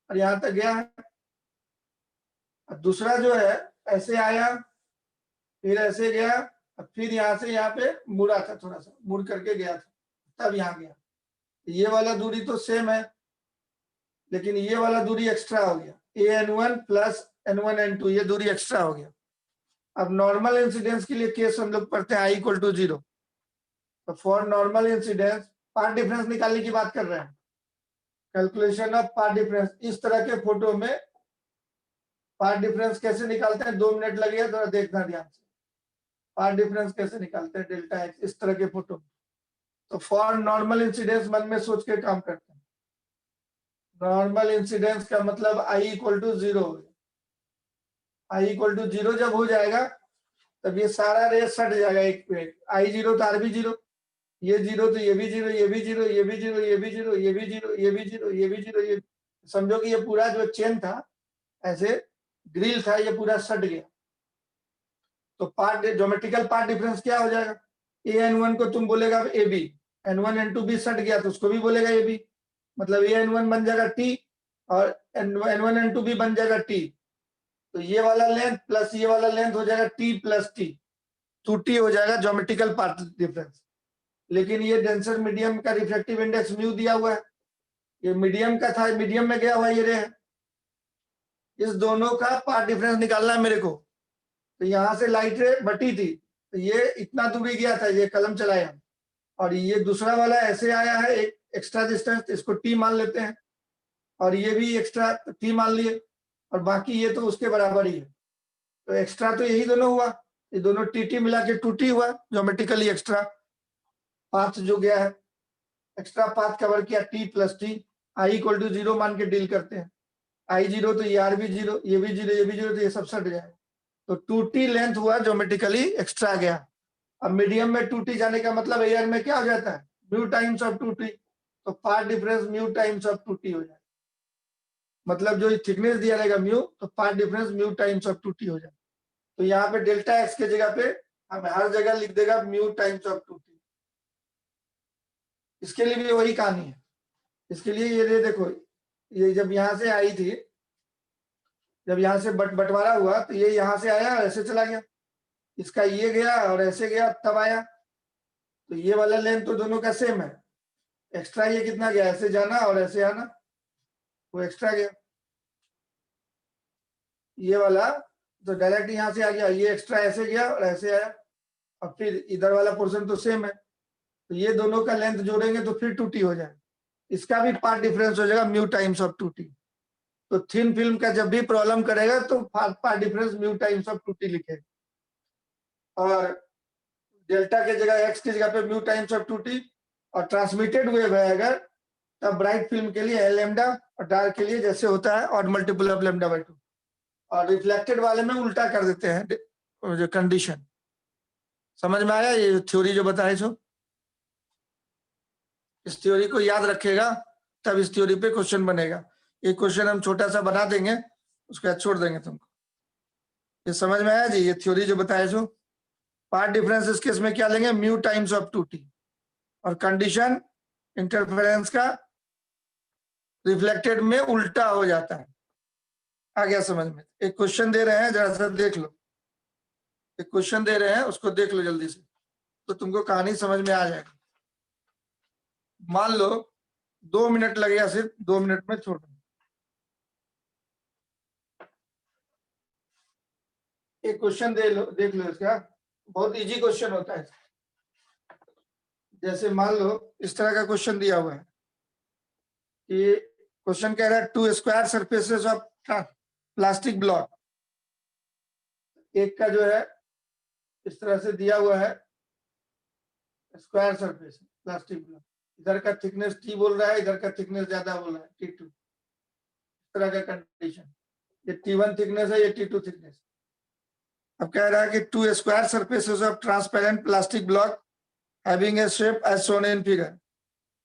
और यहाँ तक गया है। दूसरा जो है ऐसे आया, फिर ऐसे गया, फिर यहाँ से यहाँ पे मुड़ा था, थोड़ा सा मुड़ करके गया था, तब यहाँ गया। ये वाला दूरी तो सेम है, लेकिन ये वाला दूरी एक्स्ट्रा हो गया, an1 प्लस n1 n2, ये दूरी एक्स्ट्रा हो गया। अब नॉर्मल इंसिडेंस के लिए केस हम लोग पढ़ते हैं i इक्वल टू 0। तो for normal incidence path difference निकालने की बात कर रहे हैं, कैलकुलेशन ऑफ पाथ डिफरेंस। इस तरह के फोटो में पाथ डिफरेंस कैसे निकालते हैं, 2 मिनट लगेगा, थोड़ा देखना ध्यान से। पाथ डिफरेंस कैसे निकालते हैं डेल्टा एक्स इस तरह के फोटो में। तो फॉर नॉर्मल इंसिडेंस मन में सोच के काम करते हैं। नॉर्मल इंसिडेंस का मतलब i इक्वल टू 0 हो गया। i इक्वल टू 0 जब हो जाएगा तब ये सारा रेस सट जाएगा एक पे एक। i0 तो r भी 0, ये 0 तो ये भी 0, ये भी 0, ये भी 0, ये भी 0, ये भी 0, ये भी 0, ये भी 0, ये समझो कि ये पूरा जो चेन था ऐसे ग्रिल था, ये पूरा सट गया। तो पार्ट ज्योमेट्रिकल पार्ट डिफरेंस क्या हो जाएगा, an1 को तुम बोलेगा ab, n1 n2 भी सट गया तो उसको भी बोलेगा ab, मतलब an1 बन जाएगा t और n1 n2 भी बन जाएगा t। तो ये वाला लेंथ प्लस ये वाला लेंथ हो जाएगा t प्लस t, 2t हो जाएगा ज्योमेट्रिकल पार्ट डिफरेंस। लेकिन ये डेंसर मीडियम का रिफ्रैक्टिव इंडेक्स म्यू दिया हुआ है, ये मीडियम का था, मीडियम में गया हुआ ये रे है। इस दोनों का पार्ट डिफरेंस निकालना है मेरे को। तो यहाँ से लाइट रे बटी थी, तो ये इतना दूरी गया था, ये कलम चलाया, और ये दूसरा वाला ऐसे आया है एक एक्स्ट्रा डिस्टेंस, इसको टी मान लेते हैं, और ये भी एक्स्ट्रा टी मान लिए, और बाकी ये तो उसके बराबर ही है। तो एक्स्ट्रा तो यही दोनों हुआ, ये दोनों टी मिला के 2t हुआ, ज्योमेट्रिकली एक्स्ट्रा पाथ जो गया है, एक्स्ट्रा पाथ कवर किया t plus t. I equal to 0 मान के डील करते हैं, i0 तो ये r भी 0, ये भी 0, ये भी 0, तो ये सब सट जाएगा। तो 2t लेंथ हुआ, ज्योमेट्रिकली एक्स्ट्रा गया। अब मीडियम में 2t जाने का मतलब एयर में क्या हो जाता है, म्यू टाइम्स ऑफ 2t। तो path difference mu times of 2t हो जाए, मतलब जो थिकनेस दिया रहेगा म्यू, तो path difference mu times of 2t हो जाए। तो यहाँ पे डेल्टा एक्स के जगह पे हम हर जगह लिख देगा म्यू टाइम्स ऑफ 2t। इसके लिए भी वही कहानी है। इसके लिए ये देखो, ये जब यहाँ से आई थी, जब यहाँ से बंटवारा हुआ तो ये यहाँ से आया और ऐसे चला गया, इसका ये गया और ऐसे गया तब आया। तो ये वाला लेंथ तो दोनों का सेम है, एक्स्ट्रा ये कितना गया, ऐसे जाना और ऐसे आना, वो एक्स्ट्रा गया। ये वाला तो डायरेक्ट यहाँ से आ गया, ये एक्स्ट्रा ऐसे गया और ऐसे आया, और फिर इधर वाला पोर्शन तो सेम है, तो ये दोनों का लेंथ जोड़ेंगे तो फिर 2t हो जाए। इसका भी पार्ट डिफरेंस हो जाएगा म्यू टाइम्स ऑफ 2t। तो थिन फिल्म का जब भी प्रॉब्लम करेगा तो path difference mu times of 2t लिखेगा, और डेल्टा के जगह एक्स की जगह पे म्यू टाइम्स ऑफ 2t। और ट्रांसमिटेड वेव है अगर, तब ब्राइट फिल्म के लिए एल लैम्डा, और डार्क के लिए जैसे होता है odd multiple of lambda by 2। और रिफ्लेक्टेड वाले में उल्टा कर देते हैं जो कंडीशन। समझ में आया ये थ्योरी जो बताए सो? इस थ्योरी को याद रखेगा तब इस थ्योरी पे क्वेश्चन बनेगा। एक क्वेश्चन हम छोटा सा बना देंगे, उसके बाद छोड़ देंगे तुमको। ये समझ में आया जी, ये थ्योरी जो बताए सो? पार्ट डिफरेंस इस केस में क्या लेंगे, म्यू टाइम्स ऑफ 2t, और कंडीशन इंटरफेरेंस का रिफ्लेक्टेड में उल्टा हो जाता है। आ गया समझ में? एक क्वेश्चन दे रहे हैं, जरा सा देख लो, एक क्वेश्चन दे रहे हैं उसको देख लो जल्दी से, तो तुमको कहानी समझ में आ जाएगा। मान लो 2 मिनट लगेगा, सिर्फ 2 मिनट में छोड़ दो। एक क्वेश्चन देख लो इसका, बहुत इजी क्वेश्चन होता है। जैसे मान लो इस तरह का क्वेश्चन दिया हुआ है कि क्वेश्चन कह रहा है 2 square surfaces of plastic block. एक का जो है इस तरह से दिया हुआ है स्क्वायर सरफेस प्लास्टिक ब्लॉक, इधर का थिकनेस टी बोल रहा है, इधर का थिकनेस ज्यादा बोल रहा है T2, इस तरह का कंडीशन। ये T1 थिकनेस है, ये T2 थिकनेस। अब कह रहा है कि two square surfaces of transparent plastic block having a shape as shown in figure,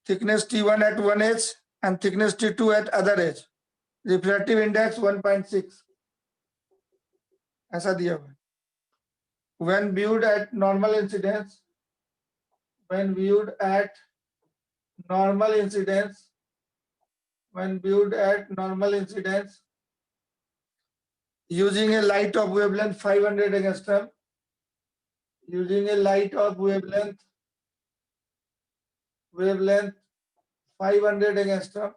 thickness T1 at one edge and thickness T2 at other edge, refractive index 1.6 ऐसा दिया हुआ है। When viewed at normal incidence, when viewed at normal incidence, when viewed at normal incidence, using a light of wavelength 500 angstrom, using a light of wavelength 500 angstrom,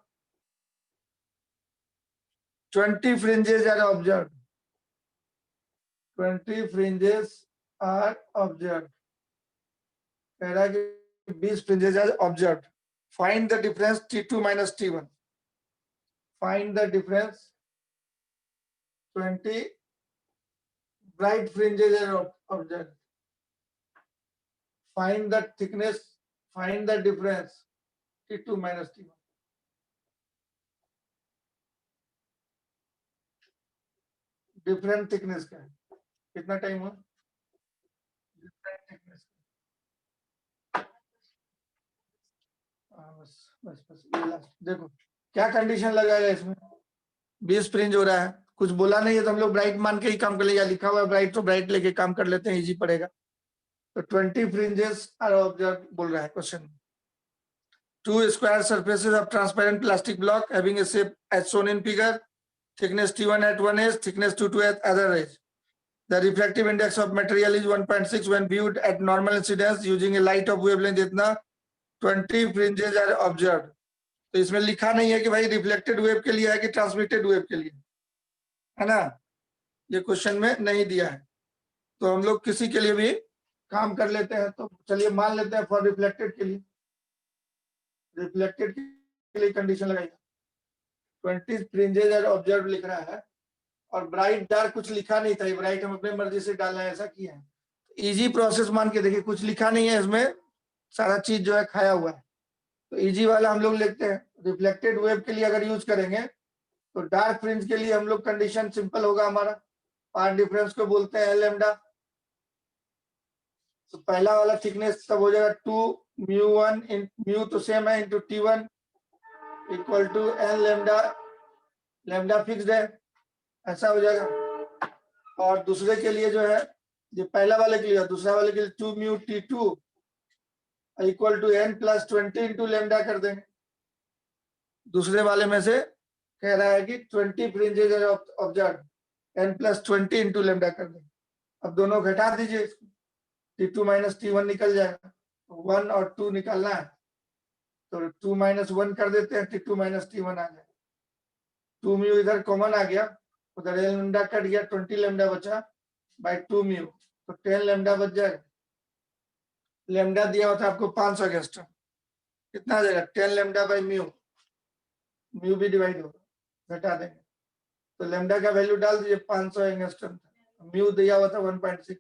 20 fringes are observed. 20 fringes are observed. कह रहा है कि 20 fringes are observed. Find the difference T2 minus T1. Find the difference. 20 bright fringes are observed. Find the thickness. Find the difference T2 minus T1. Different thickness का है। कितना time हुआ? Different thickness बस ये लास्ट। देखो क्या condition लगाएगा इसमें, 20 फ्रिंज हो रहा है, कुछ बोला नहीं है तो हम लोग ब्राइट मान के ही काम कर ले, या लिखा हुआ है ब्राइट तो ब्राइट लेके काम कर लेते हैं, इजी पड़ेगा। तो 20 फ्रिंजेस आर ऑब्जर्व बोल रहा है question. Two square surfaces of transparent plastic block having a shape as shown in figure, thickness T1 at one edge, thickness T2 at other edge. The refractive index of material is 1.6 when viewed at normal incidence using a light of wavelength इतना 20 fringes are observed. तो इसमें लिखा नहीं है कि भाई reflected wave के लिए है कि ट्रांसमिटेड वेव के लिए, है ना, ये क्वेश्चन में नहीं दिया है। तो हम लोग किसी के लिए भी काम कर लेते हैं। तो चलिए मान लेते हैं फॉर रिफ्लेक्टेड के लिए, रिफ्लेक्टेड के लिए कंडीशन लगाइए 20 फ्रिंजेस आर ऑब्जर्व लिख रहा है, और ब्राइट डार्क कुछ लिखा नहीं था, ब्राइट हम अपने मर्जी से डालना है, ऐसा किया है। इजी प्रोसेस मान के देखिए, कुछ लिखा नहीं है इसमें, सारा चीज जो है खाया हुआ है। तो इजी वाला हम लोग लिखते हैं। रिफ्लेक्टेड वेव के लिए अगर यूज करेंगे तो डार्क फ्रिंज के लिए हम लोग कंडीशन सिंपल होगा हमारा, पाथ डिफरेंस को बोलते हैं लैम्डा। तो पहला वाला थिकनेस तब हो जाएगा 2μ1 म्यू तो सेम है into T1 equal to n lambda, lambda fixed है, ऐसा हो जाएगा। और दूसरे के लिए जो है, ये पहला वाले के लिए, दूसरा वाले के लिए 2μ T2 equal to n plus 20 into lambda कर देंगे। दूसरे वाले में से कह रहा है कि 20 fringes observe, n plus 20 into lambda कर देंगे। अब दोनों घटा दीजिए, T2 माइनस T1 निकल जाएगा, 1 और 2 निकालना है तो 2 माइनस 1 कर देते हैं, T2 माइनस T1 आ जाएगा। 2μ इधर कॉमन आ गया, उधर एल लैम्डा कट गया, 20 लैम्डा बचा बाय 2μ, तो 10 लैम्डा बच जाएगा। लैम्डा दिया होता है आपको 500 एंगस्ट्रम, कितना आ जाएगा 10 लैम्डा बाय म्यू, म्यू भी डिवाइड होगा, घटा देंगे तो लैम्डा का वैल्यू डाल दीजिए 500 एंगस्ट्रम था, म्यू दिया हुआ था 1.6,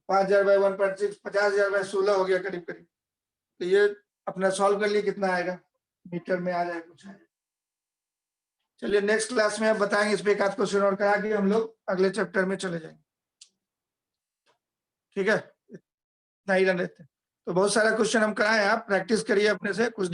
5000 बाय 1.6 50,000 बाय 16 हो गया करीब करीब। तो ये अपना सॉल्व कर लिए, कितना आएगा मीटर में आ जाएगा कुछ है। चलिए नेक्स्ट क्लास में आप बताएंगे, इस पे एक आध क्वेश्चन और करा के हम लोग अगले चैप्टर में चले जाएंगे, ठीक है, इतना ही रन रहते हैं। तो बहुत सारा क्वेश्चन हम कराए, आप प्रैक्टिस करिए अपने से, कुछ